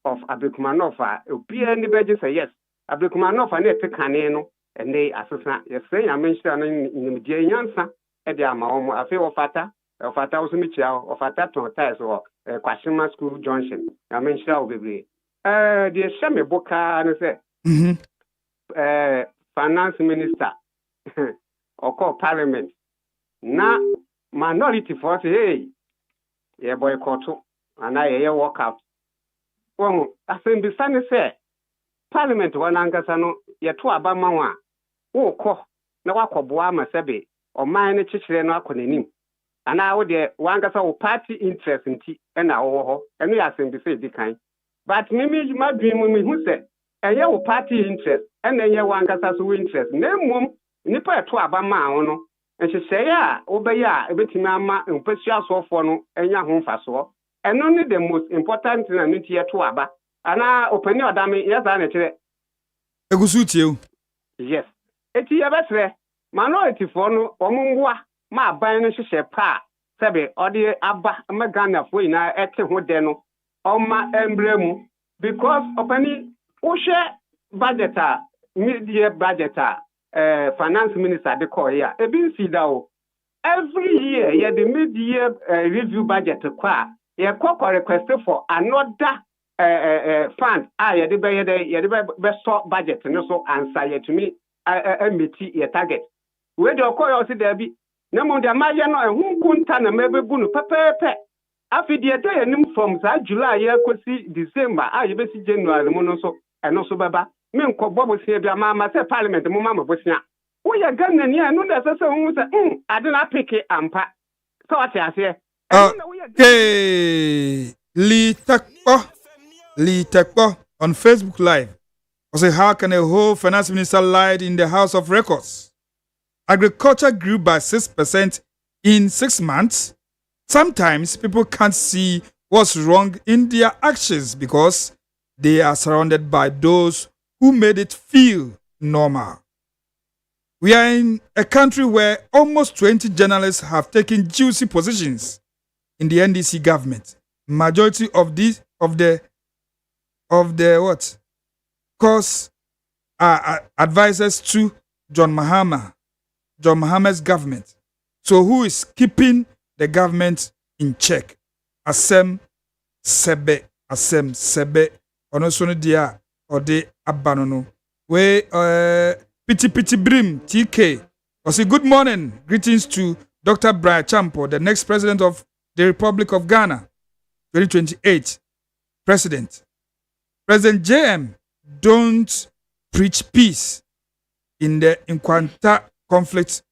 of Ablekumanoff obi ani beje say yes Ablekumanoff na etekane no ene asesa yesre nyame nhyira no nimdie nyansa e de ama omo afi ofata oso michia ofata ton ties wo Kwashima school junction nyame nhyira obebre de shame boka no say finance minister or parliament na minority for say hey ye boycott and ye walk out won assembly sane say parliament wana angasa no ye to aba manwa wo kɔ na wakɔboa masebe ɔman ne kyekyere no akɔnanim ana wo de wangasa wo party interest nti na wo hɔ ɛno yɛ assembly say di kan but mimi madwin mu hu sɛ ɛyɛ wo party interest ɛna ɛyɛ wangasa so interest na mmom nipa ɛto aba ma wo no nhyehyɛe a wobɛyɛ a ebetimi ama mpasua asɔfo no enya ho mfasoɔ ɛno ne the most important thing na nti ɛto aba ana OPANIN KWADWO yes ana kyerɛ egusu tie yes eti yɛbɛsrɛ minority for no ɔmomboa ma aban no hyehyɛ pa sɛbe ɔde aba ma Ghana fo ina ɛte ho de no ɔma embrɛ mu because OPANIN wohwɛ budget mid-year budget finance minister de call here. E bin see that every year yeah the mid-year review budget kwa yeah request for another fund yeah the store budget no so answer yeah to me meet your target. We do call you see there be na mo de maye no ehun kunta na mebebu no pepepe afi de dey nim from July ya kosi December ye be si January mo no so eno so baba me nkobbo bo se bia ma se parliament mo ma bo sia wo ya Ghana ni anu da se hu se ade na pick ampa so what ya say okay Lee Tekpo on Facebook Live I say how can a whole finance minister lie in the House of Records? Agriculture grew by 6% in 6 months. Sometimes people can't see what's wrong in their actions because they are surrounded by those who made it feel normal. We are in a country where almost 20 journalists have taken juicy positions in the NDC government. Majority of the what? Course are advisors to John Mahama's government. So who is keeping the government in check? Asem Sebe. Ono sono dia ode abanono. We piti brim TK. I say good morning. Greetings to Dr. Brian Champo, the next president of the Republic of Ghana, 2028 president. President JM, don't preach peace in the Nkwanta conflict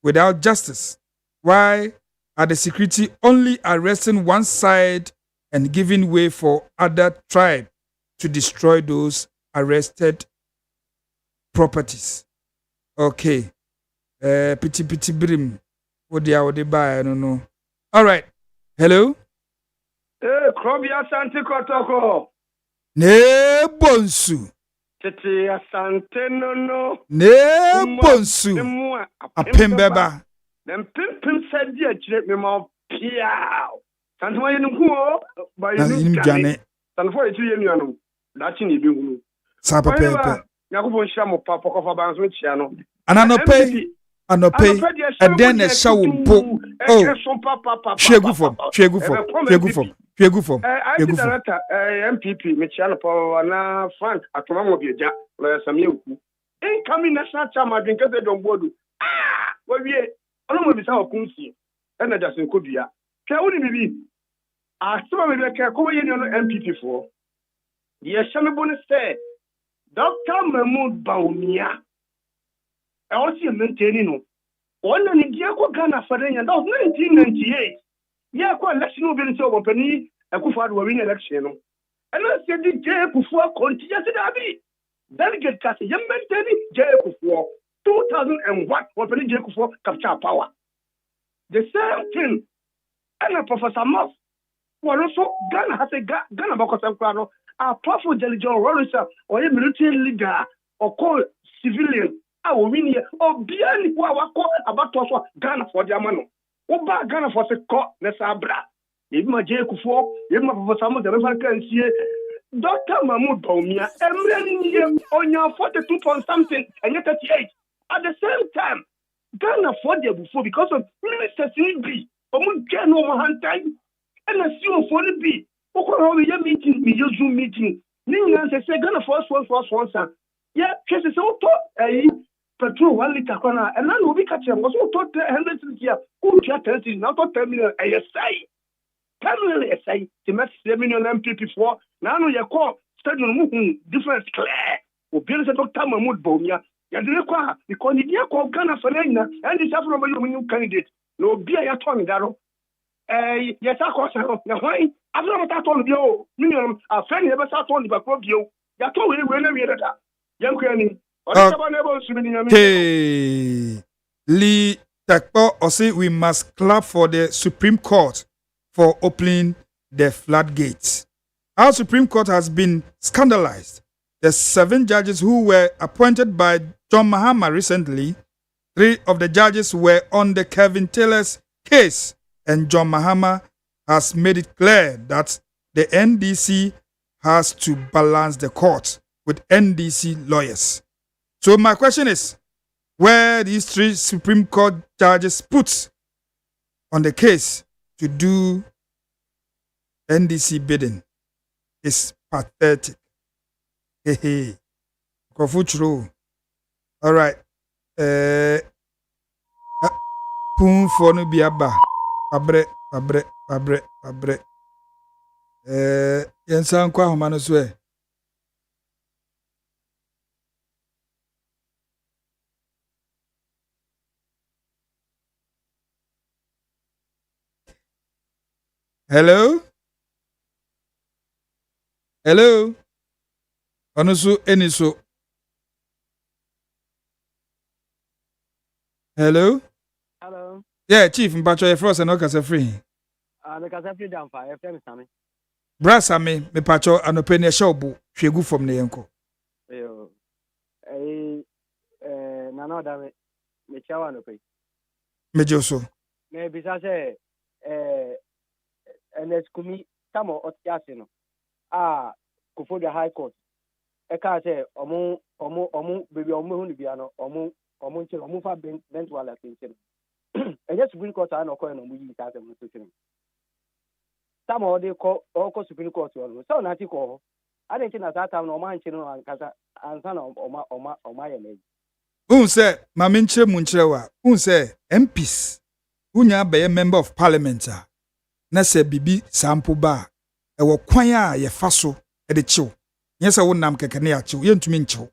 without justice. Why are the security only arresting one side and giving way for other tribe to destroy those arrested properties? Okay. Piti brim. What they buy? I don't know. All right. Hello. Krobia Santi Kotoko. Ne bonsu. Tete asante no. Ne bonsu. Apembeba. Them pim said dia chire me ma pia. Santi wa yenu ko ba yenu jane. Santi fo etu yenu anu. Dachi ni bi hunu. Sa pepe. Yakubo nhia mo papa kofa ba nso chia no. Anope and then a show mpo. Oh. Shegu from. I'm the director, MPP, Michiano Power, na Frank, Atomo Bia, Samuel. Incoming national chairman, because they don't board. Well, we are be our Kunsi, and I just could be. Can we be? I saw me like a MPP for. Yes, Shamabon said, Dr. Mahmoud Baumia. I also maintaining one in Diako Ghana for that was 1998. Yeah, quite election will be so open. I could find win election. And I said, the J. Kufua continues to be. Delegate Cassie, young man, J. Kufua, 2001, opening J. Kufua capture power. The same thing. And a Professor Moss, who also Ghana has a Ghana Bokosam, a powerful Jelijo Rollisa, or a military leader, or call civilian. I will win here. Or beyond who I call about to Ghana for the Amano. Oba Ghana for the court, Nesabra. Even my J. Kufo, even my Professor Moss, the Reverend here. Dr. Mahmoud Baumia, every year on your 42 point something and yet 38. At the same time, Ghana for the before because of Minister CB, Omun over hand time, and a CEO for the B. Oklahoma meeting, Zoom meeting. Ningan say Ghana first one, son. Yeah, cases so taught petrol 1 liter corner, and then we catch him was so taught 100 here. Who just tells you not to terminal ASI. Terminal ASI, the match 7 million MPP for now. You call stadium different clear. Or build a Dr. Mahmoud Baumia. You require because the dear call Ghana for and the South new candidate. No beer ya tongue, Darrow. Yes, I call now. Why? After I told you, minimum, a friend never sat on the back of you. You told me when I read that. Young Granny. Hey, Lee Takpo or say we must clap for the Supreme Court for opening the floodgates. Our Supreme Court has been scandalized. The 7 judges who were appointed by John Mahama recently, 3 of the judges were on the Kevin Taylor's case, and John Mahama has made it clear that the NDC has to balance the court with NDC lawyers. So my question is, where these 3 Supreme Court judges put on the case to do NDC bidding is pathetic. Hey. Kofuchro. All right. Pun for no biaba. Abre. Yensan kwa humano swe. Hello? Onusu eniso. Hello? Yeah, Chief, mpacho ye frost and okase free. Me kasa free down fa, e frame sami. Brasa me pacho anope ne shobu hwegu from ne yenko. Yo. Na no da me chawa no pe. Me joso. Me bisa se NS kumi tamo otiase no. Kufo the High Court. E ka se omu baby omu hu ni bia no omu nche omu fa bent wala pinche. Enye Supreme Court na ko no mu yi ta se mu so chini. Tamo de ko Supreme Court wo. So na ti ko. I didn't na that time no man nche no ankasa ansa na oma ye na. Unse maminche munchewa. Unse MPs. Unya be member of parliament na se bibi sample ba. E wo kwan a ye fa so e de chiw. Yes, I won't nam kekene ya chiw. Yentumi nchiw.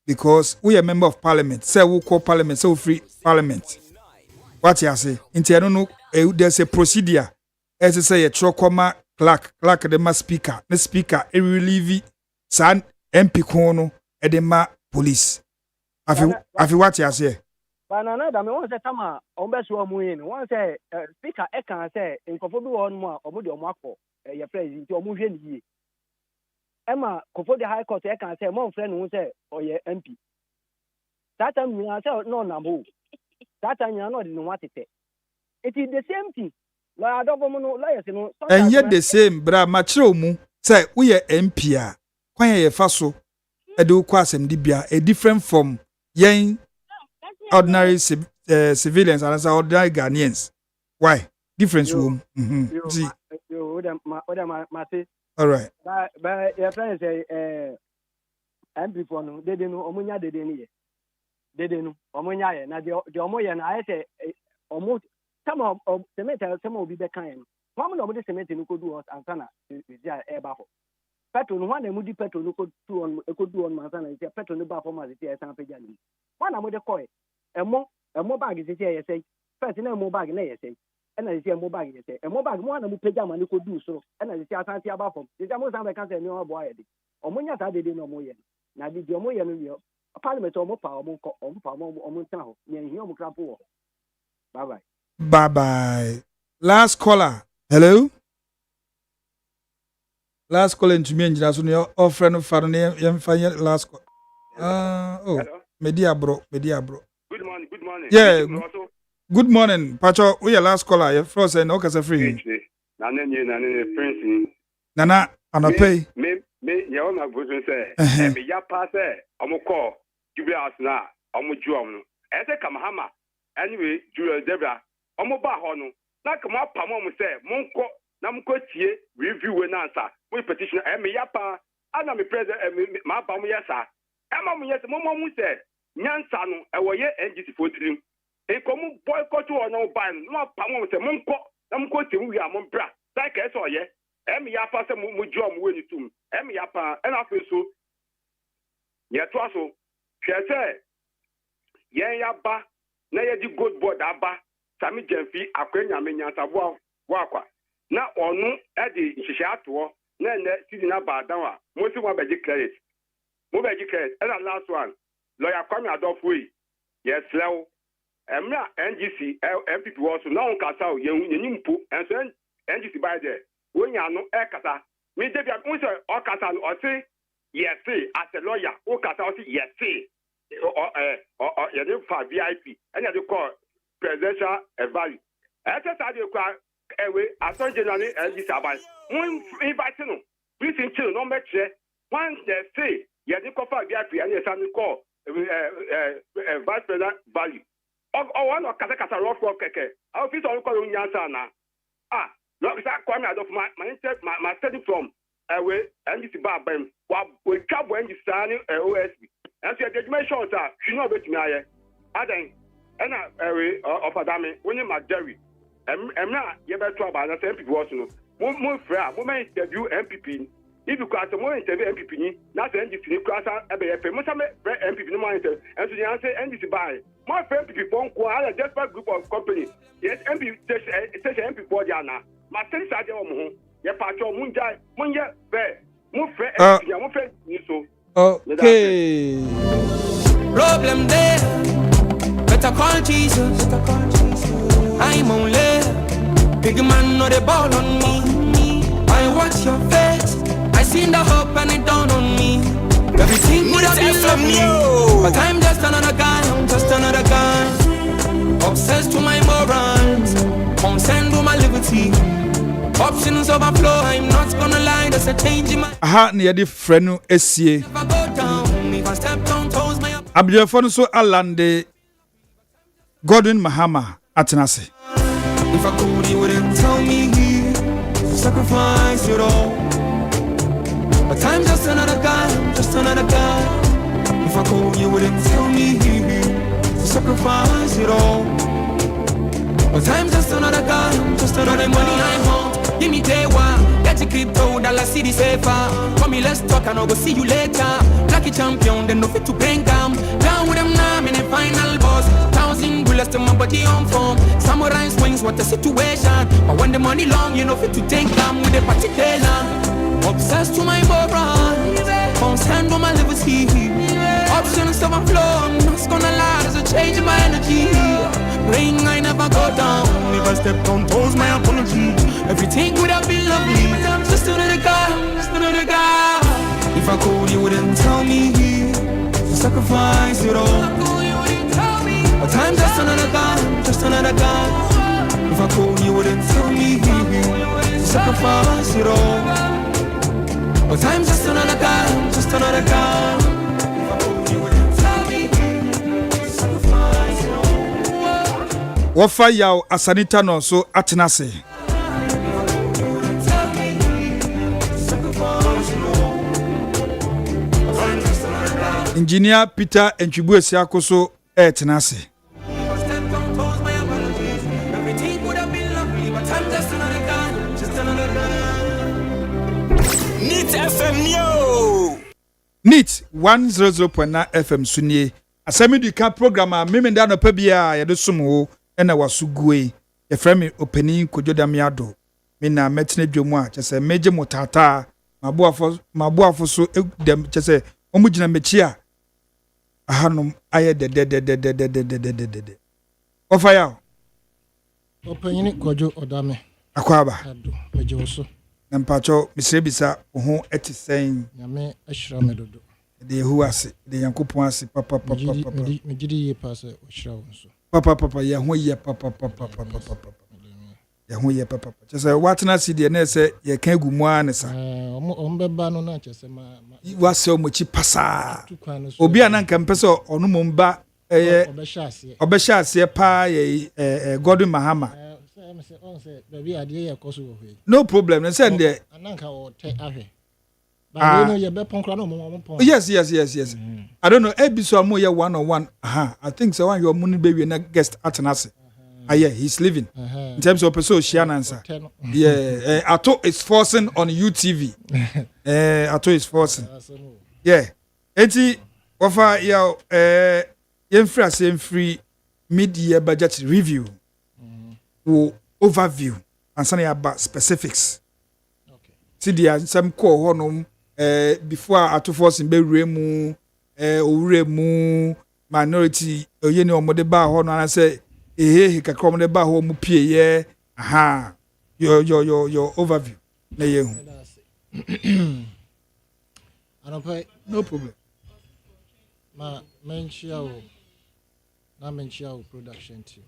Because we are member of parliament. Say we call parliament, say we free parliament. What you say? Inti I don't know. There's a procedure. As I say, a trokoma clerk the ma speaker. The speaker a relieve san MP kono edema police. Afi what you say? Banana da me won say tama ombeso amu yin. Won say speaker e kan say nkofo bi won mu a omudi omu akọ ye president omu hwe ni yie. Emma Kofo the High Court, I can say, my friend who say, oh, yeah, MP. That time you say, no, no, that time you are not in what it is. It is the same thing. Like, I don't know, lawyers, you know. And yet the same, bra, machomu, say, we are MP. Kwanya ye faso, edu kwasem dibia, a different from yen ordinary civilians and ordinary Ghanaians. Why? Difference room. See. All right. But your friends say, MP for no, they didn't know Omunya, they didn't hear. They didn't know Omunya, now the Omoyan, I say, almost some of cemetery, some will be the kind. One of the cemetery who could do us and Sana is there air baffle. Petrol, one and moody petrol who could do on Mansana is a petrol in the baffle as it is San Pejani. One of the coin, a more bag is here, say, first in a more bag, say. And I see a mobile, a mobile one of the pajama you could do so. And I see a fancy about them. The most I can't say no boy. Omonia did no more. Now did your moya a parliament or more power on town near Home Crapo. Bye bye. Bye bye. Last caller. Hello? Last caller to me and just on your friend of Farney and find last call. Media bro. Good morning. Yeah. Good morning, Pacho. We are last caller. Your first and okay, free. Nana, Prince. Nana, pay. Me, your own person say, me ya pass call, Jubilas na, Juam. As a Kamahama, anyway, Julia Debra, Ba Hono, not come up, Pamon say, Monco, Namco Tie, review and answer, we petition, me yapa, and I'm a president, my Bamuyasa. Emma, yes, Mamma said, Nyansano, I will yet NGC 43. E komu boycott or no ban, no pamon se monko, namko ti wi amon bra. Like eso ye. Em ya pa se mu jom we ni tum. Em ya pa en afi so. Ye to aso. Hwe se yen ya ba na ye di good board aba. Sami Jemfi akwenya menya sabo wakwa. Na onu e di nhihye ato na ne sidi na ba dan wa. Mo si mo beji credit. Mo beji credit. And the last one. Lawyer Kwame Adolfo. Yes, lew. Emra NGC MPP also now on kasa yenimpu and so NGC by there when you no e kasa me dey bia we say o kasa o say yes as a lawyer o kasa o say yes or you dey for VIP and you call presidential advice essa dey kwa ewe ason generally NGC abai one invite no please chill no make sure one they say ye di ko fa vip and yes am call vice president value one of kasa rough keke office on call nyansa na no bisa kwame adof my study from we NGC babem we twabo NGC ani OSB and so the judgment shows that you know betimi aye adan ena we of adame woni magdari emna ye be to aba na MPP was no mo fra mo me interview MPP if you can mo interview MPP ni na so NGC ni kwasa ebe ye pe mo sa me MPP ni mo interview and so the answer NGC buy my friend MPP ponko ala just a group of company yes MPP station MPP body ana ma tell say dem mo ye pacho munja munye be mo fe MPP mo fe ni so okay problem there better call Jesus I'm only big man no the ball on me I watch your face I seen the hope and it dawned on me everything would have been from you but I'm just another guy obsessed to my morals concerned with my liberty options overflow I'm not gonna lie there's a change in my aha na yedi frenu esie if I go down if I step on toes my abjefo no so alande Gordon Mahama atenase if I could you wouldn't tell me sacrifice it all but I'm just another guy if I could you wouldn't tell me sacrifice it all but I'm just another guy money I want give me day one get your crypto dollar city safer for me let's talk and I'll go see you later lucky champion then no fit to bring down with them now I'm in a final boss 1,000 bullets to my body on form samurai swings what the situation but when the money long you know fit to take them with a particular obsessed to my moral concerned with my liberty options of my flow I'm not gonna lie there's a change in my energy rain I never go down if I step on toes my apology everything would have been lovely but I'm just another guy if I could you wouldn't tell me to sacrifice it all but I'm just another guy if I could you wouldn't tell me to sacrifice it all but I'm just another guy if I could you wouldn't tell me to sacrifice it all wofa yaw asanita no so atenase engineer Peter Entwibu Esiakoso etenase Neat 100.9 FM sunie ASEM YIDIKA program a memenda no pa bia ye de somo na wasugue ye frame OPANIN KWADWO ODAME ADDO me na metene dwomu a chese meje motata maboafo so dem chese omugina mechi a ahanum aye de ofaya OPANIN KWADWO ODAME akwaba ADDO mejewoso na mpacho misrebisa ho etisen nyame ahira medodo de huase de yankopon ase papa mejiri ye passe ohira wonso papa ya ho ye papa ya ho ye papa chese watena si de na se ye kan gumu anesa ombeba no na chese ma wase omochi pasa obi ananka mpese onu momba obehya ase pa ye Gordon Mahama no problem and send there yes I don't know ebiso amu ye one on one I think so one your money baby na guest atenase yeah he's living in terms of person share answer yeah Ato is forcing on UTV Ato is forcing yeah enti offer ya yemfra same free mid-year budget review overview and some about specifics. Okay. See there some call honum before Ato force in beremu uremu minority oyeni omode ba ho no and say he kakrom de ba ho mu pie ye aha your overview na ye hu no problem ma menchia production team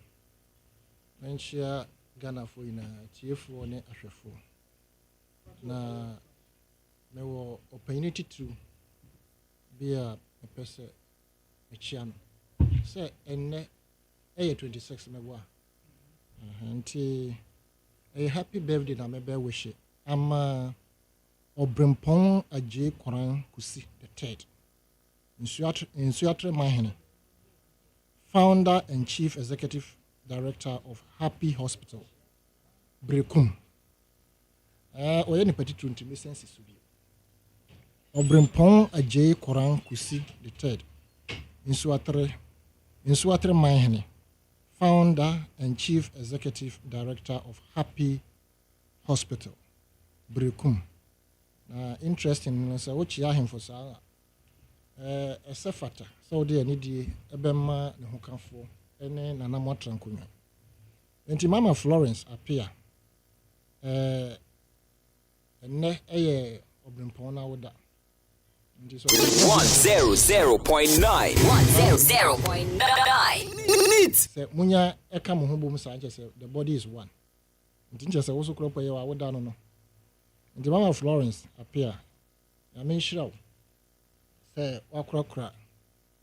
menchia Ghana for ina TF1 ne ahwefo na mewo opportunity to be a person a chiano. Say, and 26 mewa. A happy birthday na me bear wish. I'm Obrimpong Aje Koran Kusi the third. In Suatre Mahene, founder and chief executive director of Happy Hospital, Brekum. Oye ni petition to me sense subi. Obrimpong Aje Koran Kusi the third. In Suatre Mahene, founder and chief executive director of Happy Hospital, Brekum. Interesting, so what you him for Sala? A sefata, so dear needy, a bema, the hookafo, and then an amotrancunya. And Mama Florence appear a ne a obrimpona with that. 100.9 100.9 Say Munya Ekamu Hubum Sanchez, the body is one. And just also crop away, I would down on. And the Mama Florence appear. I mean, sure. Say, Wakra,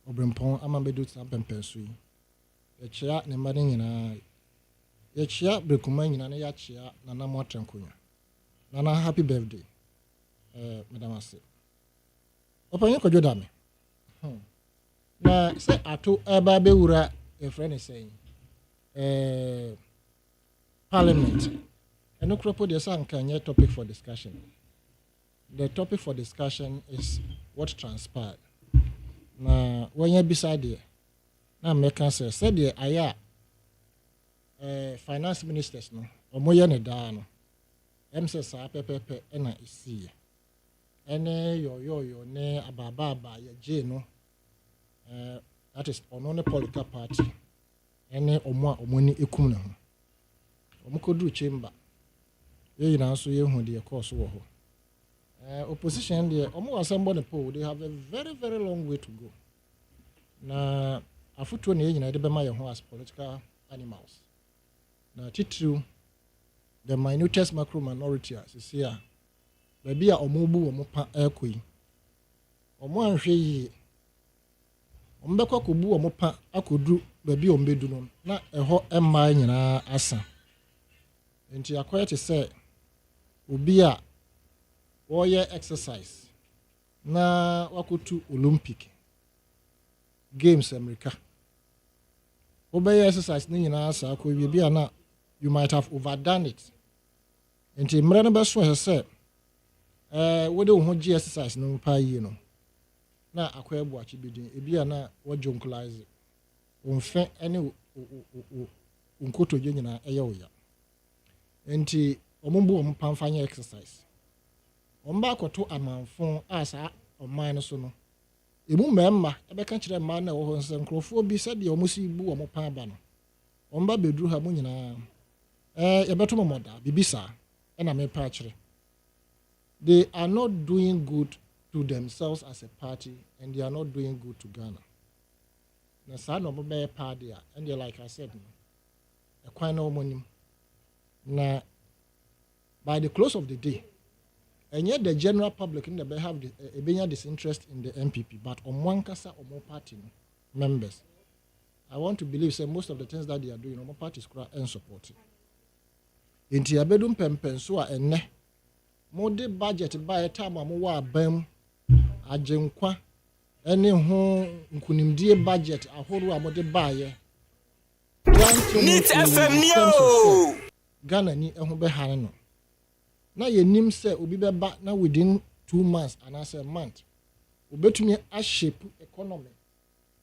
Obrimpon, Amabedu, Sampen Pensui. The chair, the madding in a chair, Brekuman, and a yachia, Nana Motrancunya. Nana, happy birthday, Madame Ase. OPANIN KWADWO ODAME. Now, say, Ato Ebabeura, a friend is saying, Parliamentary. And no crop the sun can yet topic for discussion. The topic for discussion is what transpired. Now, when you're beside there, now make answer. Said the aya finance ministers no, or moya ne da no. Says pepe ena isi. Ene yo ne ababa ya je no. That is onone political party. Ene omoni ekum na ho. Omukodu chamber. Ye na so ye hu de course wo ho. Opposition there omo assemble the poll, they have a very very long way to go. Na afuto ne nyina de be ma ye ho as political animals. Na titru the minutest macro minority as here. Baby a omo bu omo pa ekoi. Omo anhwe yi. Omo be kwaku bu omo pa akodu baby ombedu no na eho emma nyina asa. Enti akoye te say obi a warrior exercise na wakutu Olympic Games America. Obey exercise ni nyina asa ko wi bia na you might have overdone it. Enti mre no be so say wo de ho gi exercise no pa yi no na akoye bu achi bidin e bia na wo jonklize onfe ene unkoto je nyina eye oya. Enti omumbu ompamfanya exercise. Omba akoto amanfon asa oman so no. Emu memma ebeka kire man na wo ho nse nkrofo bi se de omusi bu ompa ba no. Omba bedru ha mu nyina ebeto momoda bibisa na me pa kire. They are not doing good to themselves as a party and they are not doing good to Ghana. Na sa no mo be pa dia and they like I said no. E kwan na omonim. Na by the close of the day, and yet the general public in the have a disinterest in the MPP, but on one kasa or more party members, I want to believe say most of the things that they are doing, more parties and supporting. In Tiabedum Pempensua and ne, more the budget by a time I'm wa bem, a jenkwa, any home kunimdie budget, a whole one more the buyer. Need FM Ghana ni ehun be hane no. Na ye nim say obi be ba na within 2 months and as a month. Obetumi a shape economy.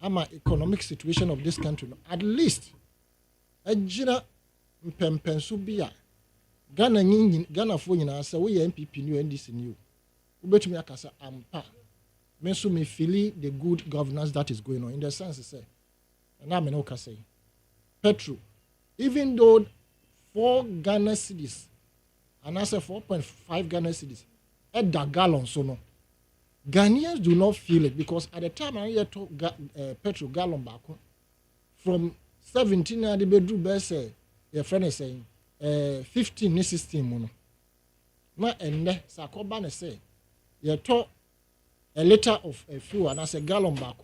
Ama economic situation of this country no. At least ejira mpempenso bia Ghana fo nyina say we MPP new NDC new. Obetumi akasa ampa. Me so me feel the good governance that is going on in the sense say. Na me no ka say. Petrol even though 4 Ghana cedis and I say 4.5 Ghana cedis at the gallon so no. Ghanaians do not feel it because at the time I hear petrol gallon back from 17 and the bedroom best say your friend is saying 15 ni 16 mono. Na enne sakoba ne say you talk a liter of fuel and as a gallon back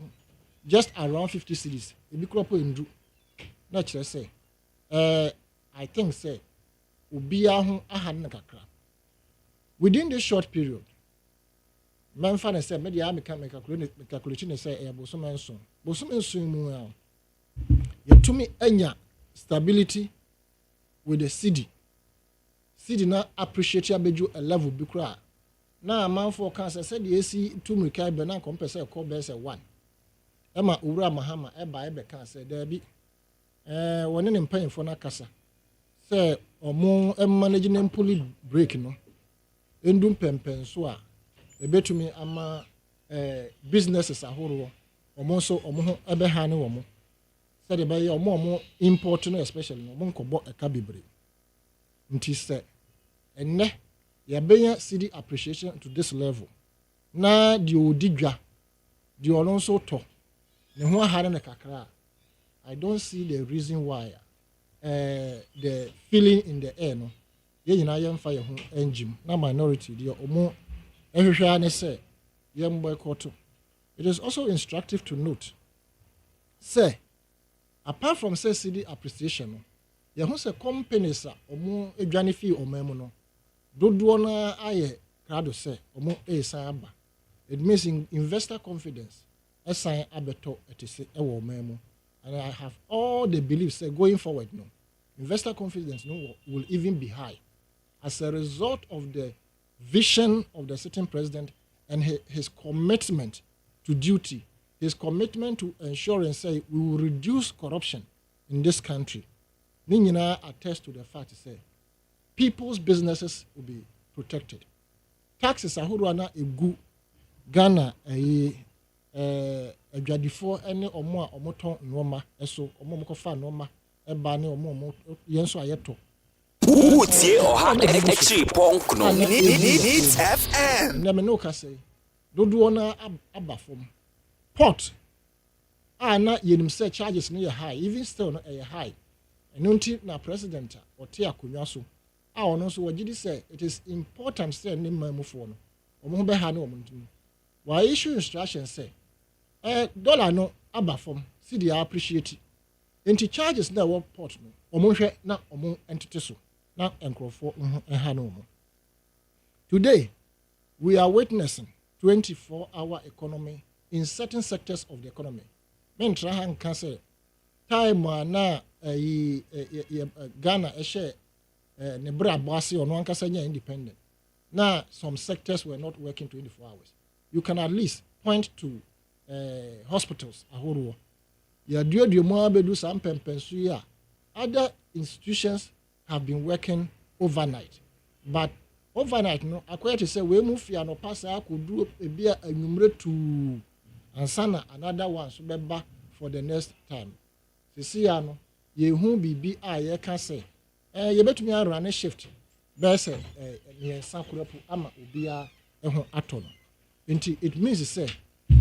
just around 50 cedis. Ebi crop in do. Not just say. I think say ubia ho ahan na kakra. Within this short period, Memfa na say media me calculation say e bosomenso. Bosomenso mu a yetumi anya stability with the city. City na appreciate abeju a level bi kra. Na man for cancer said the AC 2 mika be na compare say call be say 1. Ema owura mahama e ba e be kan say there be woni ne mpanyimfo na kasa. Say omo managing police break no. Endum pempen so a ebetumi ama businesses ahoro omo so omo ho ebe ha ne omo. Say the be omo import no especially no omo nkobo eka bebre. Nti say enne yabenya city appreciation to this level. Na di odigwa di olonso to ne ho ahare ne kakra. I don't see the reason why the feeling in the air no ye nyina yem fa ye ho engine na minority di omo ehwehwa ne say yem boycott. It is also instructive to note say apart from say city appreciation no ye ho say companies a omo edwane fi omam no dodo na aye krado say omo esan aba. It means investor confidence esan abeto etese ewo omam. And I have all the beliefs say going forward no investor confidence no will even be high as a result of the vision of the sitting president and his commitment to duty, his commitment to ensuring say we will reduce corruption in this country. Ninyina attest to the fact say people's businesses will be protected. Taxes ahuru na egu Ghana adwadifo ene omo a omoton noma eso omo mokofa noma eba ne omo yenso ayeto Utie oha ekchi ponk no needs FM na me no ka say dodo na abafom port na yenim say charges no ye high even still no ye high eno nti na president ote akonwa so a ono so wagidi say it is important say ne mamufo no omo be ha ne omo ntimi why issue instruction say dollar no abafom see they appreciate enti charges na wo port no omo hwe na omo entity so na enkrofo ha no omo. Today we are witnessing 24-hour economy in certain sectors of the economy. Men try and cancel time na Ghana share ne bra bossy or no ankasa nya independent. Now some sectors were not working 24 hours. You can at least point to hospitals ahoro. Ya duo mo abedu sam pempensu ya. Other institutions have been working overnight. But overnight no akwai to say we move ya no pass akudu ebia anwumre to ansana another one so beba for the next time. Sisi ya no ye hu bibi a ye ka say ye betumi run shift be say ye sakurepu ama obia eho ato no. Nti it means say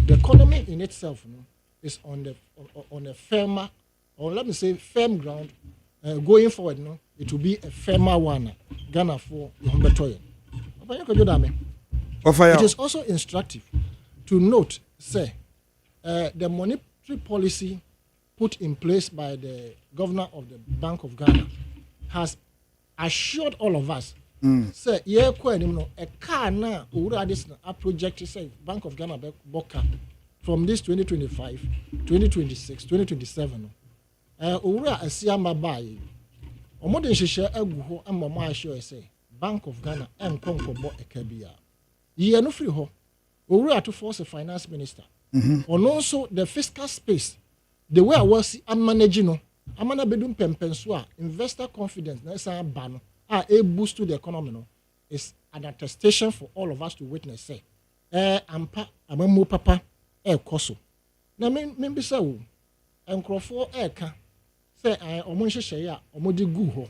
the economy in itself no, is on a firmer, or let me say firm ground. Going forward, no, it will be a firmer one. Ghana for Yombetoyen. It is also instructive to note, say, the monetary policy put in place by the governor of the Bank of Ghana has assured all of us. Say, yeah, a car now, a project, say, Bank of Ghana Boka from this 2025, 2026, 2027. Ura Asiama Bay. Omodin Shisha Eguho and Mama Show say, Bank of Ghana and Concobo Ekabia. Ye no free ho. Ura to force a finance minister. On also the fiscal space. The way I was managing no. Amana bedum pempenswa investor confidence na esa ban a boost to the economy no is an attestation for all of us to witness say ampa amamu papa koso na me be say wo enkrofo ka say omo nhyehyɛ ya omo de gu ho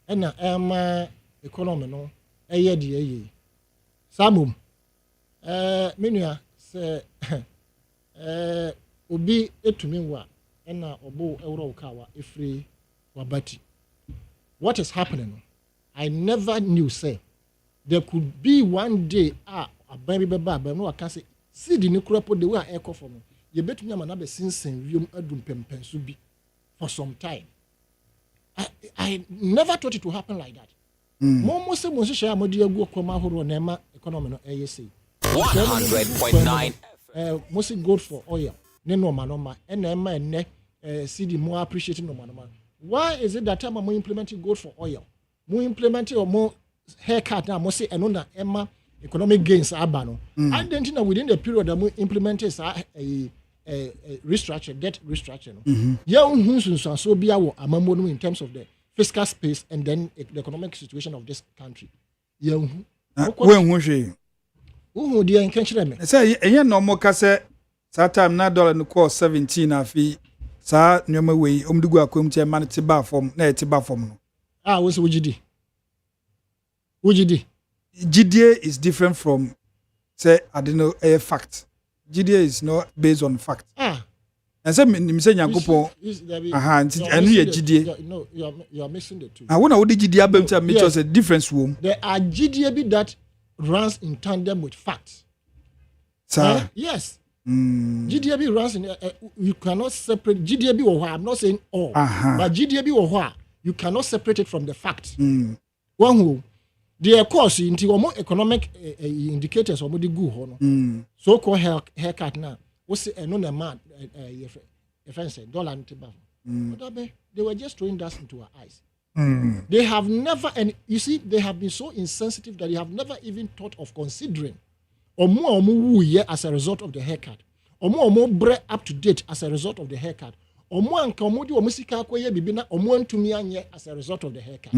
na ma economy no ye de ye samum menua say obi etumi wa na obo ewro kawa efri wabati. What is happening? I never knew say there could be one day a baby baba no can say seed ni kura po the way a ɛkɔ fam ye betumi ama na be sinsen wiem adum pempenso bi for some time. I never thought it would happen like that. Mo say mo hye amodi agu okoma horo na ema economy no say 100.9 mo say gold for oil ne no ma na ema enne CD more appreciating no ma. Why is it that time mo implementing gold for oil? Mo implementing or more haircut na mo say eno na ema economic gains aba no. And then within the period that mo implemented a restructure, debt restructure. No? So be our in terms of the fiscal space and then the economic situation of this country. When who dear intention? Say, a normal cassette, that time na dollar no cost 17 afi, sa nyoma way, umdugu akumche manitiba from, ne tiba from. Ah, what's UGD? UGD. GDA is different from, say, I don't know, a fact. GDA is not based on fact. And some say Yankopo, GDA. No, you are missing the two. I want to GDA make us a difference room. There are GDA that runs in tandem with facts. Sir? Yes. GDA runs in. You cannot separate GDA or I'm not saying all, but GDA or you cannot separate it from the fact. One who. The course into more economic indicators or good hono. So called haircut now. What's it another man dollar they were just throwing dust into our eyes. They have never, and you see, they have been so insensitive that they have never even thought of considering or more as a result of the haircut. Or more bread up to date as a result of the haircut. Or more uncomodi or musika kwaye bibina or more to me as a result of the haircut.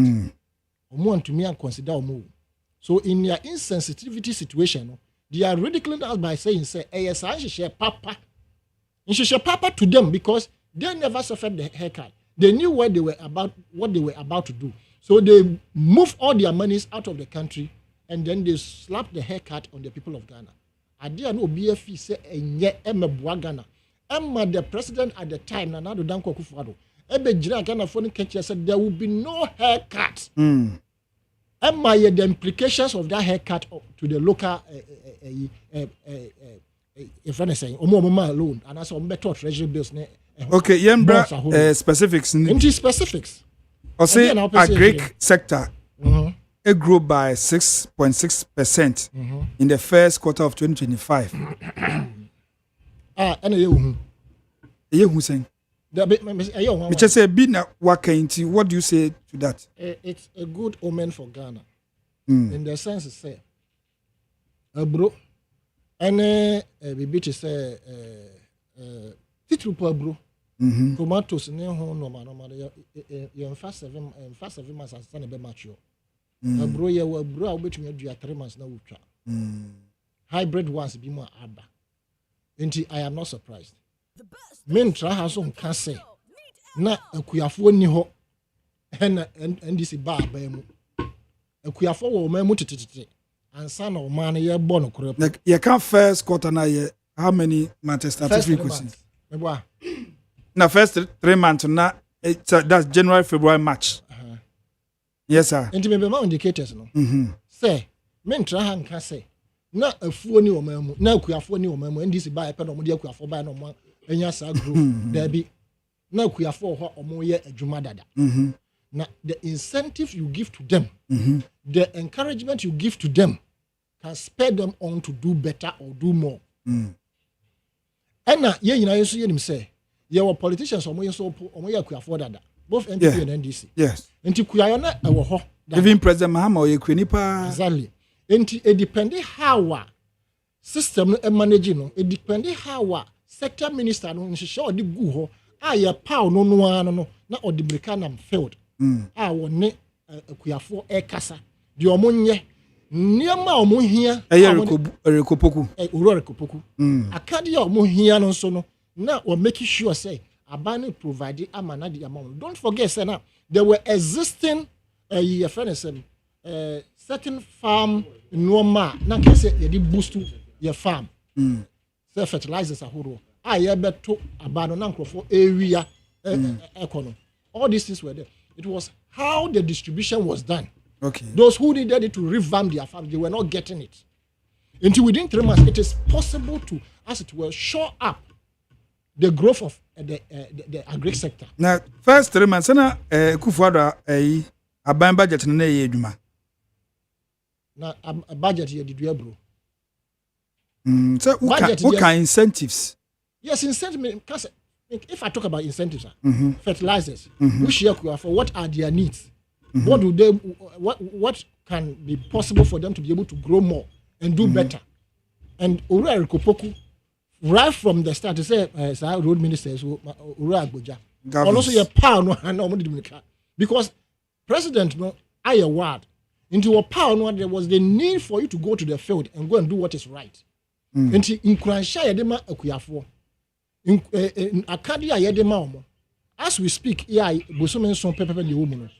Want to me and consider move. So in their insensitivity situation, they are ridiculing us by saying, say, yes, I should share papa. And she share papa to them because they never suffered the haircut. They knew what they were about to do. So they moved all their monies out of the country and then they slapped the haircut on the people of Ghana. I didn't know BFE say Emma Ghana. Emma, the president at the time, Nana Danko Kufuado. Said there will be no haircut. The implications of that haircut to the local if anything, alone, and as better treasury bills. Okay, Yembra specifics. Into specifics. Or say agric sector it grew by 6.6% in the first quarter of 2025. And you saying? Just say, what do you say to that? It's a good omen for Ghana. In the sense, say, bro, and we to say, titrupa bro, tomatoes, no, you're fast 7 months and stand a bit mature. Bro, you were bro, which me do 3 months now. Hybrid ones be more abba. I am not surprised. Men try has on can say na akuyafo ni ho and this bar ba mu akuyafo wo ma mu tititi ansa na o man ye bo no koro like you can first quarter na ye how many months statistics na first 3 months na that's January, February, March. Yes sir. And me be ma indicators no say men try han can say na afuo ni o ma mu na akuyafo ni o ma mu and this bar e pe no mo de akuyafo ba no mo enya sa group there be na kuyafo ho omoye adwuma dada na the incentive you give to them the encouragement you give to them can spur them on to do better or do more and ye nyina yeso yenim say ye were politicians omoye so omoye kuyafo dada both NPP and NDC yes enti kuyayo na ewo ho even President Mahama oye kwani pa exactly enti it depend how system no manage no it depend how sector minister no nhihye odi gu ho aye pow no na odi brekanam field wonne akuyafo kasa de omonye niema omohia rekopoku akade omohia no so no na o make sure say abane provide amana the amount. Don't forget say now there were existing certain farm normal na kese ye boost your farm say fertilizers ahoro ye beto abano na nkrofo area economy. All these things were there. It was how the distribution was done. Okay. Those who needed it to revamp their farm, they were not getting it. Until within 3 months, it is possible to, as it were, shore up the growth of the agri sector. Now, first 3 months, na Kufuor aban budget na ye adwuma. Na a budget here did we bro. So what kind incentives? Yes, incentives. Because if I talk about incentives, fertilizers, which year for what are their needs? What do they? What can be possible for them to be able to grow more and do better? And Ura Kopoku, right from the start, to say road ministers, Ura Agboja, also your power because President no I a word into a power no there was the need for you to go to the field and go and do what is right. Into in Kransha Yedema Akuyafo. In Akadia Yedema Omo. As we speak, yeah, Bosomen son pepe the woman.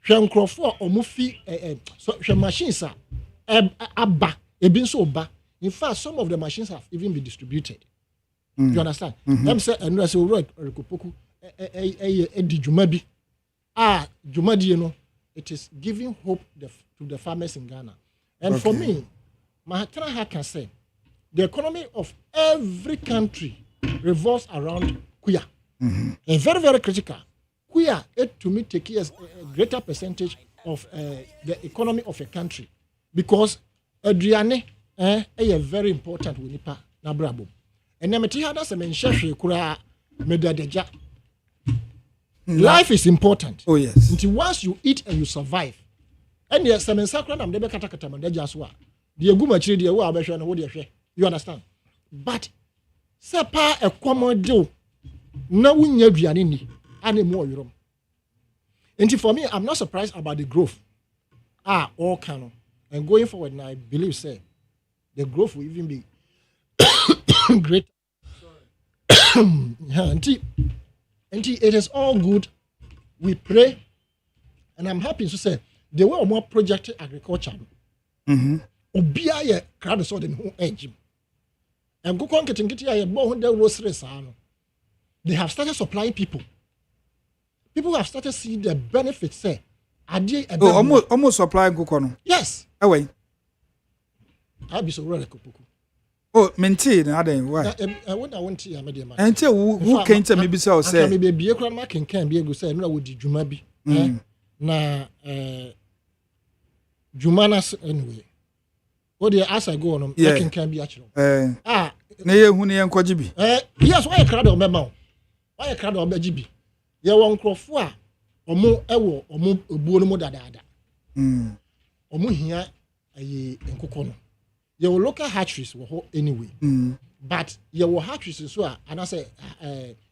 Hwɛ nkrɔfo a ɔmo fi hwɛ machines a aba ebin so ba. In fact, some of the machines have even been distributed. You understand? Them say and say Ura Kopoku di dwuma bi. Dwuma di no, it is giving hope to the farmers in Ghana. And for me, Mahatma can say the economy of every country revolves around Kuya. And very, very critical. Kuya, to me, take a greater percentage of the economy of a country. Because Adriane is very important with Nipa Nabrabo. And Nemeti has a mention Kura Medadeja. Life is important. Oh, yes. Until once you eat and you survive. And yes, some sacred and debe kata mandejaswa. The Gumachri, the Wabashan, and what you understand? But Sapa a common do. No win your Giannini, any more Europe. And for me, I'm not surprised about the growth. All canon. And going forward, now I believe, say, the growth will even be great. And it is all good. We pray, and I'm happy to say they were more projected agriculture. Obia ye crowd so them who edge. And go on getting they have started supplying people. People have started seeing the benefits. Say, almost supplying Kukono. Yes. Away. I'll be so really kupuku. Oh, maintain. I don't why. I want to media man. And who came to me beside say, maybe be a crowd marking can be able to say, no, would you Jumabi? Na Jumanas anyway. What do you ask I go on? Yeah, can be actual. Nay, who near Kwajibi? Yes, why a crowd of Memo? Why a crowd of Bejibi? You won't crow for or more ewo or more bono dada. Or more here a Kukono. Your local hatcheries were anyway. But your hatcheries as well, and I say,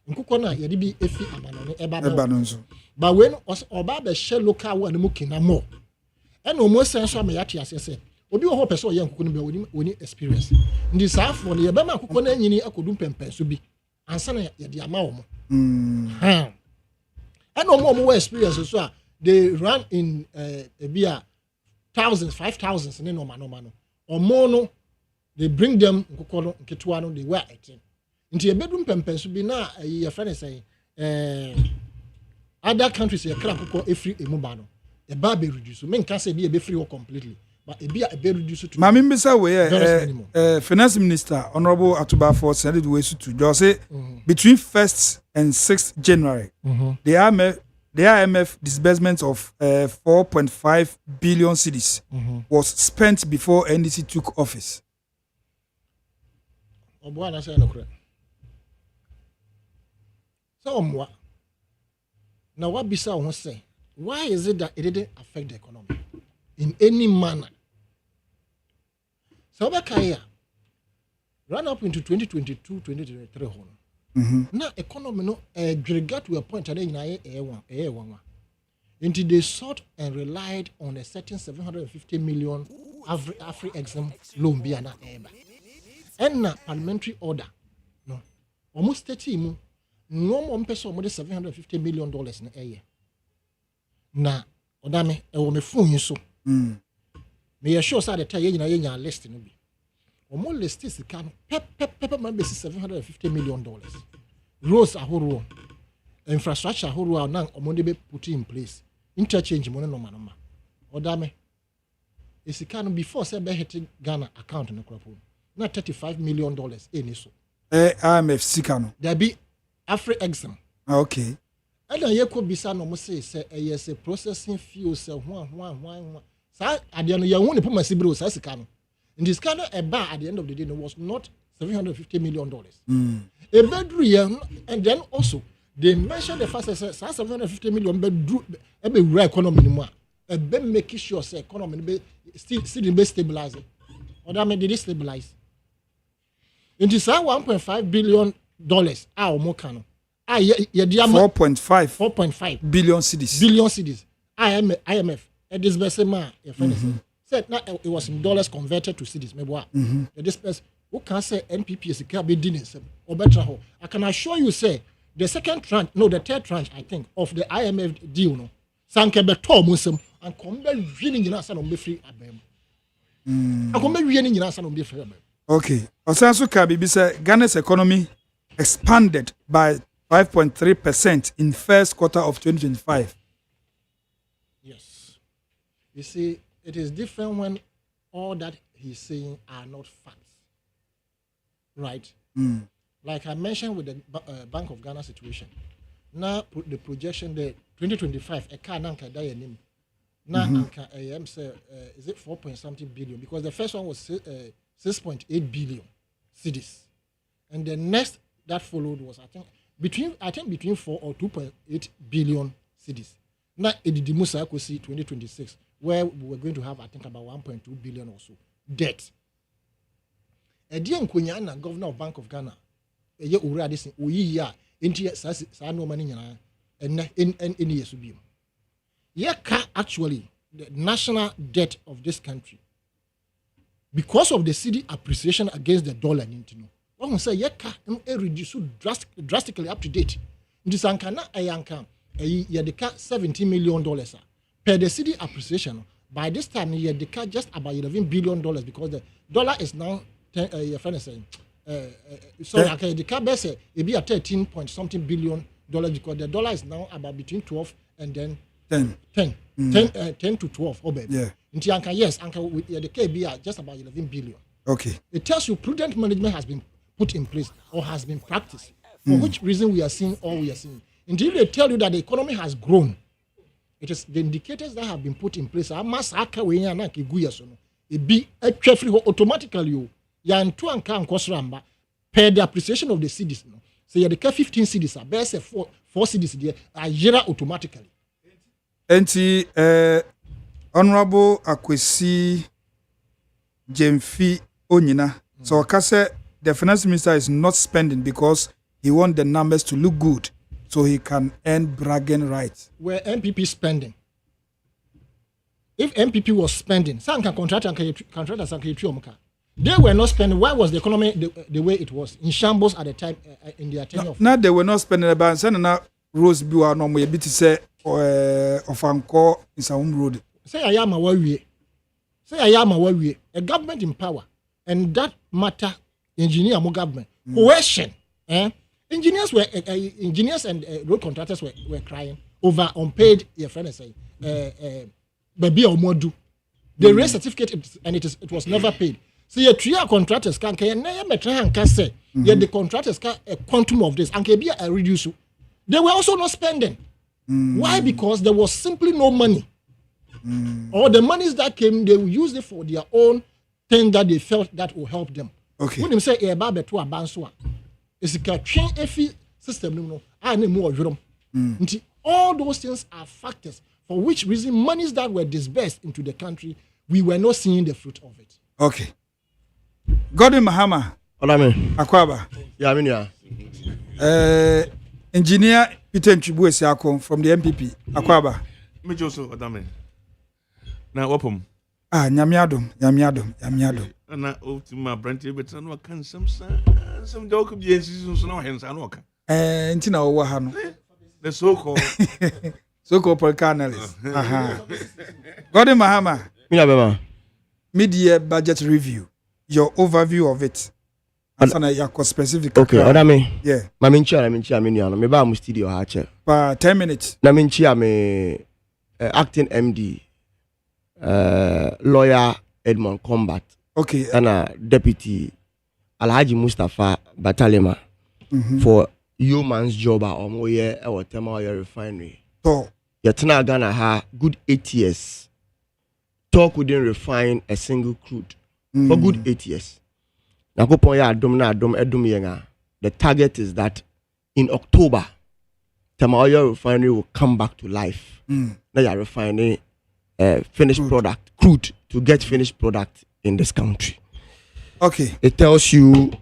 Kukona, you be efi amano ebanonzo. But when Obaba share local one mukina more. And almost sense of Mayati as I said, Obi ho person young Kukuna when experience. In this half one, the Bama Kukona yini akudum pempe so be answer the amount. And no more experience as well. They run in a beer thousands, 5,000, and no man. Or mono, they bring them Ketuano, they were 18. Into a bedroom pempens will be now a friend saying, other countries a crap a free a mobano, a baby reducer. Men can't say be a free or completely, but a be a baby reducer to Mammy Missa, Finance Minister, Honorable Atubafo said it was to Jose between 1st and 6th January. The IMF disbursement of 4.5 billion cedis was spent before NDC took office. So, now what Bisa wants to say? Why is it that it didn't affect the economy in any manner? So, run up into 2022, 2023. Now, economy no got to a point that until they sought and relied on a certain 750 million Afri-Exim loan be an eba. And now parliamentary order, no, almost 30 no more person more than $750 million in a year. Now, Odame, I will me phone so. Me assure side the tie you list no be. More list is can pepper man basis $750 million. Roads ahoro, infrastructure ahoro now omonde be put in place. Interchange money no manoma. Odame. esika no before say be hit Ghana account no crop na $35 million any so IMF sika no there be Afri exam okay and ye ko bisa no mo say yes processing fee say ho sa ade no ye hu ne poma sibiro sa sika no in this kind of a bar at the end of the day no was not $750 million a bedroom here and then also they mentioned the fact that $750 million bedroom e economy ni mo a be making sure say economy be still be stabilizing or that did it stabilize in this $1.5 billion a mo kan ye 4.5 billion cedis IMF this person man your friend said now it was in dollars converted to cedis mebo this person who can say NPP is be dealing or better ho I can assure you say the third tranche I think of the IMF deal no sanke beto musem and come be wieni nyina sa no be free abem come be wieni nyina sa no be free abem okay osanso ka bibi say Ghana's economy expanded by 5.3% in first quarter of 2025. Yes. You see, it is different when all that he's saying are not facts. Right? Like I mentioned with the Bank of Ghana situation. Now, the projection, the 2025, a car nanka die name. Now, is it 4.something billion? Because the first one was 6.8 billion cedis. And the next that followed was, I think, between 4 or 2.8 billion cedis. Now, it the Musa see 2026, where we were going to have, I think, about 1.2 billion or so debt. Edian Kunyana, governor of Bank of Ghana, a year already saying, "Oh yeah, into no money and in years to be." Actually, the national debt of this country, because of the cedi appreciation against the dollar, one say yeka reduce drastically up to date. This ankana ayanka yedeka $17 million per the cedi appreciation. By this time yedeka just about $11 billion because the dollar is now your friend is saying so okay the cab say it be a 13 point something billion dollars because the dollar is now about between 12 and then 10 to 12 oh baby yeah yes with the KB just about 11 billion. Okay, it tells you prudent management has been put in place or has been practiced for which reason we are seeing all we are seeing. Indeed, they tell you that the economy has grown. It is the indicators that have been put in place. I must it be carefully automatically yantu anka nkosramba per the appreciation of the cedis no so you the 15 cedis are best 4 cedis there are yera automatically. Enti honorable Akwesi Jemfi Onyina so Okase the finance minister is not spending because he wants the numbers to look good so he can earn bragging rights. Where MPP spending, if MPP was spending they were not spending. Why was the economy the way it was in shambles at the time in their tenure? Now they were not spending about sending Rose Bua no more bit say of Anko in some road. Say I am a government in power and that matter engineer more government coercion. Engineers and road contractors were crying over unpaid your friend say baby or modu. The race certificate and it was never paid. So your 3 contractors can say the contractors can a quantum of this and can be a reduce. They were also not spending. Why? Because there was simply no money. Or the monies that came, they used it for their own thing that they felt that will help them. Okay. When they say a babe to a banswa, it's a chain every system. No, I need more of all those things are factors for which reason monies that were disbursed into the country, we were not seeing the fruit of it. Okay. Godwin Mahama. Odame. Akwaba. Yeah, I mean, Engineer Peter Nchibu Esiako from the MPP. Akwaba. Me also Odame. Na wapom. Nyamiadom. Na ultima branch better no kan some dog could be in season so no hands and work. Ntina owo ha no. The so-called political analyst. Godwin Mahama. Mid-year budget review. Your overview of it. As specific. Okay, Odame. Yeah. Me ba mu studio ha che. For 10 minutes. Na minchi me acting MD lawyer Edmond Combat. Okay. And Deputy Alhaji Mustafa Batalema for yeoman's job or more year or Tema refinery. Oh. Yetna Ghana ha good 8 years. Talk couldn't refine a single crude for good 8 years. The target is that in October, Tema Oil refinery will come back to life. Now you're refining finished product, crude, to get finished product in this country. Okay. It tells you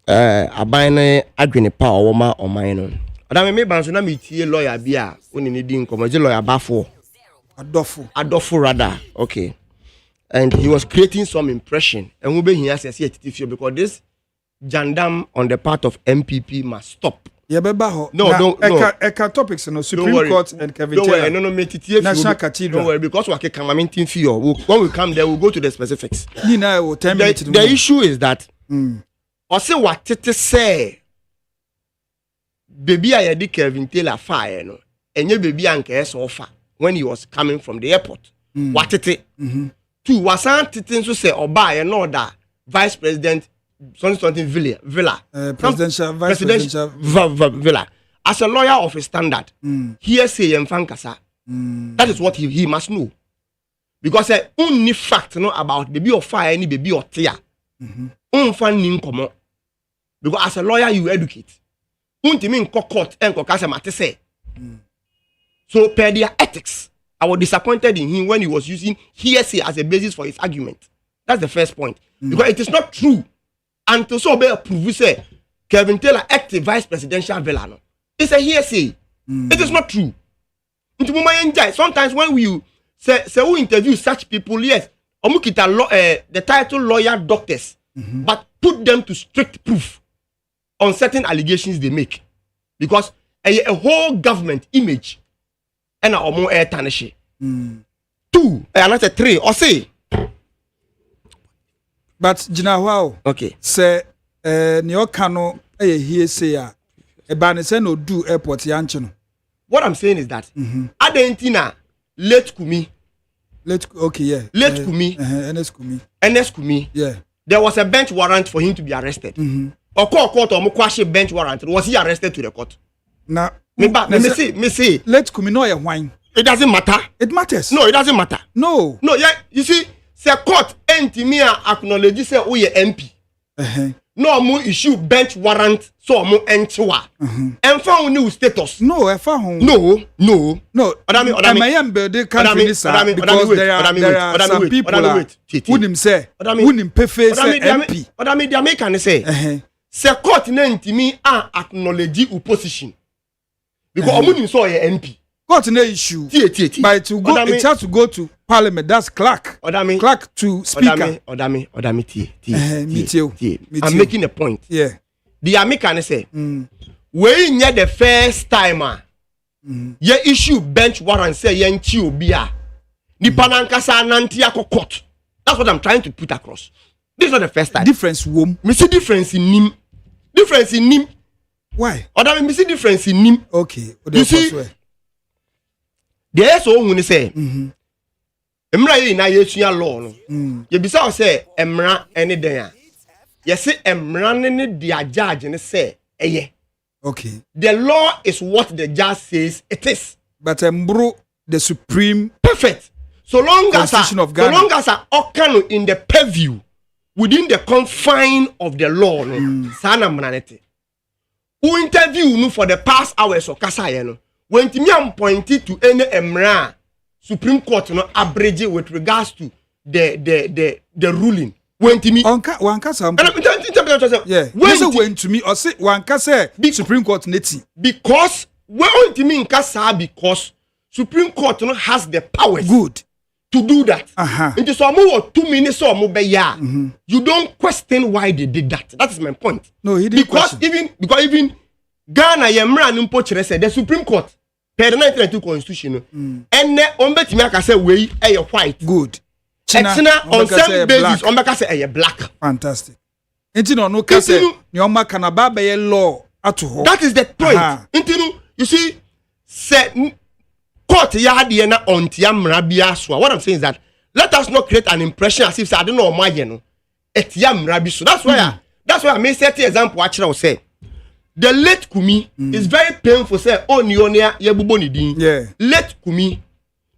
a binary agreement power woman or mine. Adame me banso na metie lawyer bia oni ne din komo lawyer Bafo. Adofo rather. Okay. And he was creating some impression. And we be here say because this jandam on the part of MPP must stop. No. Eka topics no Supreme Court and Cathedral. No, National Cathedral. Don't worry, because we can come in fear. When we come there, we'll go to the specifics. The issue is that I say what it say. Baby, I did Kevin Taylor fire, no, and your baby anke so far when he was coming from the airport. What it two was something to say or buy another vice president. Something villa. Presidential villa. As a lawyer of a standard, hearsay and fankasa. That is what he must know. Because only fact know about baby or fire, any baby or tear. Because as a lawyer, you educate. Mean court and caucus say. So per their ethics, I was disappointed in him when he was using hearsay as a basis for his argument. That's the first point. Because it is not true. And to so be prove say Kevin Taylor active vice presidential villa. No. It's a hearsay. It is not true. Sometimes when we say we interview such people, yes, the title lawyer doctors, but put them to strict proof on certain allegations they make. Because a whole government image and a more air tarnish. 2, another 3, or say. But wow. Okay. Say New Kano here say a no do airport yanchino. What I'm saying is that Adentina late Kumi. Okay, yeah. Late Kumi. NS Kumi. Yeah. There was a bench warrant for him to be arrested. Or court or Mukwashi bench warrant. Was he arrested to the court? Now me see. Late Kumi no wine. It doesn't matter. It matters. No, it doesn't matter. No, yeah, you see. Say court entimia acknowledge say we MP. No more issue bench warrant so more entiwa. And found new status. No, I found no. Odame build country because there are some people wouldn't say wouldn't pay face MP. Odame the American say say court entimi acknowledge opposition. Because omunim so MP. Got no issue. But to go, it has to go to Parliament. That's clerk. Clerk to speaker. Odame. I'm making a point. Yeah. The American say, we near the first timer, ye issue bench warrant say ye nchi obia. Ni panankasa nantia court. That's what I'm trying to put across. This is not the first time. Difference womb. Me see difference in nim. Why? Odame me see difference in nim. Okay. You see. There so when say emra ye na yesua law no ye bisa say emra ene den a ye say emra ne dia judge ne say eye. Okay. The law is what the judge says it is. But mbro the supreme perfect. So long as okano in the purview within the confine of the law no sana mranete. Who interview no for the past hours of kasa ye no. When Timiam pointed to any emra Supreme Court no abrege with regards to the ruling. When Timi when to me or say one say Supreme Court neti because when Timi nkasa because Supreme Court no has the powers good to do that. Into so more 2 minutes or more you don't question why they did that. That is my point. No, he didn't because even Ghana yemra numpo chere say the Supreme Court per 1992 constitution and on betimi aka say we white good China on some basis on beka say black fantastic enti no ka say ni o maka na ba be law ato ho. That is the point. Enti you see say court ya de na ontia mra bia so what I'm saying is that let us not create an impression as if I don't know my no. Etiam Rabi. So that's why I may set the example actually I will say. The late Kumi is very painful. Say, oh, Nionia, Yabuboni din. Yeah. Late Kumi,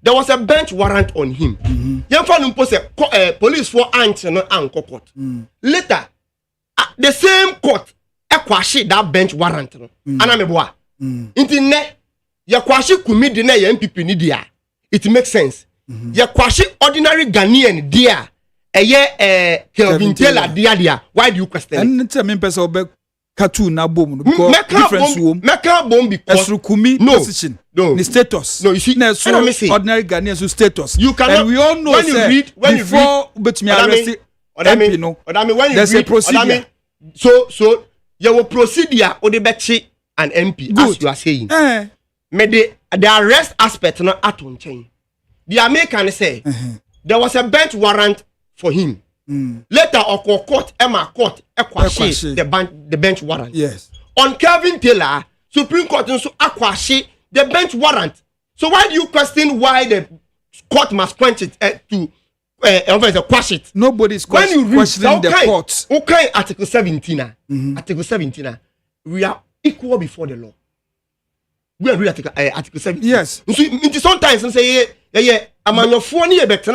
there was a bench warrant on him. Young fan post police for ants and anchor court. Later, the same court, kwashi that bench warrant. Anameboa. Inti ne, kwashi Kumi dine MPP ni dia. It makes sense. Kwashi ordinary Ghanaian dia. Kelvin Taylor dia. Why do you question it? And tell me person Katu na bom because difference wom meka bom because Kumi position the status no you see ordinary Ghanaian status you cannot and we all know when you read before bet me arrest Odame no Odame when you there's read a procedure so you will procedure or the betchi an MP good. As you are saying me the arrest aspect not at on chain the American say there was a bench warrant for him. Later, court, Emma Court, the bench warrant. Yes. On Kelvin Taylor, Supreme Court also aquashi the bench warrant. So why do you question why the court must quench it to quash it? Nobody's questioning the court. Okay, Article 17. Article 17. We are equal before the law. We are reading Article 17. Yes. So sometimes say I'm on your phone here, but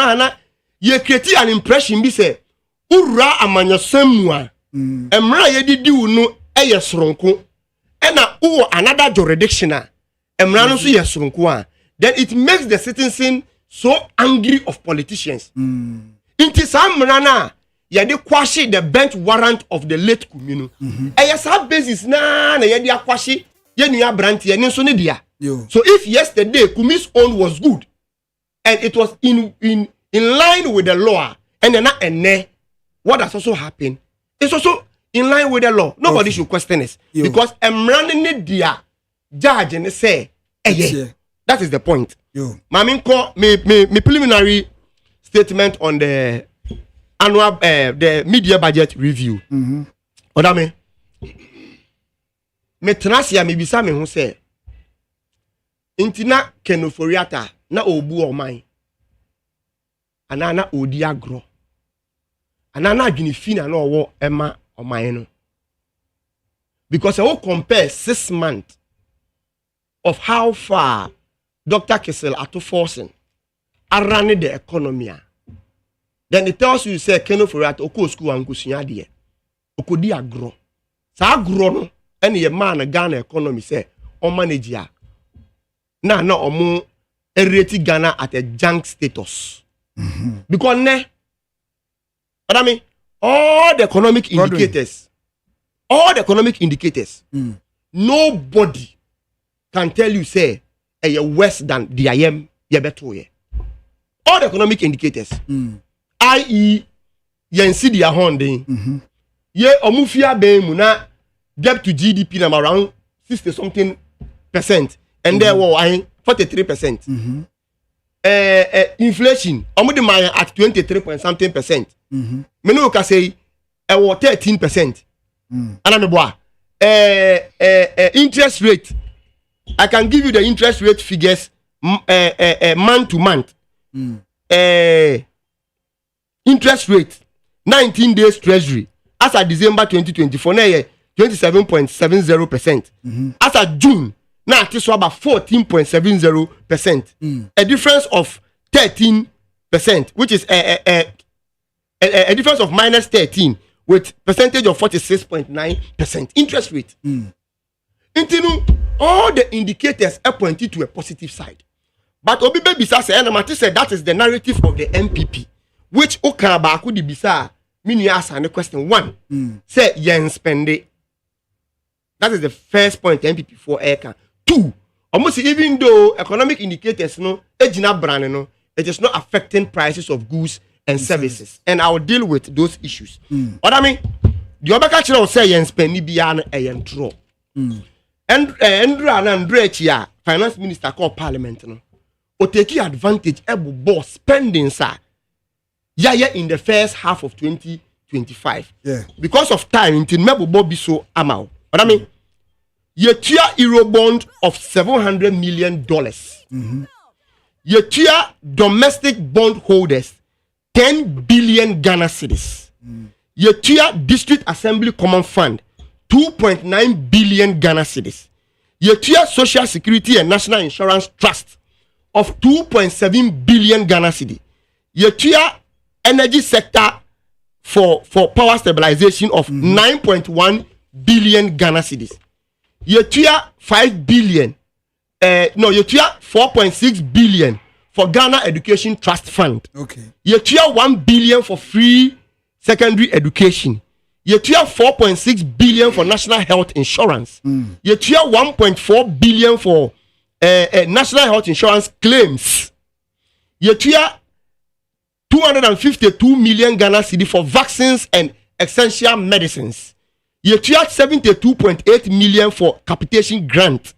you create an impression. Be say. Ura amanyosemwa emra yedidi unu eyesronko ena uwo another jurisdiction emra no so yesronko a then it makes the citizen so angry of politicians inti samra na yede kwashi the bench warrant of the late Kumi eyesa basis na yede akwashi yenua branti ene so ne dia so if yesterday Kumi's own was good and it was in line with the law and then what has also happened is also in line with the law. Nobody should question this because I'm running it dear judge and say, that is the point. Maminko, me preliminary statement on the annual the media budget review. Odame, me tenasia me bisa me who say, intina kenoforiata na obu o man, anana odi agro. Anana adwini fina no wo ema oman no because I will compare 6 months of how far Dr. Kessel ato forcing running the economy then it tells you say keno for at oko school an kusua de okodi agro sa agro no ene ye man Ghana economy say o manage ya na omo rate Ghana at a junk status because ne but I mean, all the economic indicators, nobody can tell you, say, you're worse than the IM, you're better. All the economic indicators, i.e., you see the hounding, ye omufia be muna debt to GDP number around 60-something%, and there were 43%. Inflation, omudi maya at 23-point-something%. Menu ka say 13%. Anameboa. Interest rate. I can give you the interest rate figures month to month. Interest rate 19 days treasury as of December 2024 na 27.70%. As of June now it is about 14.70%. A difference of 13%, which is a difference of minus 13 with percentage of 46.9% interest rate. All the indicators are pointing to a positive side. But Obi Bisa said that is the narrative of the MPP, which Okaba could be sa meaning ask and question one. Say yen spend it. That is the first point MPP for Eka. Two, almost even though economic indicators no ejina brand no, it is not affecting prices of goods and services. And I will deal with those issues. What I mean, the other culture will say yen spend bian a yen draw. And Andre here, finance minister called parliament no, or take advantage of boss spending sir. Yeah, in the first half of 2025. Yeah. Because of time, until Mebo Bobby so amount. What I mean, you tier Eurobond of $700 million. You tier domestic bond holders 10 billion Ghana cedis. Yetua District Assembly Common Fund 2.9 billion Ghana cedis. Yetua Social Security and National Insurance Trust of 2.7 billion Ghana cedi. Yetua Energy Sector for power stabilization of 9.1 billion Ghana cedis. Yetua 5 billion. Yetua 4.6 billion for Ghana Education Trust Fund. Okay. Yetua 1 billion for free secondary education. Yetua 4.6 billion for national health insurance. Yetua 1.4 billion for national health insurance claims. Yetua 252 million Ghana cedi for vaccines and essential medicines. Yetua 72.8 million for capitation grant.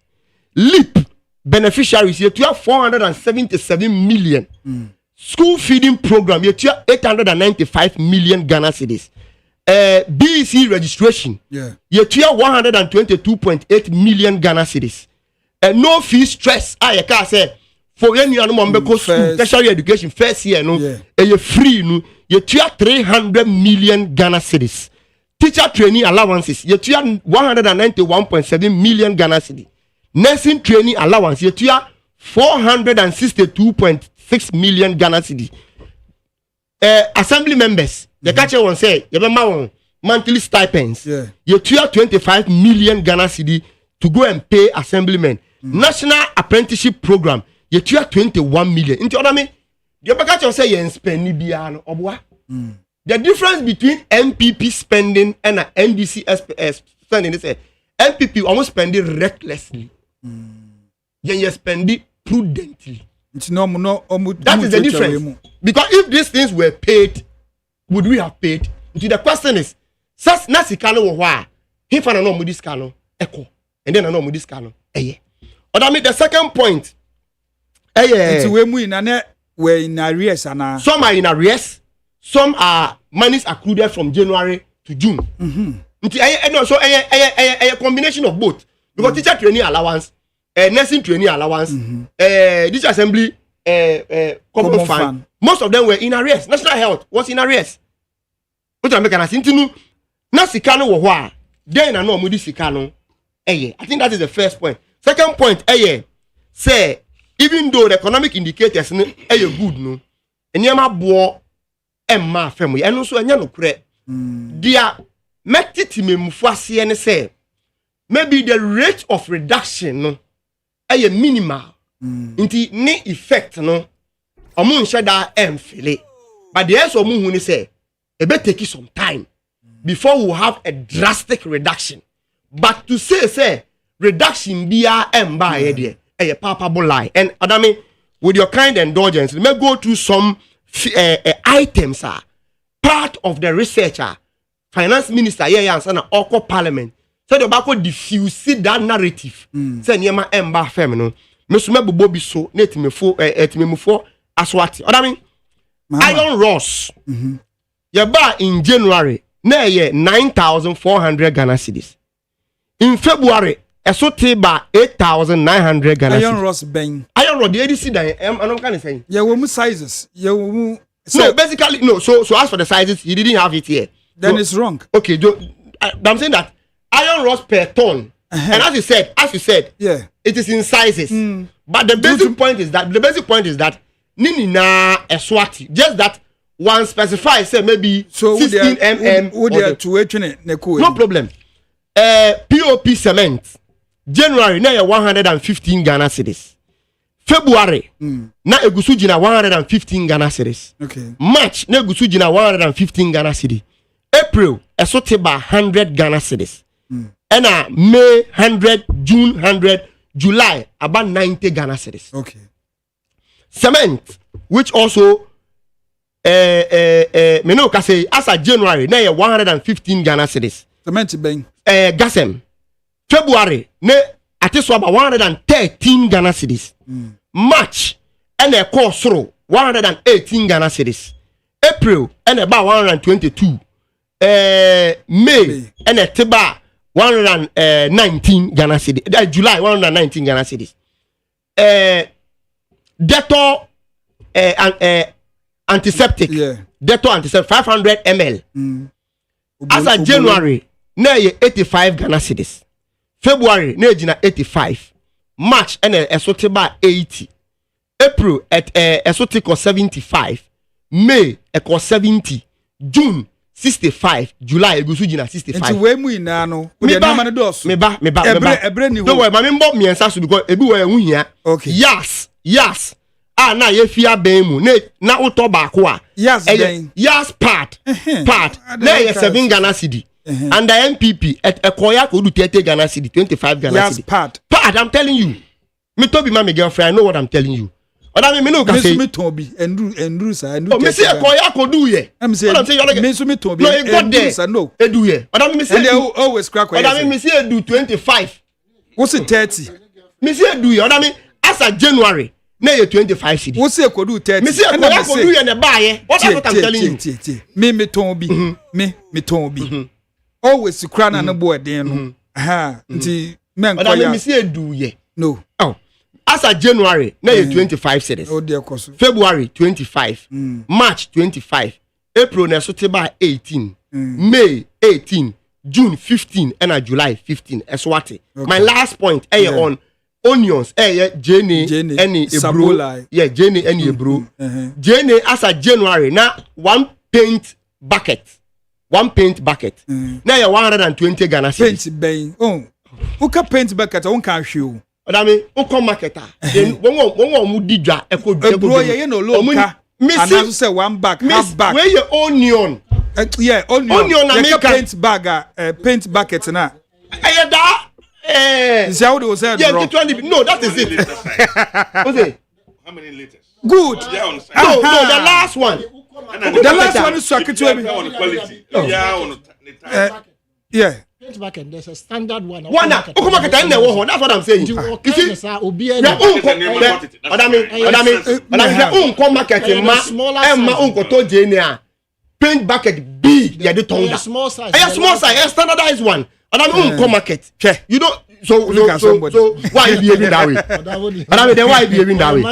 LEAP beneficiaries yetua 477 million. School feeding program yetua 895 million Ghana cedis. BEC registration yetua 122.8 million Ghana cedis. No fee stress I can say for any animal school tertiary education first year no free no yetua 300 million Ghana cedis. Teacher training allowances yetua 191.7 million Ghana cedis. Nursing training allowance yetua 462.6 million Ghana cedi. Assembly members the catcher one say you monthly stipends yetua 25 million Ghana cedi to go and pay assemblymen. National apprenticeship program yetua 21 million. Into other me the catcher say you spend biano obwa. The difference between MPP spending and NDC spending is MPP almost spending recklessly. You spend it prudently. That is the difference. Because if these things were paid, would we have paid? The question is, nasi kano wa he fana no mudis kano echo, and then no mudis kano Odame the second point. We're in arrears, some are in arrears, some are monies accrued from January to June. So a combination of both. Because teacher training allowance, nursing training allowance, this assembly common fund, most of them were in arrears. National health was in arrears. What I make an asintinu, Nasikano wa then I know Mudi Sikano. I think that is the first point. Second point, say even though the economic indicators good no, and yama bo emma family, and also a no cre. Dia metiti me mufasi and say maybe the rate of reduction no minimal. Inti ni effect no omun shada emfile. But the answer omun huni say it better take some time before we have a drastic reduction. But to say reduction biya emba a palpable lie. And Adame, with your kind indulgence, let me go through some items are part of the researcher, finance minister and Oko Parliament. So the bako diffuse that narrative. Say nyema emba femino. Mesume bobo biso netimefo etimemufo aswati. Odami iron rods. Yeba in January na ye 9,400 Ghana cedis. In February esote ba 8,900 Ghana cedis. Iron rods ben. Iron rod the ADC that I'm kind of saying. Yeah, we sizes. Yeah, we no, basically no. So as for the sizes, he didn't have it here. Then so, it's wrong. Okay, I'm saying that iron rods per ton, and as you said, yeah, it is in sizes. But the basic point is that nini na eswati. Just that one specifies say maybe 16 mm. No problem. POP cement January na 115 Ghana cedis. February na egusu jina 115 Ghana cedis. Okay. March na egusu jina 115 Ghana cedis. April esote ba 100 Ghana cedis. And May 100, June 100, July about 90 Ghana cedis. Okay. Cement, which also me no ka say as a January na 115 Ghana cedis. Cement ben. Gasem. February na ateso about 113 Ghana cedis. March and a course through 118 Ghana cedis. April and about 122. May and a teba 119 Ghana cedis. July 119 Ghana cedis. Debtor antiseptic. Dettol antiseptic 500 ml. As of January, na 85 Ghana cedis. February, na 85. March, and a 80. April, at a 75. May, a 70. June, 65. July, a 65. Nti we mu ina no. We Me ba. Don't worry, my member me answer because everywhere we here. Okay. Yes. Ah, na ye fia ben mu. Na uto baako a. Yes part. Na ye 7 Ghana cedi. And the MPP at a koya ko do 30 Ghana cedi, 25 Ghana cedi. Yes part. I'm telling you. Me to be my girlfriend, I know what I'm telling you. Oda me no ka say. Me to be endru sa. Oh, me say koya ko do ye. I'm saying. Me so me to be. No, it got there. No. Edu ye. Oda me say. And they always crack. Oda me say edu 25. What's it 30? Me say edu ye. Oda me as of January. Na ye 25 cedi. What's it ko do 30? Me say koya ko do ye na buy ye. What I'm telling you. Me to be. Me to be. Always cry na no boy den no. Aha. Nti men koya. Oda me say edu ye. No. Oh. As of January, na 25 cedis. Oh dear course. February 25. March 25. April na so teba 18. May 18. June 15 and July 15. Eswati. My last point on onions. Jenny any ebro. Yeah, Jenny any ebro. Jenny as of January na one paint bucket. Na ya 120 Ghana cedis. Paint bay. Oh. Who can paint bucket? I won't can show. Odame, uko marketer. Then won mu didwa bro ye no low ka. And I say one bag, half bag. Where your onion? Yeah, onion. You paint bag, paint bucket na. Is how they was said. Yeah, no, that is it. Okay. How many liters? Good. No, the last one. The last one is socket to me. On quality. Yeah, on the yeah. There's a standard one. That's what I'm saying. You see, paint bucket big. Yeah, the tongue. Small size, standardized one. And I'm market. You don't. So why you behaving that way? Then why you behaving that way?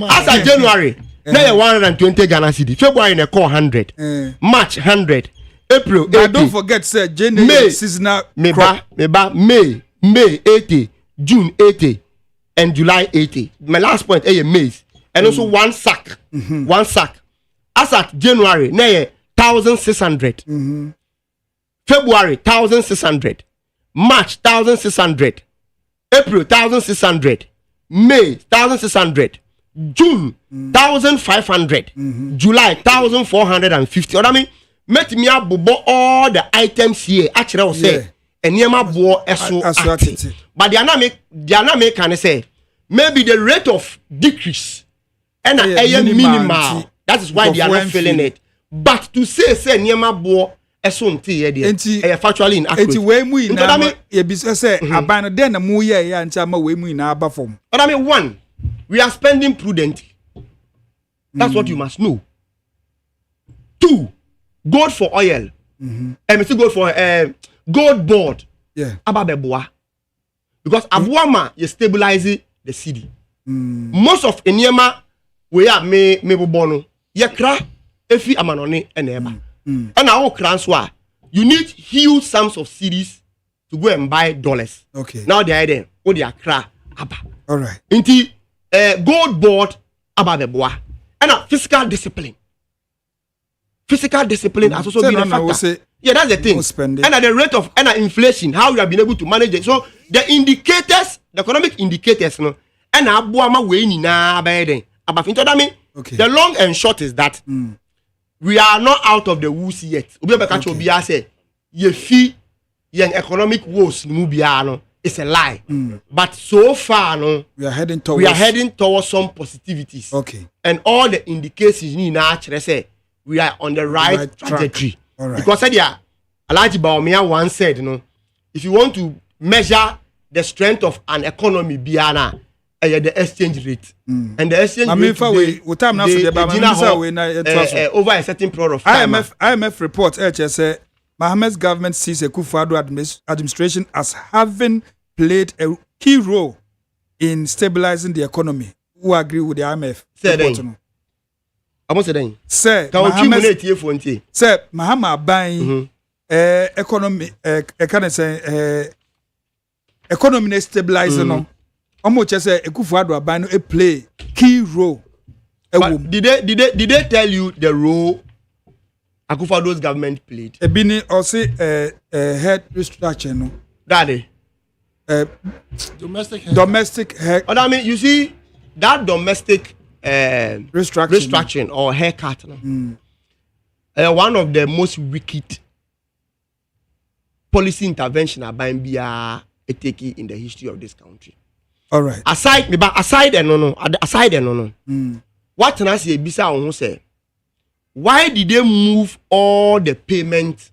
As of January, now 120 Ghana cedi. February, they call 100. March 100. April 80. But don't forget, sir, January seasonal crop. May 80, June 80, and July 80. My last point is maize. And also one sack. One sack. As at January, 1,600. February, 1,600. March, 1,600. April, 1,600. May, 1,600. June, 1,500. July, 1,450. What I mean? Met me abobo all the items here. Actually, I will say, and near my boy, but the aname can say, maybe the rate of decrease and a minimal. That is why they are not feeling it. But to say near my boy, as soon factually inaccurate. We but I mean, one, we are spending prudently. That's what you must know. Two, gold for oil. Gold for gold board. Yeah. Ababeboa. Because Abuama is stabilizing the city. Most of Enyema we are me bono. Yakra efi amanone eneba. And our transfer. You need huge sums of cedis to go and buy dollars. Okay. Now they are there. Oh, they are cra aba. All right. Inti gold board ababeboa. And fiscal discipline. Physical discipline has also been a factor. Yeah, that's the thing. And at the rate of inflation, how you have been able to manage it. So the indicators, the economic indicators, no, and abuama we ni na bayden. Okay. The long and short is that we are not out of the woods yet. Obi obeka cho bia say ye fi yen economic woes no bia no. It's a lie. But so far no, we are heading towards some positivities. Okay. And all the indications ni na actually say we are on the right trajectory. All right. Because Alhaji Bawumia once said, you know, if you want to measure the strength of an economy, biana, the exchange rate, and the exchange rate over a certain period of time. IMF report say Mohammed's government sees a Akufo-Addo administration as having played a key role in stabilizing the economy. Who agree with the IMF report? Amo se den. Sir, ka o twi mu na tie fo ntie. Sir, Mahama ban economy can say economy stabilize no. Omo che say Akufo-Addo aban no play key role. But did they tell you the role Akufo-Addo's government played? Ebini or say head restructure no. Daddy. Domestic hair. I mean, you see that domestic restructuring or haircut. No? One of the most wicked policy intervention about BIA taking in the history of this country. All right. Aside no. What can I say? Bisa on say, why did they move all the payments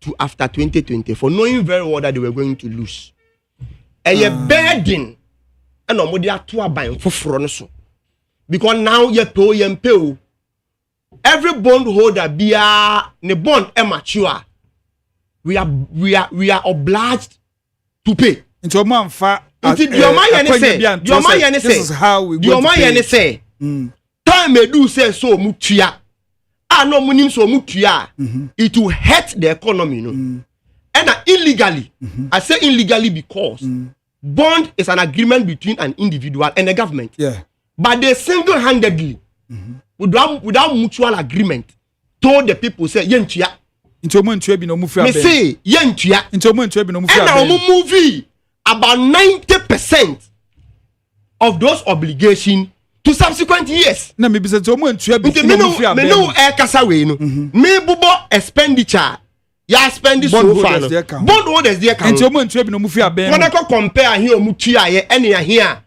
to after 2024, knowing very well that they were going to lose? A burden and no more to buy for front because now you pay every bondholder be the bond immature. We are obliged to pay. Into a man fa. This is how we go to pay. Time me do say so mutia. No munim so mutia. It will hurt the economy, no. And illegally, I say illegally because bond is an agreement between an individual and the government. Yeah. But they single-handedly, without mutual agreement, told the people say yentia. Into mo ntwe bi no mufi aben. Me say yentia. Into mo ntwe bi no mufi aben. And now movie about 90% of those obligations to subsequent years. Na me bi say to mo ntwe bi no mufi aben. Me no e kasa we no. Me bubo expenditure. Ya spend this so far. Bond holders there can. Into mo ntwe bi no mufi aben. When I compare here mutua ye any here.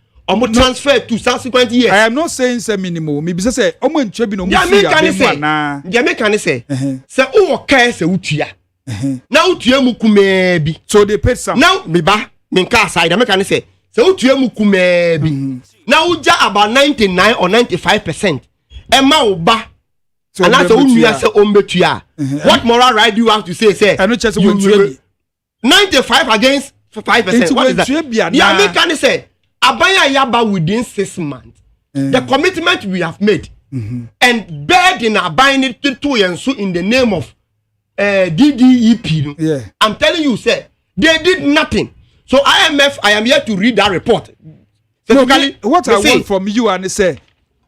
Transfer to subsequent years. I am not saying say minimum. Me be say omo ntwe bi no mufi aben na. Ya me can say. Say o kai say utua. Na utua mu kume bi. So they paid some. Now me ba me ka side me can say utua mu kume bi. Now uja about 99 or 95%. Emma uba. So and that's unya say ombetua. What moral right do you have to say? I know just you 95 against 5%. What is that? Yeah, me can say Abaya Yaba within 6 months. The commitment we have made and burden are buying it to and so in the name of DDEP. Yeah. I'm telling you, sir, they did nothing. So IMF, I am here to read that report. No, what I want from you and say,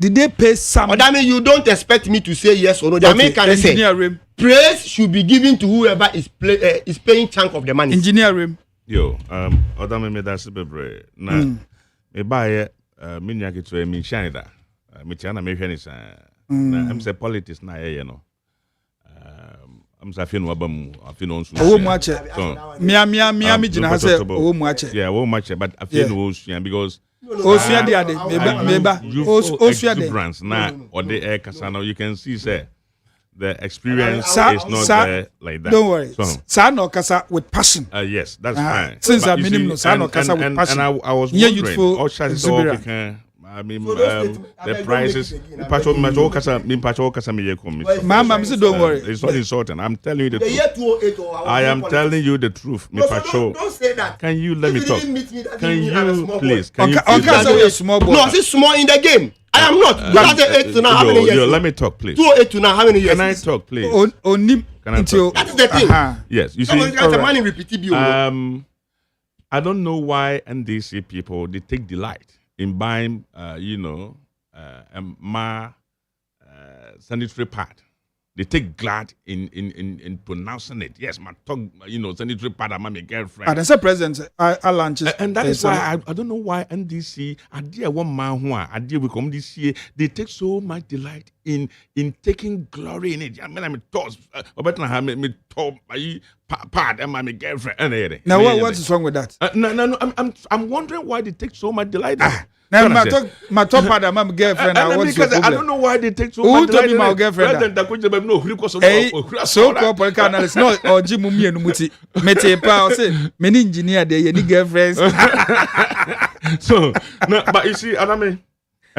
did they pay some? But I mean, you don't expect me to say yes or no. The American say praise should be given to whoever is paying chunk of the money. Engineering. Yo, Odame me that's bebre. Na me buy me nyaki to me shine me tiana me hwani sa. Na am say politics na ye no. I'm saying no abam afi no nsu. Owo mu ache. Mia me gina ha say owo mu ache. Yeah, owo mu ache but afi no osu because Osua de ade meba Osua de brands na or the kasa now you can see say the experience is not there like that. Don't worry. Sa no kasa with passion. Yes, that's fine. Since I minimum no sa no kasa with passion. And I was wondering all shots all I mean, the prices. Mama, don't worry. It's not insulting. I'm telling you the truth. I am telling you the truth. Don't say that. Can you let me talk? Can you please? No, I say small in the game. I am not. How many years? Let me talk, please. 208 to now. How many years? Can I talk, please? Can I talk? That is the thing. Yes, you see. I don't know why NDC people they take delight in buying, sanitary pad. They take glad in pronouncing it. Yes, my tongue, sanitary pad, I'm my girlfriend. And that's a president, I launched it. And that is why I don't know why NDC, I dear one man who I dear with come this year, they take so much delight in taking glory in it. I mean, I'm a toss, but I have me top pad, and my girlfriend. Now, what is wrong with that? No, I'm wondering why they take so much delight. Now, my top pad, my girlfriend. I don't know why they take so much delight. Who my girlfriend? So corporate analyst, no, or Jim Mumi and Muti. Mete pa say many engineer there, any girlfriends. So, no, but you see, and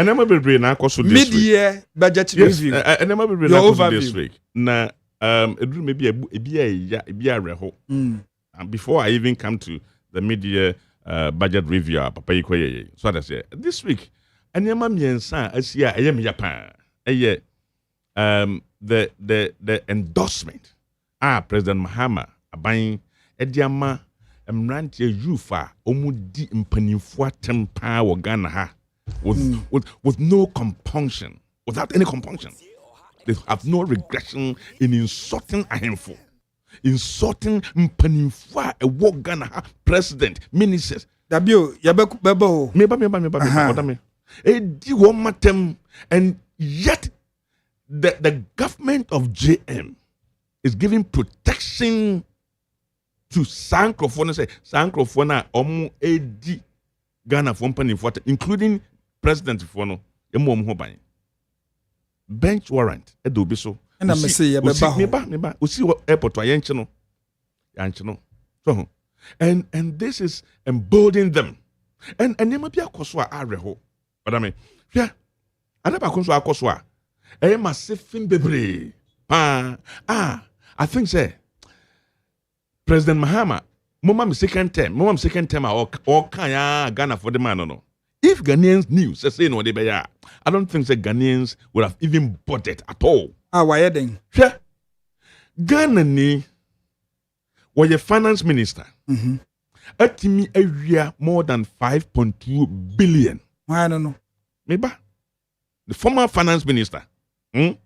I'm a bit now because mid-year budget review. And I'm a bit now this week. Now, it may be a reho. And before I even come to the mid-year budget review, Papa Ikoye. So that's it. This week, and your mammy and son, I see I am Japan. the endorsement President Mahama aban ediama mrantie youth omudi mpanimfo atempa wo Ghana ha with no compunction, without any compunction. They have no regression in insulting a handful, insulting mpanimfo wo Ghana ha president, ministers. Dabio yabeko Meba. Edi wo matem, and yet the government of JM is giving protection to Sankrofona omu edi Ghana for mpanimfo, including President Fono emu bench warrant edobi so. And I say meba usi airport yanchino. So and this is emboldening them. And nema bia koswa areho. Odame. Yeah. Anaba koswa akoswa. Massive bebre. I think say President Mahama, Mama second term or kaya Ghana for the man no. If Ghanaians knew, say no, I don't think the Ghanaians would have even bought it at all. Why then? Yeah. Ghana ni was a finance minister. Atimi area more than 5.2 billion. I don't know. Maybe the former finance minister. Oh,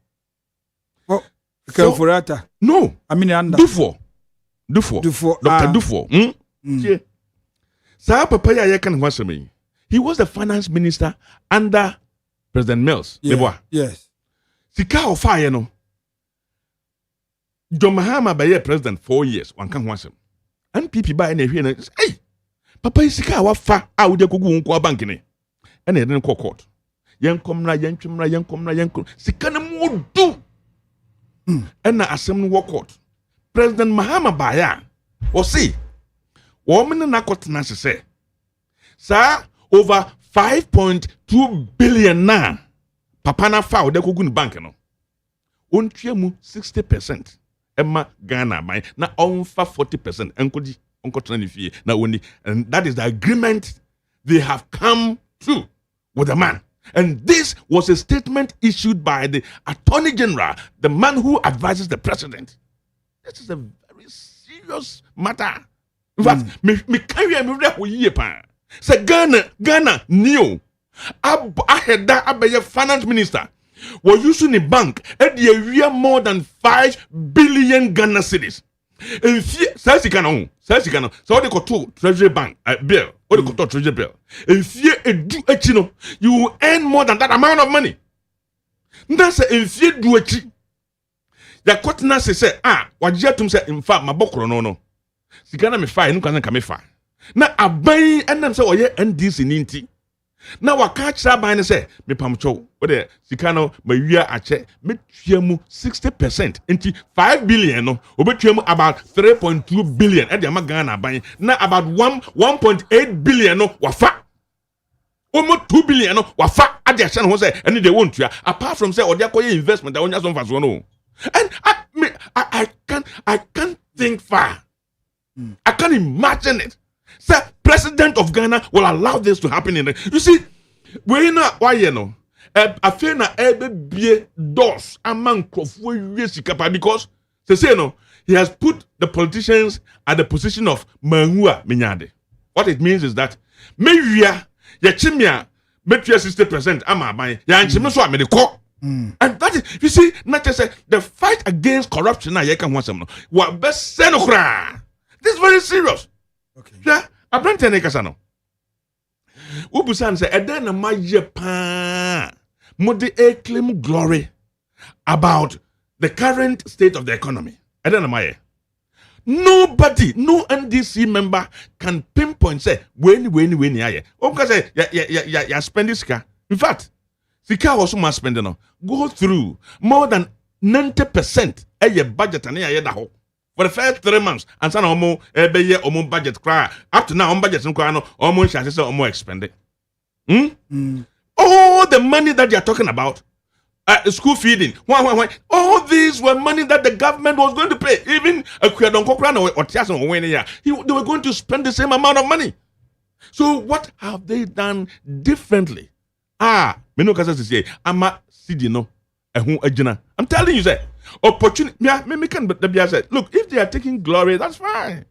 Furata. No. I mean, Dufo. Dr. Dufo. Yeah. Sa papa ya kan wasemi. He was the finance minister under President Mills. Yes. Sika of fire no. John Mahama by president 4 years. One can wasem. And people buy any here. Hey, papa is sika wa fa out de kugu unko bank ni. And he didn't call court. Yen komna. Sika na mo do. And na asem no court. President Mahama baya. Or see. Woman na court na say. Sir, over 5.2 billion na papa na fa de kugu bank no. Ontwe mu 60%. Emma Ghana by na onfa 40% enkodi onko fie na only, and that is the agreement they have come to with the man. And this was a statement issued by the Attorney General, the man who advises the president. This is a very serious matter. In fact, me carry me re ye pa. Say Ghana new aheda abeye finance minister was using the bank at the area more than 5 billion Ghana cedis. And says he can so they got to treasury bank bill or they got to treasury bill. And fear you will earn more than that amount of money. That's a fear do it. The court nurse say what you say in fact my bokro no. Sigana me fire no can come fire. Now I buy and them say oh yeah and this in inti. Now I catch that by and say me pamcho what the Sikano Maria ache me tuemu 60% into 5 billion no obetuemu about 3.2 billion at the Ghana buying now about 1.8 billion no wafa almost 2 billion no wafa at the channel say and they won't apart from say or they call investment that only some fast no and I can't think far. I can't imagine it. Sir, President of Ghana will allow this to happen in the. You see, we know why you know. I feel na be doors among because they say no, he has put the politicians at the position of Mangua Minyade. What it means is that maybe ya chimia between 60% ama by ya chimia so amediko. And that is, you see, not just the fight against corruption. Na yeka wansem no. Wa best senokra. This is very serious. Okay. Yeah, I bring ten acres no. Ubusan say, "Eden na maye pa, mode claim glory about the current state of the economy." Eden na maye. Nobody, no NDC member can pinpoint say when aye. Because say ya spend this car. In fact, the car also must spend no. Go through more than 90% of your budget and aye da ho. For the first 3 months, and some omo ebe omo budget cry. Up to now, on budget no omo shall say omo expended. All the money that they are talking about, school feeding, all these were money that the government was going to pay. Even they were going to spend the same amount of money. So what have they done differently? Me no kasa say ama sidi no I'm telling you, say, opportunity. Me can be said, look, if they are taking glory, that's fine.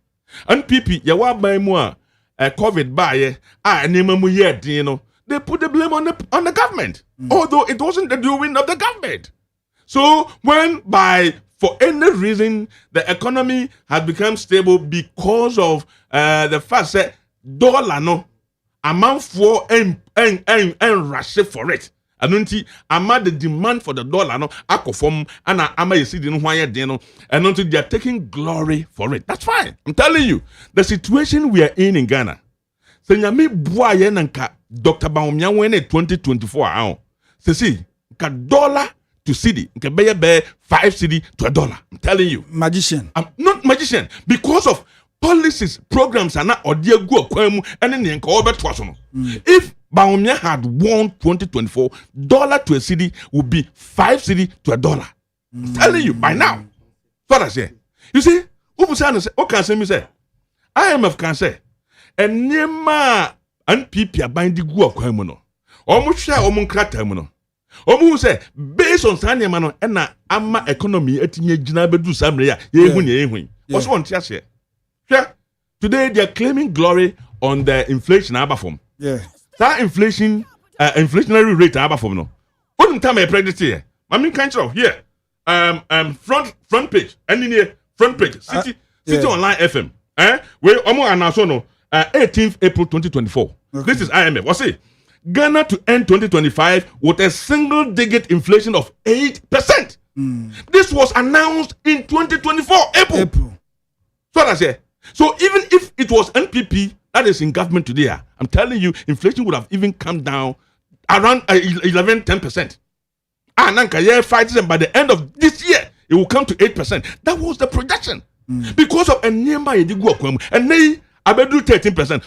And people, you want buy more COVID buy, you know, they put the blame on the government, although it wasn't the doing of the government. So when for any reason the economy has become stable because of the fact that dollar no amount for and rush for it. I don't see the demand for the dollar no akofom and you see the why no and until they are taking glory for it. That's fine. I'm telling you, the situation we are in Ghana. So nyame bua ye nanka Dr. Baumia when 2024 hour. So see, ka dollar to cedi, nke be 5 cedi to $1. I'm telling you. Magician. I'm not magician because of policies, programs are not audio go kwemu and then if Baumia had won 2024, dollar to a cedi would be 5 cedi to $1. I'm telling you by now. What I say. You see, what can say me say? IMF can say, and nema and people are binding go kwemu no. Almost share krata no. Omu say based on sanya mano na ama economy etinye gina bedu samre ya ehun. What's one tia say? Today they are claiming glory on the inflation abafom. Yeah. That inflation inflationary rate abafom no. What time I predict here? I mean kind of here. Front page. And in here front page. City Online FM. Where omo announce no 18th April 2024. Okay. This is IMF. What's it? Ghana to end 2025 with a single-digit inflation of 8%. This was announced in 2024 April. So that's it. So even if it was NPP that is in government today, I'm telling you, inflation would have even come down around 10%. And fights them by the end of this year, it will come to 8%. That was the projection. Because of a nearby and they abedu 13%.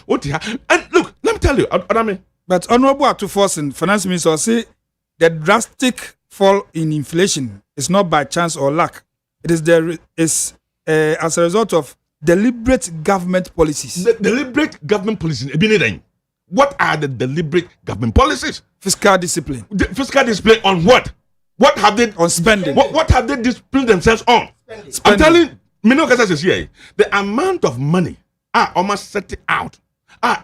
And look, let me tell you, Adame. But Honorable Atufos and Finance Minister say the drastic fall in inflation is not by chance or luck. It is as a result of deliberate government policies. The deliberate government policies. What are the deliberate government policies? Fiscal discipline. Fiscal discipline on what? What have they on spending? What have they disciplined themselves on? Spending. I'm telling Minokasa says here, the amount of money almost set out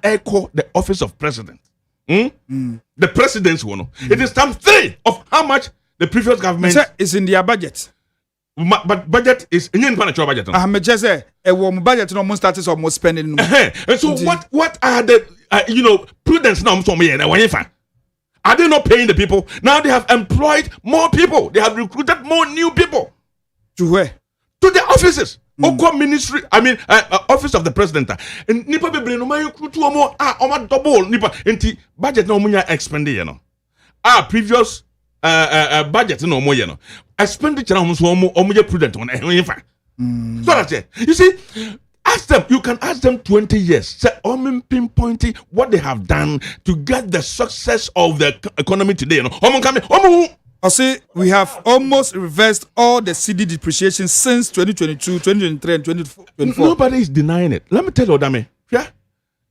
echo the office of president. The president's one. It is time 3 of how much the previous government is in their budget. But budget is in your budget. I'm just say a budget no more status or more spending. And so what are the prudence now from here? Are they not paying the people? Now they have employed more people. They have recruited more new people. To where? To the offices. Ministry, office of the president. And nipa be no man recruit more double nipa enti budget no munya expend previous budget no more expenditure no so omo prudent on so that's it. You see, you can ask them 20 years say pinpointing what they have done to get the success of the economy today I say we have almost reversed all the cedi depreciation since 2022, 2023, and 2024. Nobody is denying it. Let me tell you, Odame. Yeah,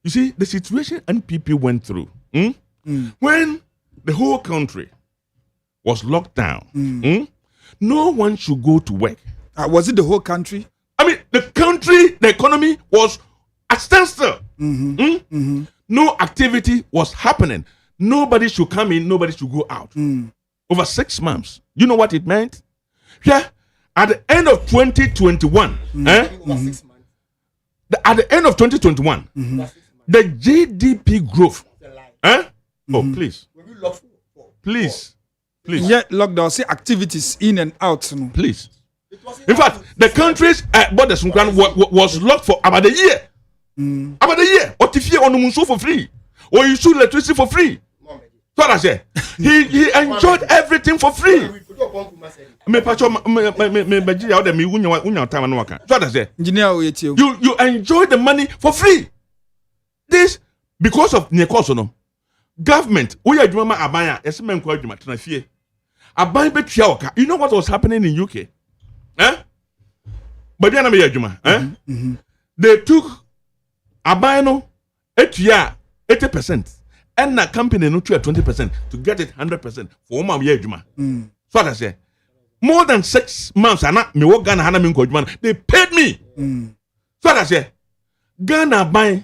you see the situation NPP went through when the whole country was locked down. No one should go to work. Was it the whole country? I mean, the country, the economy was at standstill. No activity was happening. Nobody should come in. Nobody should go out. Over 6 months. You know what it meant? Yeah. At the end of 2021, at the end of 2021, the GDP growth. Oh, please. Please. Yet lockdown, see activities in and out. Please. In fact, the country's borders was locked for about a year. About a year. Or if you on for free. Or you shoot electricity for free. So I say, he enjoyed everything for free. You enjoy the money for free. This because of Nekosono. Government, we are doing abaya. You know what was happening in UK? But they took abaya 80%. And the company no 20% to get it 100% for my year juma. So I say, more than 6 months, and me work Ghana Hana me they paid me. So I say, Ghana buy.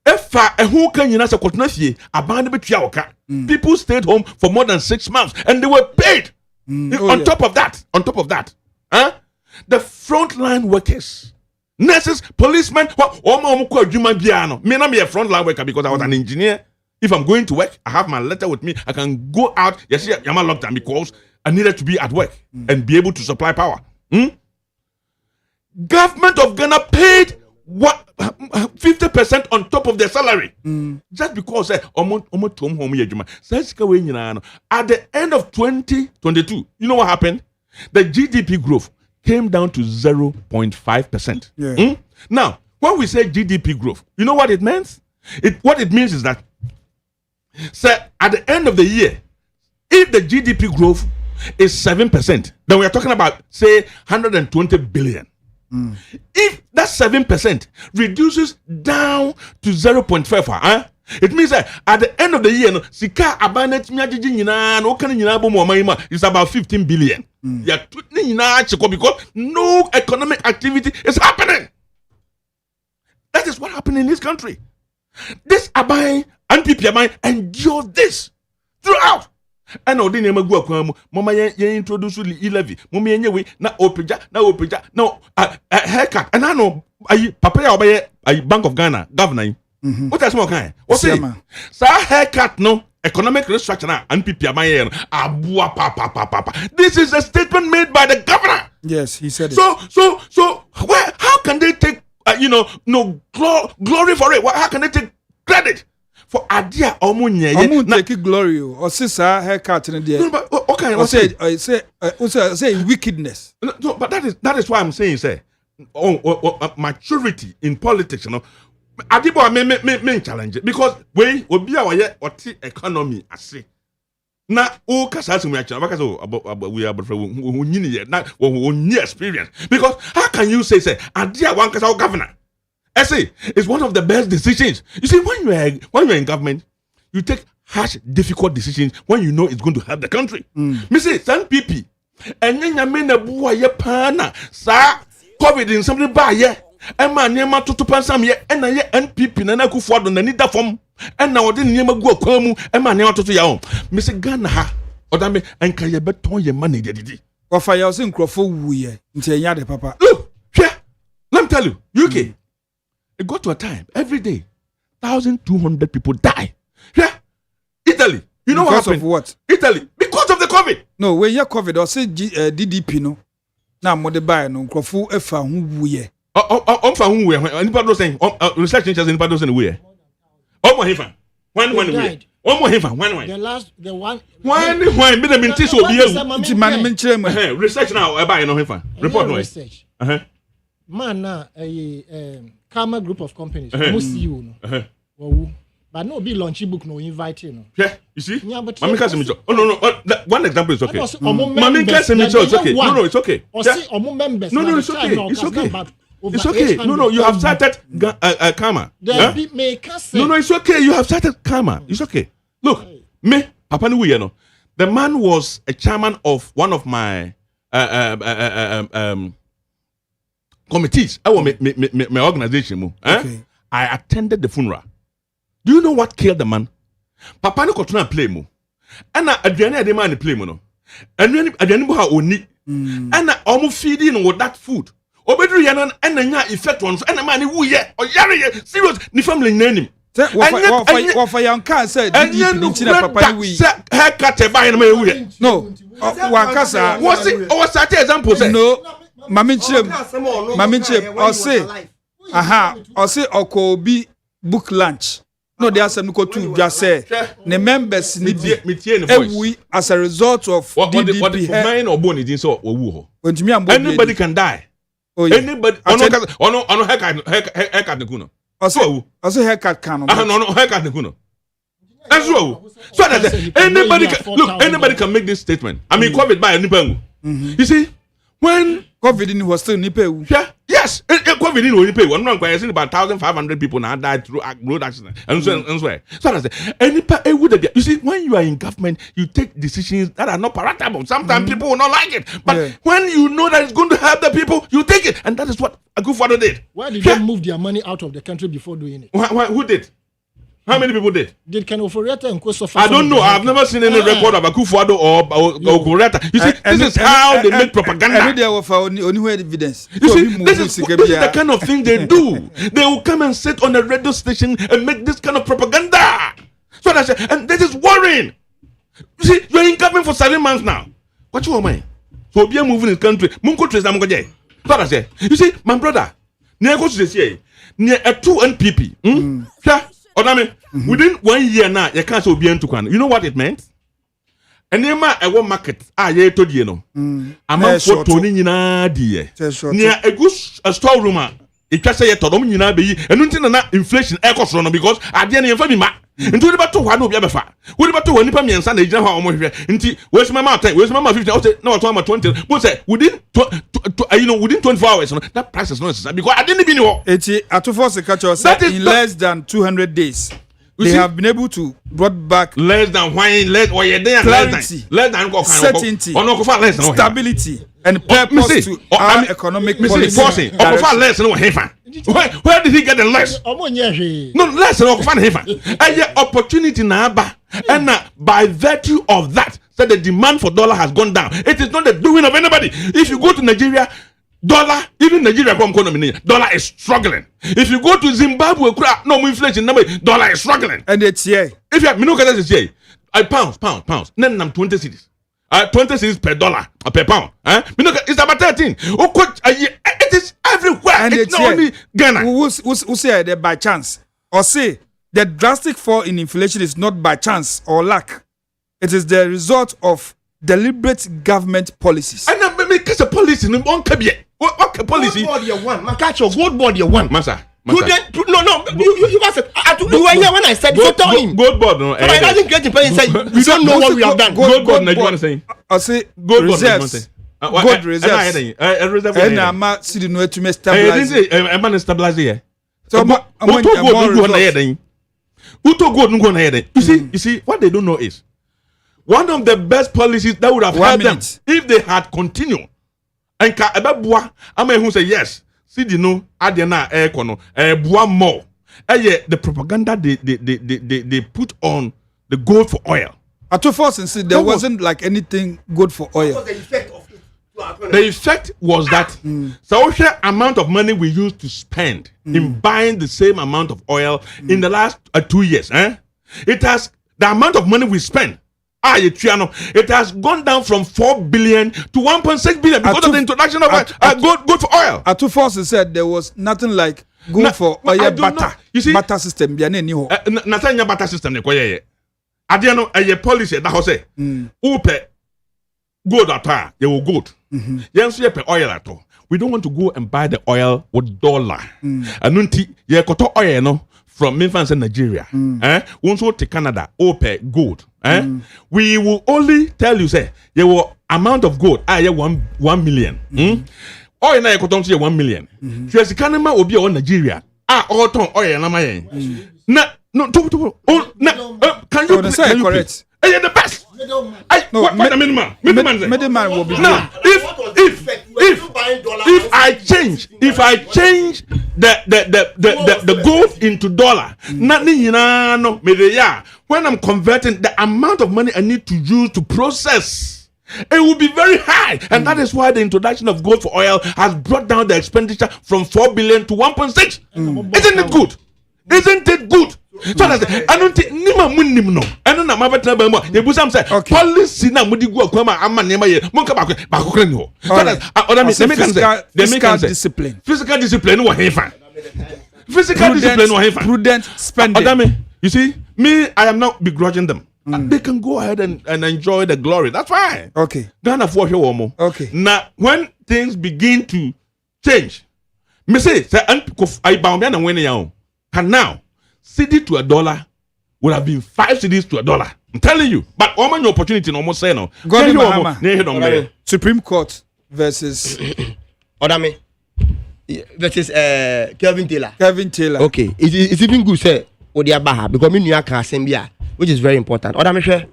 If who can you not people stayed home for more than 6 months and they were paid. On top of that, the frontline workers, nurses, policemen, me not be a frontline worker because I was an engineer. If I'm going to work, I have my letter with me. I can go out. Yes, I'm locked down because I needed to be at work and be able to supply power. Government of Ghana paid 50% on top of their salary. Just because at the end of 2022, you know what happened? The GDP growth came down to 0.5%. Now, when we say GDP growth, you know what it means? What it means is that at the end of the year, if the GDP growth is 7%, then we are talking about, say, 120 billion. If that 7% reduces down to 0.5, it means that at the end of the year, it's about 15 billion. Because no economic activity is happening. That is what happened in this country. This Abai and people endure this throughout. And now, then you go mama introduce levy. Mama yenyewe na opeja no haircut. And I know papa Bank of Ghana governor. What is more kind? What say? Sa haircut no economic restructure and people This is a statement made by the governor. Yes, he said it. So where? How can they take glory for it? How can they take credit? For idea take glory or sister haircut in the say wickedness. No, but that is why I'm saying maturity in politics, Adibo me challenge it because we be our economy I say. Na o kasa we are experience because how can you say idea one kasa governor? I say it's one of the best decisions. You see, when you're in government, you take harsh, difficult decisions when you know it's going to help the country. Me say some people, and then you mean the boy pana sa COVID in something by ye. And my name to pansam ye and I NPP and I could afford on the need form. And now I didn't name go come and my name to your own. Mr. Ghana Odame and can you bet on your money, daddy? Or for your sin crofo we into yard, papa. Look, yeah, let me tell you, UK. It got to a time every day, 1,200 people die. Yeah, Italy. You know because what happened? Of what? Italy because of the COVID. No, when you COVID, or say DDP no. Now more the buy no crofu efa hu wuye. Fa hu wuye. Anybody was saying research changes anybody was saying wuye. More hifa. When wuye. More hifa. When. The one. When me the minti so be you. Man research now buy no hifa. Report no. Research. Man na Karma group of companies. CEO no. But no be launchy book no invite no. Yeah, you see? Mami can say me. Oh no. One example is okay. Mami can say me it's okay. No, it's okay. Or see members. No, it's okay. It's okay. It's okay. No, you have started Karma. No, it's okay. You have started Karma. It's okay. Look, me, Papa Nuwe, no. The man was a chairman of one of my committees. I want my organization. Okay. I attended the funeral. Do you know what killed the man? Papa no kotuna play mo. Ana aduane ade man play mo no. Aduane bo ha oni. Ana omo feeding with that food. Obedru ye no ana nya effect on so ana man wu ye. Oyare ye serious ni family nanim. What for young can say papa we haircut e buy no wu ye. No. One kasa was it or was that example say? No. Mami chim or say or say okobi book lunch. No, there are some to just say the members need we as a result of anybody can die. Oh, yeah. Anybody ono haircut the kuno. Also haircut can no haircut the kuno. That's so that anybody can make this statement. I mean COVID by anybody. You see when COVID was still nipe. Yeah. Yes, COVID in only pay. One man saying about 1,500 people now died through road accident. And so I say, any would be. You see, when you are in government, you take decisions that are not palatable. Sometimes people will not like it, but when you know that it's going to help the people, you take it, and that is what a good father did. Why did they move their money out of the country before doing it? Who did? How many people did? Did Ken Oforiatta and Koso? I don't know. I've never seen any record of Akufo-Addo or Oforiatta. You see, this is how they make propaganda. Only evidence. You see, this is the kind of thing they do. They will come and sit on a radio station and make this kind of propaganda. So that's and this is worrying. You see, you're in government for 7 months now. What you want? So be moving in the country. Munko Trace Namungoje. So that's it. You see, my brother, near go to the CA, near a 2 NPP. Odame, within 1 year now, you can't so be into Kwan. You know what it meant? And then I want market. Ye told you know. I'm a for Tony in dear. Near a good storeroom. It just say to them, you know, be and until inflation echoes on because I didn't even me. Into the battle, one of the other. What about to one Pamian Sunday? Where's my mouth? Where's my mouth? No, 20. What's that? Within 24 hours, that price is not necessary because I didn't even know. It's at to force the culture in less than 200 days. They have been able to brought back less than wine, less or clarity, less than certainty, stability, and purpose to our economic policy. Where did he get the less? No, less than a opportunity now, and by virtue of that, so the demand for dollar has gone down. It is not the doing of anybody. If you go to Nigeria, dollar, even Nigeria dollar is struggling. If you go to Zimbabwe, no more inflation, dollar is struggling. And it's here. If you have pounds, then I'm 20 cities. 20 cities per dollar or per pound. It's about 13. It is everywhere. And it's not only Ghana. Who say that by chance? Or say the drastic fall in inflation is not by chance or luck. It is the result of deliberate government policies. And because a policy, what policy? Gold board you want. Makacho, gold board you want. Massa. No, you guys said, you were here when I said, so tell him. Gold board, no. But I doesn't get the person say, we don't know what we have done. Gold board, you want to say? I say, gold reserves. Gold reserves. And I'm not seeing no to me stabilize. I'm not stabilize here. So, you see, what they don't know is, one of the best policies that would have helped them if they had continued. And I mean, who say yes? See, you know, Adiana Ekono, Bua more. The propaganda they put on the gold for oil. At first, and see, there wasn't like anything good for oil. What was the effect of it? The effect was that so the amount of money we used to spend in buying the same amount of oil in the last 2 years. It has the amount of money we spend. It has gone down from 4 billion to 1.6 billion because of the introduction of good for oil. At two forces said there was nothing like good for oil butter. You see, butter system. Nothing butter system. Adiano a policy that was say, "Upe good at you will good. Yes, you pay oil at all. We don't want to go and buy the oil with dollar. Anunti ye koto oil no." From Memphis and Nigeria, also to Canada, OPE gold. We will only tell you, say, your amount of gold, 1 million. Oil na ekoton to 1 million. Just Canada will be on Nigeria. All ton oil na my. No, can you say correct? The best. What the minimum? Middleman will be now. If I change the gold into dollar, when I'm converting the amount of money I need to use to process, it will be very high, and that is why the introduction of gold for oil has brought down the expenditure from 4 billion to 1.6. Isn't it good? Isn't it good? So that's I don't think Nima Munim no. I don't know my better by more. The Busam said, policy now Mudigo Kwama Amanema ye, Monka Bakurenho. So that's physical discipline. Physical discipline or heaven. Physical discipline or heaven. Prudent spending. Odame, you see, me, I am not begrudging them. They can go ahead and enjoy the glory. That's fine. Okay. Ghana for your more. Okay. Now, when things begin to change, me say, I bound and when you can now. CD to $1 would have been 5 CDs to $1. I'm telling you. But all my opportunity no more say no. Supreme Court versus Odame. versus Kelvin Taylor. Okay, it's even good say Odiabaha because me new can assembly, which is very important. Other measure,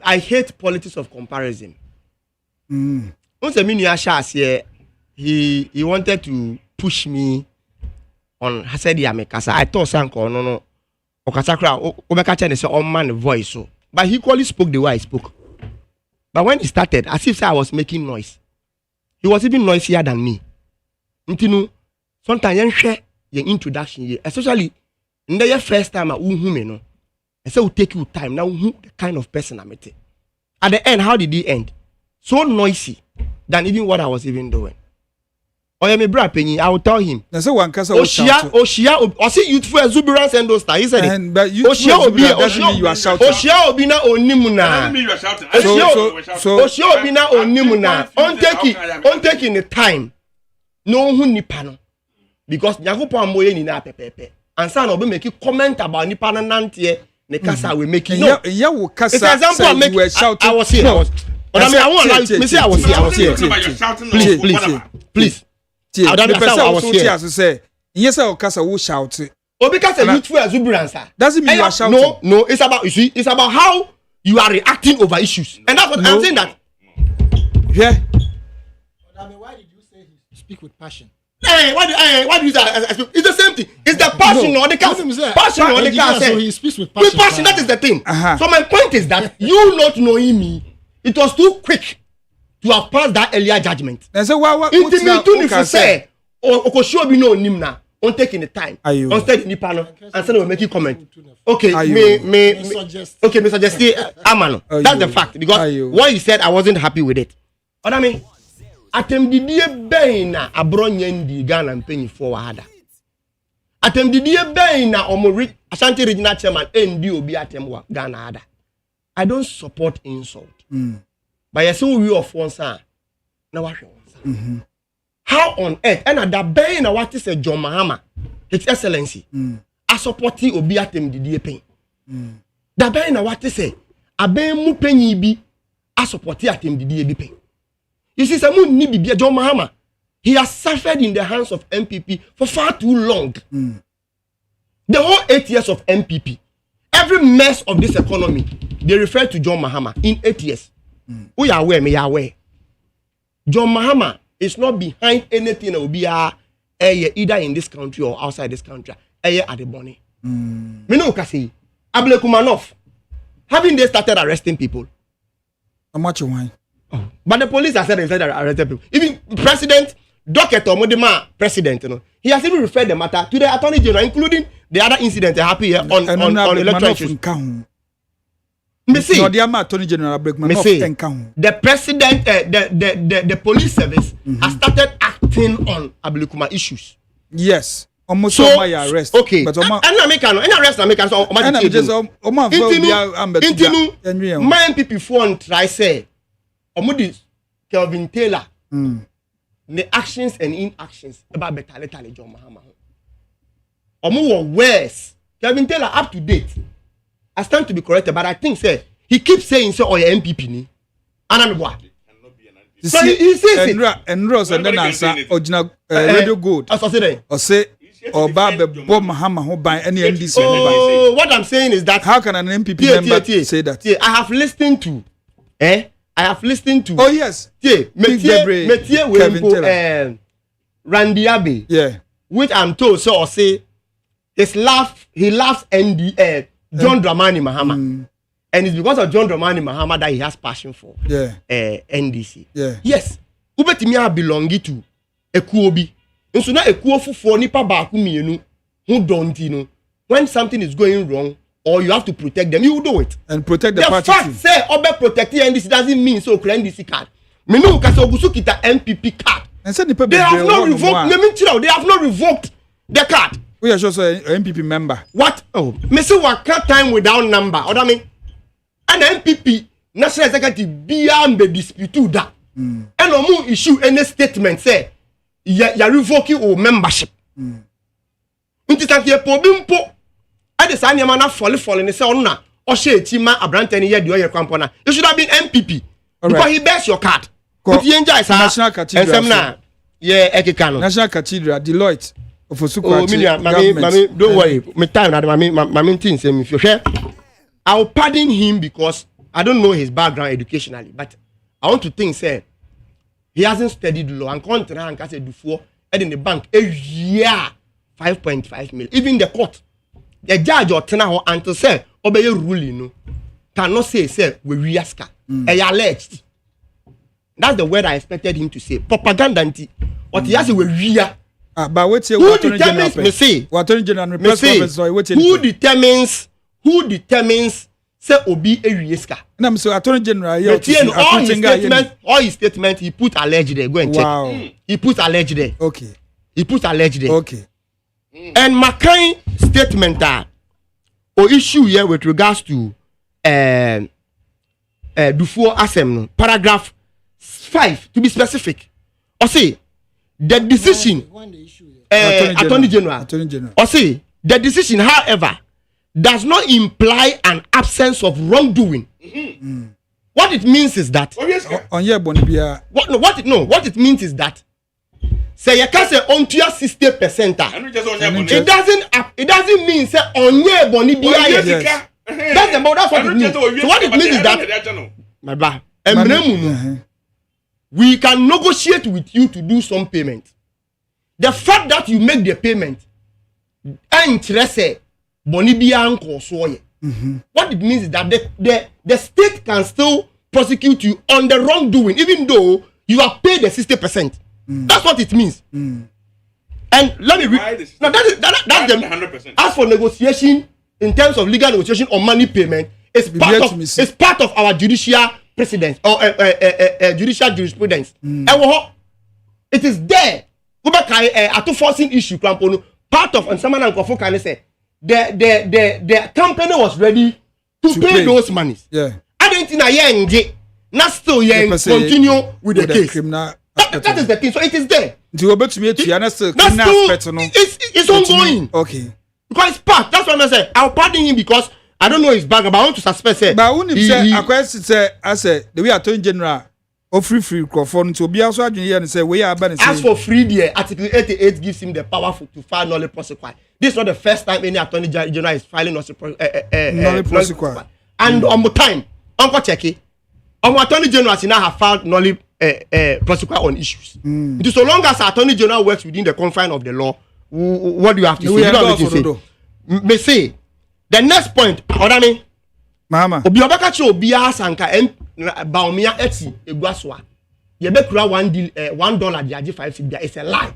I hate politics of comparison. Once a new here, he wanted to push me on Hasedi Amekasa. I thought Sanko no Okasakra Obekacha is on man voice so, but he equally spoke the way I spoke. But when he started, as if I was making noise, he was even noisier than me. Ntinu, sometimes you share your introduction, especially in the first time I no. I say will take you time now. The kind of person I'm at. At the end, how did he end? So noisy than even what I was even doing. Or me bra penny, I will tell him. Oshia, youthful exuberance and those stars. He said, Oshia obina onimuna. Oshia obina onimuna. On taking the time. No who nipano. Because Nyakupo amoye ni na pepepe. And son will be making comment about nipana nantie. Nekasa will make it. No. It's example I make. I was here. I won't allow you. Me say I was here. Please. I was here. Say, yes, I will shout. Oh, because a youthful exuberance. Doesn't mean you are shouting. No, it's about it's about how you are reacting over issues, and that's what I'm saying. That. Yeah. Why did you say he speak with passion? Why do you say? It's the same thing. It's the passion or the passion or the so he speaks with passion. With passion, that is the thing. So my point is that you not knowing me, it was too quick to have passed that earlier judgment. And so what say? Okosho be no nimna. On taking the time. On studying the panel and then we make you comment. Okay, me suggest Amano. That's the fact because what you said I wasn't happy with it. But I mean, atem didie ben na abronye ndi Ghana mpenyi for hada. Atem didie ben na omo Ashanti regional chairman ndi obi atem wa Ghana hada. I don't support insult. But you say we of one sir. Na wa hwe one. How on earth and that ben na what is a John Mahama, His Excellency. I support obi atem didie pen. That ben na what is a ben mu penyi bi I support atem didie bi pen. You see, someone need to be John Mahama. He has suffered in the hands of MPP for far too long. The whole 8 years of MPP, every mess of this economy, they refer to John Mahama in 8 years. We are aware, me are aware. John Mahama is not behind anything that will be either in this country or outside this country. At the money. Me no kasi. Ablekumanov, haven't they started arresting people? How much you want? But the police have said they started arresting people. Even President Dr. Modema, President, he has even referred the matter to the Attorney General, including the other incident that happened here on electoral issues. The president, the police service has started acting on Ablekuma issues. Yes. Almost so, my arrest. Okay. But and arrest American so my MPP phone try say Omudi Kelvin Taylor the actions and inactions about better John Mahama. Omo worse. Kelvin Taylor up to date. I stand to be corrected, but I think say he keeps saying so or your MPP ni. Anamwa. So he says it. And Rose and then answer original radio good. Or say or Babe Bob Mahama who by any NDC. Oh, what I'm saying is that how can an MPP member say that? I have listened to oh yes. Randy Abbey. Yeah. Which I'm told so or say he laughs John Dramani Mahama. And it's because of John Dramani Mahama that he has passion for NDC. Yeah. Yes. Ubetimi belonging to Ekuobi. And so now Ekuofu for nipa baku mienu who don't when something is going wrong or you have to protect them, you will do it. And protect the party. The fact say Obe protecting NDC doesn't mean so NDC card. Menu kasi ogusu kita MPP card. And said they have not revoked. They have not revoked the card. We are just an MPP member. What? Oh, me say waka time without number. Or that mean, an MPP national executive beyond the dispute that. And no more issue any statement say you revoking or membership. Until that you problem po. I the same man falling say on or she tima abrante ni ye do your company. You should have been MPP because he bears your card. National Cathedral. National Cathedral, Deloitte. Mami, don't worry. My time, mami, things. If you share, I'll pardon him because I don't know his background educationally, but I want to think, say, he hasn't studied law and contrary and can say before in the bank a year 5.5 million. Even the court, the judge or tenor until say obey ruling no cannot say we riaska. Alleged. That's the word I expected him to say. Propaganda anti. What he has we ria. But what's your who determines me say who determines say obi a riaska. I'm so Attorney General all his statement he put alleged there. Go and check. He put alleged there. Okay. He put alleged there. Okay. And McCain statement or issue here with regards to before ASEM paragraph 5 to be specific. Or say the decision Attorney General. Or say the decision, however, does not imply an absence of wrongdoing. What it means is that what it means is that say you can say on to your 60%. It doesn't mean say on your boni biya. That's what it means. So what it means is that my bad. We can negotiate with you to do some payment. The fact that you make the payment, interest boni biya anko so. What it means is that the state can still prosecute you on the wrongdoing, even though you have paid the 60%. That's what it means. And let me read. Now that's the 100%. As for negotiation, in terms of legal negotiation or money payment, it's part of our judicial precedence or judicial jurisprudence. It is there. Go back to forcing issue. Part of and someone can say the company was ready to pay those monies. Yeah. I don't think not still continue with the case. That is the thing. So it is there. It's ongoing. Okay. Because it's part. That's what I said. I'll pardon him because I don't know his background, but I want to suspect. But when I say the way Attorney General free microphone to be also and say we are banning. As for free, the Article 88 gives him the power to file null prosequi. This is not the first time any Attorney General is filing null prosequi. And on the time, Uncle Checky, Attorney General now have filed null prosequi on issues. It is so long as Attorney General works within the confine of the law. What do you have to say? You know what me say. The next point, Odame, Mama, Obiobaka Obia Sanka and Baumia Etsy, Eguaswa. Yebekura $1, the 5 cedi. It's a lie.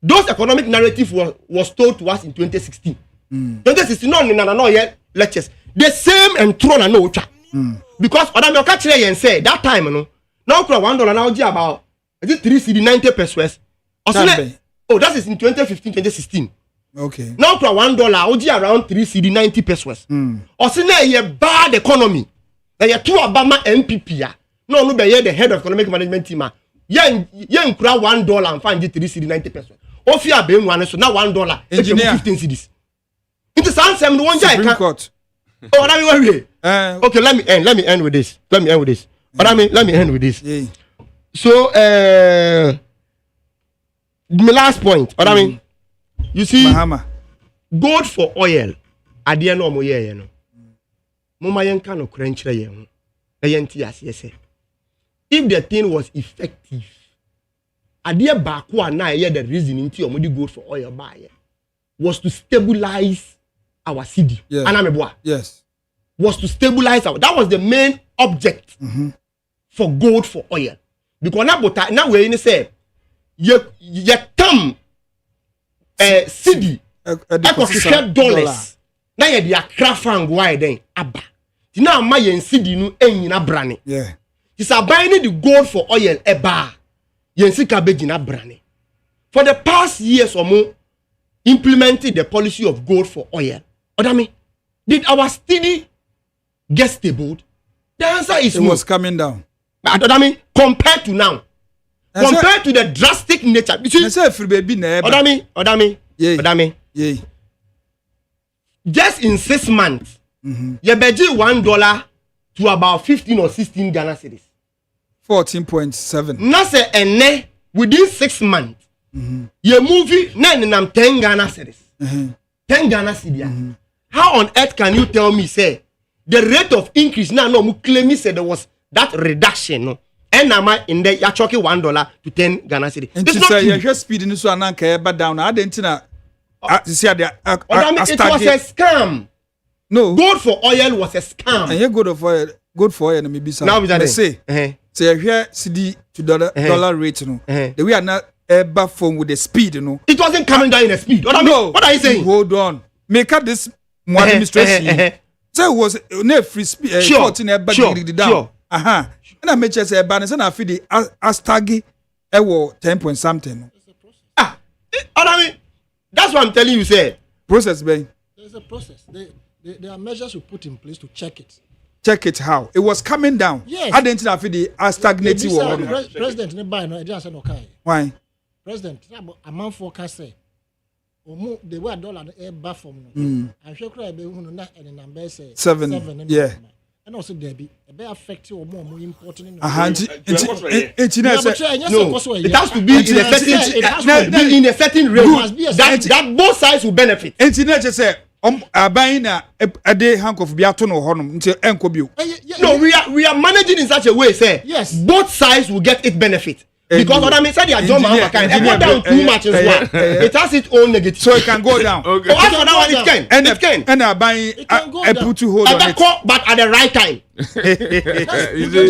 Those economic narrative was told to us in 2016. 2016, no yet lectures. The same and thrown and no cha. Because Odame Okachire and say that time, no, now $1 now about is it 3 cedi 90 pesos. Oh, that is in 2015, 2016. Okay. Now for $1, oji around 3 cedi 90 pesos. Osine ye bad economy. Na ye two Obama MPP ya. No be ye the head of economic management team. Ye nkura $1 and find 3 cedi 90 pesos. Ofi abe nwane so na $1 engineer 15 cedis. It is answer the one Supreme Court. Oh, let me okay, let me end with this. Let me end with this. Yeah. So my last point, you see, Mahama. Gold for oil. Adia no mo ye no. Mama yenka no krenchre ye ho. Na yenti asese. If the thing was effective, adia baako ana ye the reason into omodi gold for oil buy was to stabilize our city. Yeah. Anameboa. Yes. Was to stabilize our. That was the main object for gold for oil. Because now we say ye tam cedi $100 na ye dia crafang why then aba ti na ma ye cedi no enyina brane yeah is buying the gold for oil eba ye sika be gina brane for the past years omo implemented the policy of gold for oil. Odame, did our cedi get stable? The answer is it was coming down. Odame, compared to now, compared to the drastic nature. Odame, just in 6 months, you beji $1 to about 15 or 16 Ghana cedis. 14.7. Na say ene within 6 months. Your movie nam 10 Ghana cedis. 10 Ghana cedis. How on earth can you tell me say the rate of increase now no claim me say there was that reduction no? And am I in there you're talking $1 to 10 Ghana cedis. It's not true. Your speed in so ananka eba down. I didn't know. See it was a scam. No. Gold for oil was a scam. And you good for oil maybe some. Now we say here CD to dollar rate no. The way are not eba phone with the speed no. It wasn't coming down in the speed. What are you saying? Hold on. Make up this administration. So it was no free speed. Sure. Down. And I make sure say ban and I feel the astagi ewo 10 point something. That's what I'm telling you, sir. Process, Ben. There's a process. There are measures we put in place to check it. Check it how? It was coming down. Yes. I didn't feel the stagnating. President, why? President, a month forecast say, the word dollar air from. I'm sure cry be na and number say 7. Yeah. And also there be affect you or more important. No, it has to be in a certain range. That both sides will benefit. Internet just say buying a day hank of Biato no honum until Enko. No, we are managing in such a way, say yes, both sides will get it benefit. Because what I mean, said they are John Mahama kind. It go down too much as well. It has its own negative. So it can go down. Okay. As for that one, it can. It can. And I buy a put to hold on it. But at the right time.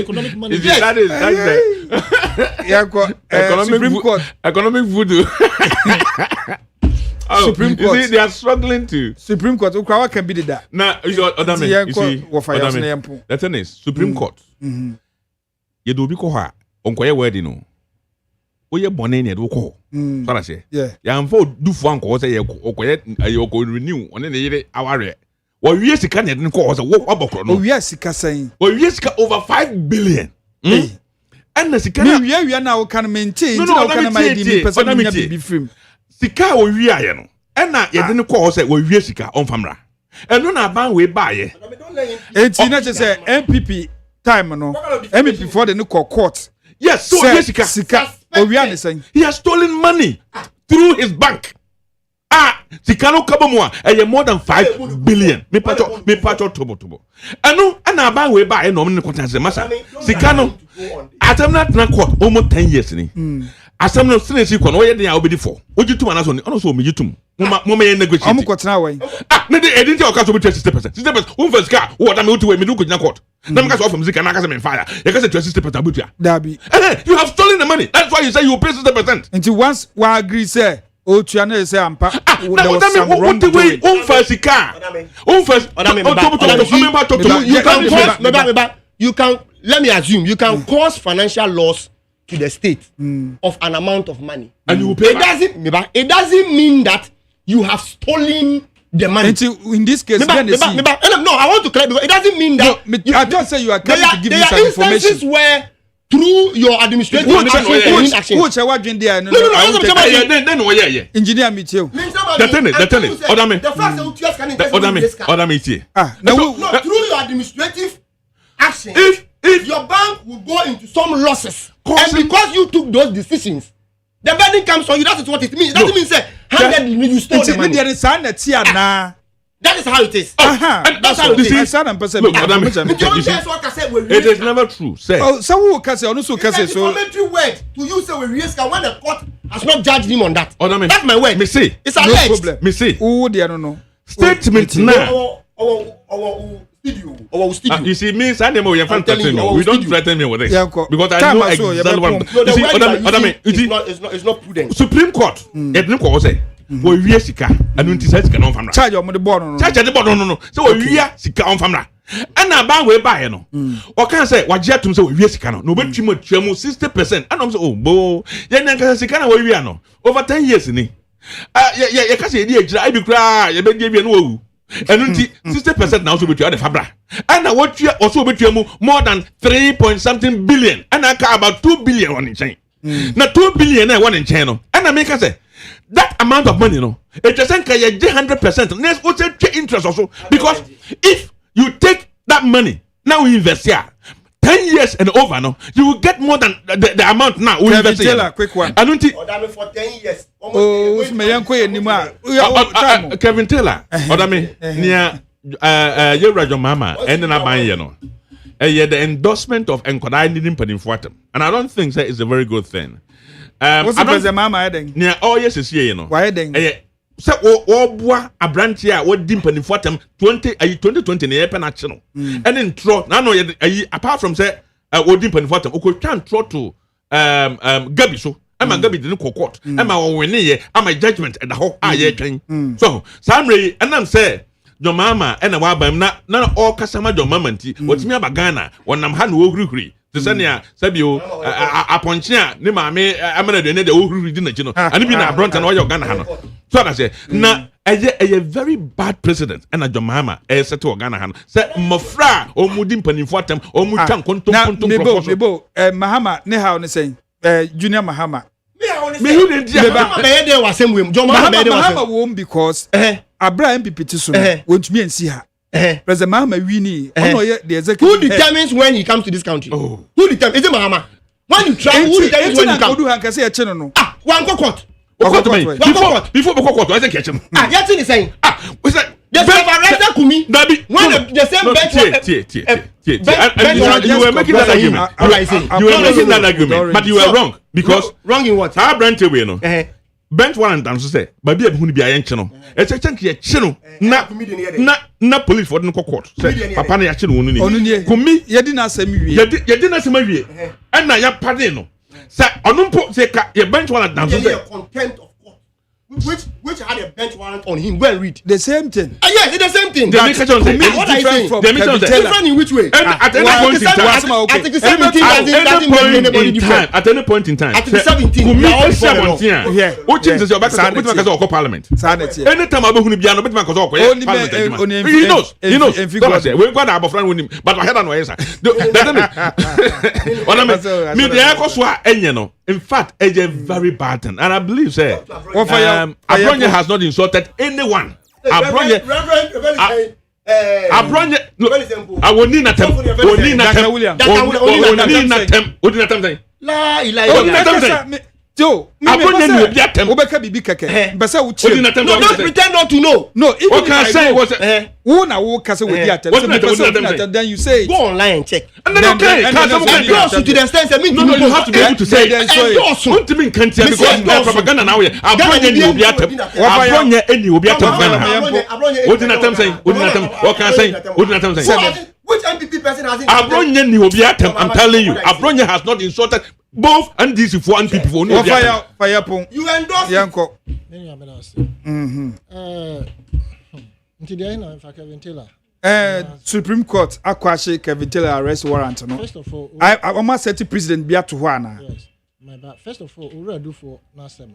Economic money. That is Supreme Court. Economic voodoo. Supreme Court. You see, they are struggling to. Supreme Court. Ukwawa can be that. Now, you see, the thing is, Supreme Court. You do because onkoye wedding no. Oye bonne ne do ko. So na say. Yeah. Ya mfo du fu anko say ye okoye ayoko renew one ne yire aware. Wo wie sika ne den ko say wo abokro no. O wie sika sen. O wie sika over 5 billion. And the sika na wie na wo kan maintain na wo kan my di person na be free. Sika o wie aye no. And na ye den ko say wo wie sika on famra. And no na ban we ba ye. Enti na say MPP time no. MPP for the no court. Yes, so Sika. He has stolen money through his bank. Sikano Kabamwa, more than 5 billion. Me pacho tobo. And I buy way by a nominal contest. Massa Sikano, I'm not court almost 10 years. As I'm not saying, you can already I'll be for. Would you two and also me to Mama negotiate. I'm got now. Maybe I didn't tell Castle 60%. 60%. Who car? What I'm to me look in court. Namaka from Zika Nakasam fire. You can say 60% Butia. Dabi. You have stolen the money. That's why you say you pay 60%. Until once we agree, say, oh, Tiana say, I'm part. What the way? You can let me assume you can cause financial loss to the state of an amount of money, and you will pay. It doesn't mean that you have stolen the money. In this case, no, I want to clarify. It doesn't mean that. No, I don't say you are coming to give me some information. There are instances where through your administrative action, engineer meet you. The thing is, through your administrative action, if your bank will go into some losses, and because you took those decisions, the burden comes on you. That is what it means. It doesn't mean say handedly you stole the money. That is how it is. That's how it is. It is never true. Oh, some will say, also say so. Parliamentary word to use say we risk when the court has not judged him on that. That's my word. Me say it's alleged. No me say. Oh, they don't know. Statement now. Our studio. You see, me, I never threaten you. We don't threaten me with this. Because I know exactly what. It's not prudent. Supreme Court. It didn't call say. We are sika. I don't say sika on family. Charge on the board. Charge the board. No. So we are sika on family. And I buy we buy no. Or can say what you to say we are sika no. No, but you must 60%. And I'm say oh, bo. Yeah, na sika na we are no. Over 10 years ni. Yeah, can say dey I be cry. You be dey no. And 60% now so be the fabra. And I what you also be more than 3.something billion. And I care about 2 billion one in China. Now 2 billion one in China. And I make say that amount of money, it doesn't carry 100%. Next, what's the interest also? Because if you take that money, now we invest here, 10 years and over, no, you will get more than the amount now. Kevin Taylor, quick one. I don't think. Odame for 10 years. Oh, Kevin Taylor. Odame near your mama and then I buy you know. The endorsement of Nkwadwo Odame Addo, and I don't think that is a very good thing. What's the president mama heading? Near yes is here, you know. Why heading? So boa a branch here what dimpen for them 2020 near penachino. And then throw now apart from say what dimpen for them, who can throw to Gabi so. I'm a Gabi didn't court. I'm a winning. I'm a judgment at the whole eye. So Samre and I'm say your mama and a wabam not all customer your mama what's me about Ghana when I'm hand hungry. To send ya Sabio upon chia, Nimame, I'm going to the old dinner, you know, and if you are brought and all your Ghana. So I say, now a very bad president and a Jomama, a set to Ghana, said Mofra or Mudim Penifortem or Mutan Conto, Mahama, Nehao, saying, Junior Mahama. Mahama won't because Abraham be petition won't me and see her. President Mahama Winnie, the executive. Who determines when he comes to this country? Who determines? Is it Mahama? When you travel, who determines when you come? One court. Before court, I think kitchen. Yatin is saying. What's that? Yes, I've Kumi. When the same bench. You were making that argument. You were making that argument, but you were wrong because wrong in what? Our branch away, no. Bench warrant and say, but be a who be a channel. A channel, na police for the court. Say, Papa, ya channel, Kumi, Yadina Semi, Yadina Semi, and now ya padeno. Say, Onumpo, say, your bench warrant and say, contempt of court. Which had a bench warrant on him. Go and read. The same thing. Yes, it's the same thing. They make such a thing. What are you saying? Different in which way? At any point in time. At any point in time. Article 17. What changes your back? Parliament. Anytime I'm going to be on the Parliament. He knows. We're going to have a friend with him, but I had no answer. In fact, it's a very bad thing, and I believe, sir, Abronya has not insulted anyone. Abronya, I will need a temp. Joe, don't pretend not to know. No, what can I say was then you say go online and check. And then okay, to the extent that no, you have to be able to say don't mean can't because propaganda now here. Abronya will be at Abronya any will be at what did I say? What can I say? What did I say? Which MPP person has Abronya will be at I'm telling you. Abronya has not insulted both and this for and people no fire pon you endorse yanko Kevin Taylor Supreme Court akwashe Kevin Taylor arrest warrant no. First of all, I almost set the president bia to ho ana. Yes, my bad. First of all, we do for ASEM.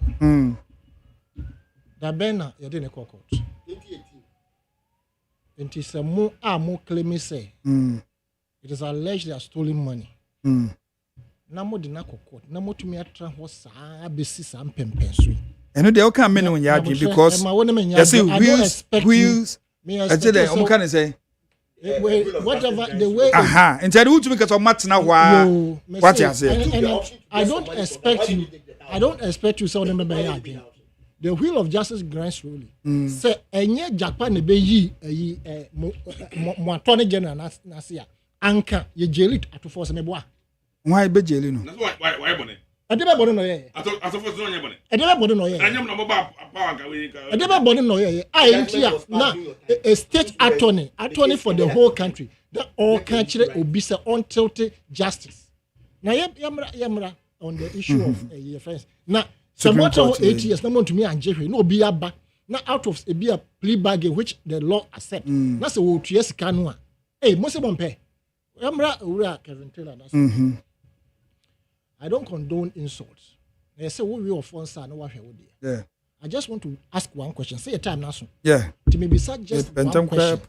That bena you dey court 2018. It is a more claim say it is alleged they are stealing money. Namo de court. Namo to me atra ho saa besi sam pempenso. Eno de o kan me no nya adwi because you see wheels I tell you can say whatever the way aha and tell you to me cuz o matna wa what you say. I don't expect you say them be adwi. The wheel of justice grants ruling. Say enye Japan ne be yi mo attorney general na sia anka ye jelit ato force me boa. Why be jailing no? That's why bonnet. Adebe body no ye. Ato force no ye bonnet. Adebe body no ye. Anyam na mo ba power ka we. Adebe body no ye. Ntia na a state attorney for the whole country. That all country obisa untilted justice. Now yamra on the issue of your friends. Now some matter 8 years na to me and Jeffrey no be aba. Now out of a plea bargain which the law accept. Na say wo tuye sika no a. Mo se bompe. Yamra ura Kevin Taylor that's. I don't condone insults. They say we of fun sir no wahwe wo yeah. I just want to ask one question. Say a time now so. Yeah. To maybe suggest one question.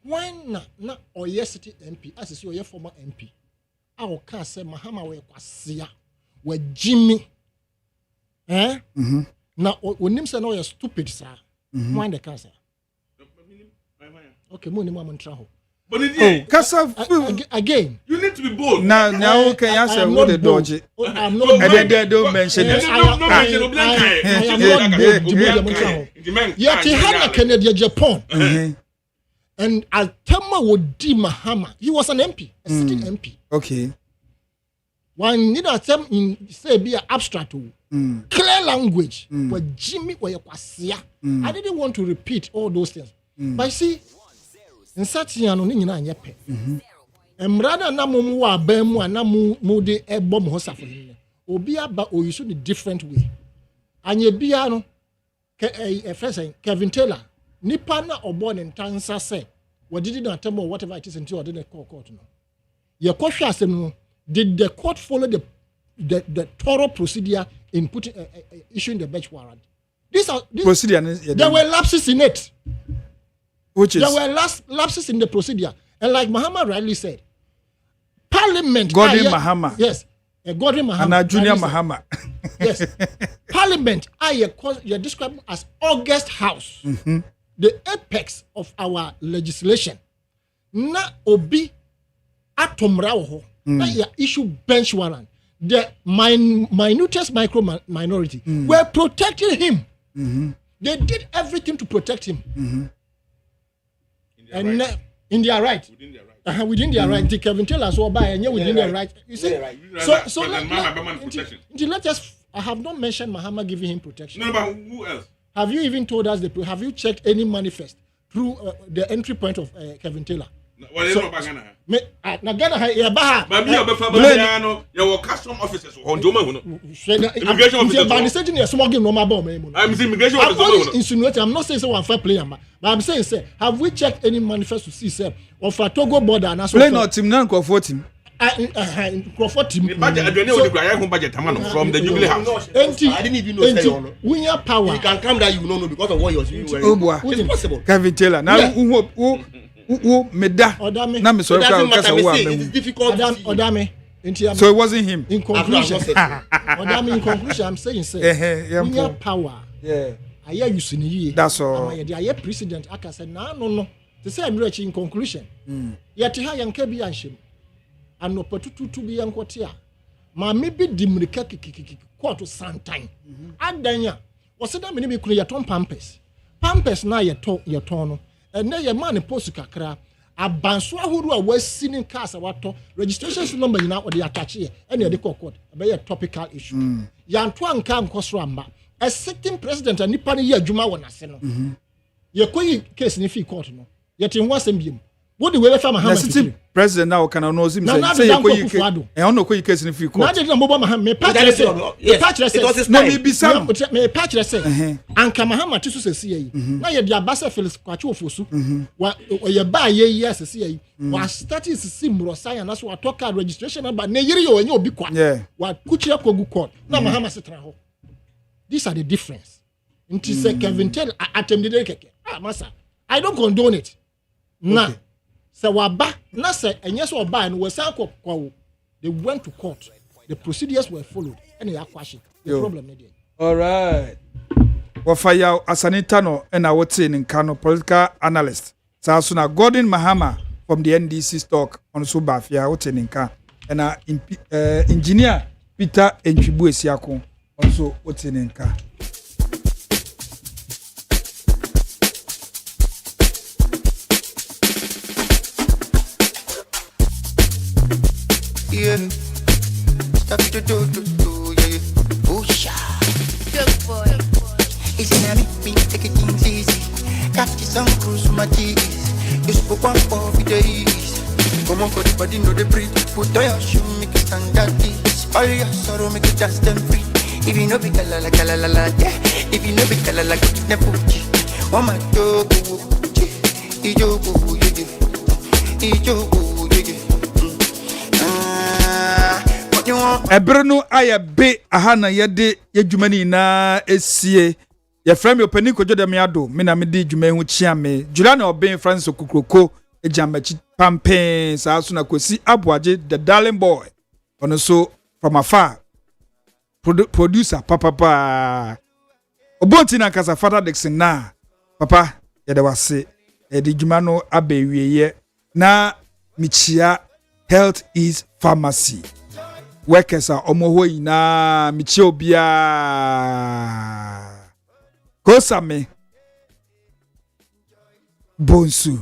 When na Oyesity MP as is your former MP. I will can say Mahama we kwasia we Jimmy. Now when him say no you stupid sir. Why the cancer? Okay, mo ni mo amon traho. Kasa again. You need to be bold. Now okay, answer what the dodge. I'm not bold. And then don't mention it. I am not bold. Yet he had a Canadian Japan. And Altama Wodi Mahama, he was an MP, a sitting MP. Okay. One need to say be an abstract, clear language. Where Jimmy where you I didn't want to repeat all those things. But see, in such a no nina and yepe. And rather na mumu wa bemu and na mu de ebom hosa for him. Obia ba o you should a different way. And ye biano a friend saying Kevin Taylor. Nipa na obo ne ntansa say we did not tell whatever it is until I didn't call court no. Your question asem no, did the court follow the thorough procedure in putting issuing the bench warrant? This procedure there were lapses in it. Which is there were lapses in the procedure, and like Muhammad rightly said, Parliament Gordon Mahama. Yes. Gordon Mahama. And Junior Mahama. Yes. Parliament you're describing as August House. The apex of our legislation. Na obi atomra ho. Na ya issue bench warrant. The minutest minority were protecting him. They did everything to protect him. And in their right. Within their right. The Kevin Taylor so by and within their right. You see? So let us. I have not mentioned Mahama giving him protection. No, but who else? Have you even told us have you checked any manifest through the entry point of Kevin Taylor? Well, you know about Ghana. Na Ghana ya baha. But me obefa Ghana, your custom officers on Joma huno. Immigration officers. But the setting is small game normal bomb. I'm saying immigration officers. I'm not insinuating. I'm not saying so unfair player, but I'm saying say have we checked any manifest to see say of a Togo border and as well? Play not team nan for team. Crawford team. Budget from the Jubilee House. I didn't even know. We have power. You can come there, you know because of what you're wearing. It's possible. Kevin Taylor. Now who meda na me sorry kasa wo am. It's difficult. Odame. So it wasn't him. In conclusion, Odame, in conclusion, I'm saying say we have power. Yeah. Aya usini. That's all. The president aka say no. To say I'm rich in conclusion. Yet ha yanka bi anhim. Ano patututu bi yankotia. Ma me bi dimrika court santan. Adanya. Waseda me ne bi kunu yeton pampers na yeton no. And then your man post kakra abanso ahuru a wasini cars wato registration number nyina o de attach here and they call court be a topical issue yanto anka nkosro amba a sitting president and nipa ne ye adwuma wona se no ye koyi case ni fi court no yet in wasem biem what the way fa Mahama sitting president now can know him say ye koyi e on no koyi case ni fi court na dey na Mahama me patch say no me bisa me patch say anka Mahama tisu se yi na ye dia basa Felix kwacho ofosu wa ye ba ye yes se yi wa starting sim rosan na so wa talk registration number na yiri ye onye obi kwa wa kuchire kogu court na Mahama setra ho. These are the difference. Nti say Kevin Taylor attempted keke masa I don't condone it na so waba na say enye so oba no we san kwa they went to court, the procedures were followed and they are question the problem no dey. All right. Wafaya Asanita no and I would say in Kano political analyst. So na Gordon Mahama from the NDC stock on Subafia Oteninka and engineer Peter Enchibu Esiako also Oteninka. Yeah, stop to do, yeah. Oh, good boy. It's in a me, take it things easy. Catch some cruise for my cheese. You spoke one for days. Come on for the body, know the breathe. Put on your shoe, make it stand that this. All your sorrow, make it just them free. If you know be kalala, yeah. If you know be kalala, go to the booty. Oh my dog, ijogo, Ebrenu aya be ahana yede yedwumani na esie ye frame OPANIN KWADWO ODAME ADDO me na me di dwuma hu chia me Juliana Oben Francis Okukroko ejamachi pampen sa so na kwesi aboaje the darling boy ono so from afar producer papa obonti na kasa father Dixon na papa ye de wase e di dwuma no abewieye na michia health is pharmacy workers are omo ho ina michia obia kosame bonsu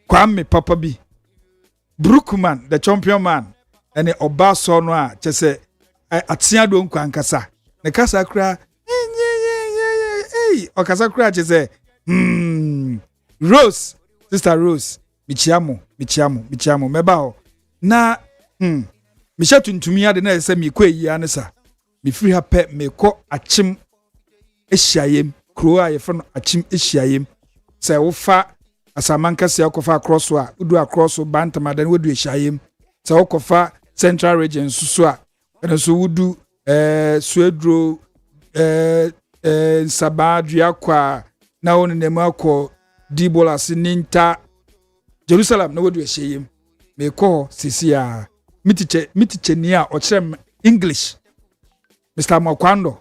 kwame papa bi Brookman the champion man ene oba so no a chese atia do nkwankasa ne kasa kra okasa kra chese Rose sister Rose michiamo meba ho na misha tuntumi ade na ese mi kwa yi anesa mi free ha pe me ko achim ehyiayem kro a ye fa no achim ehyiayem se wo fa asamanka se akofa across a udu across bantama dan wodu ehyiayem se akofa central region susu a ene so wudu suedro sabadu akwa na wonu nemu akọ dibola sininta Jerusalem na wodu ehyiayem me ko sisia mitiche ni a ochrem English Mr. Makwando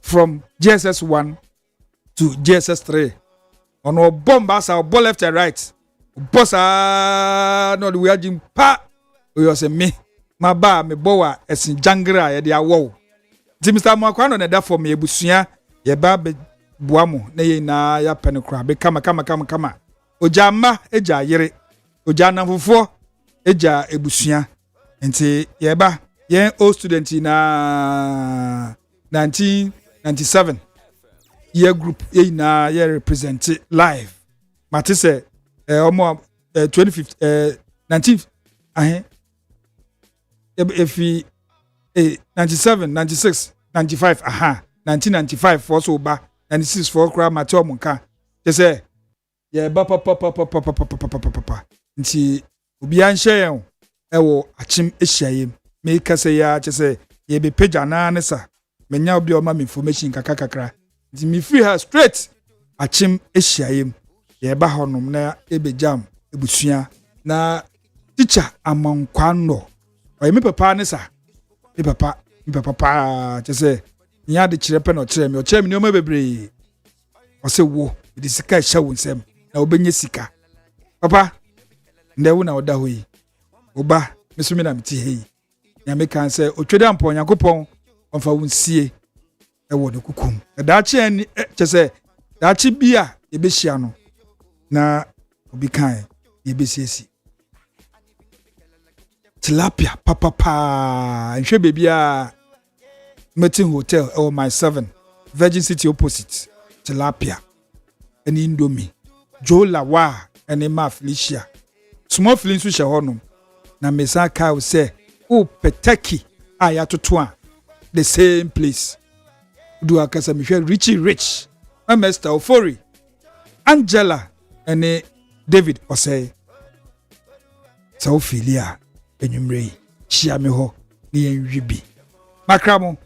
from GSS 1 to GSS 3 ono bomba sa bo left and right bossa no the we pa we say me ma ba me bowa esin jangra ye de awo ti Mr. Makwando na da for me ebusua ye ba be boamu na ye na ya penekra be kama ojama eja yire ojana fofo eja ebusua nti ye ba ye old student na 1997 year group ye na ye represent live matise omo 2015 19 if 97 96 95 1995 for so ba 96 for kra macho monka je say ye ba papa nti obi anhye yen ewo achim ehyiayem me kase ya je say ye be page ananesa menya obi o ma information kakakakra nti me free her straight achim ehyiayem ye ba honom na ebejam ebusua na teacher amankwano oye me papa anesa me papa je say nya de kire pe no kire me o kire me o ma bebre o se wo de sika hya wo nsem na obenye sika papa ndewu na oda hoyi oba mesumi na mti hei nya me kan se otwede ampo Yakobon onfa wonsie ewo de kukum da chi ani chese da chi bia ebehia no na obi kan ebesiesi tilapia papa nhwe bebia meeting hotel or my 7 Virgin City opposite tilapia and indomie jola wa and ma Felicia small feelings we share honum na mesa ka say o petaki ayatoto a the same place do akasa me hwe rich Mr. Ofori Angela and David Osei so filia enumre chia me ho ni enwibi makramo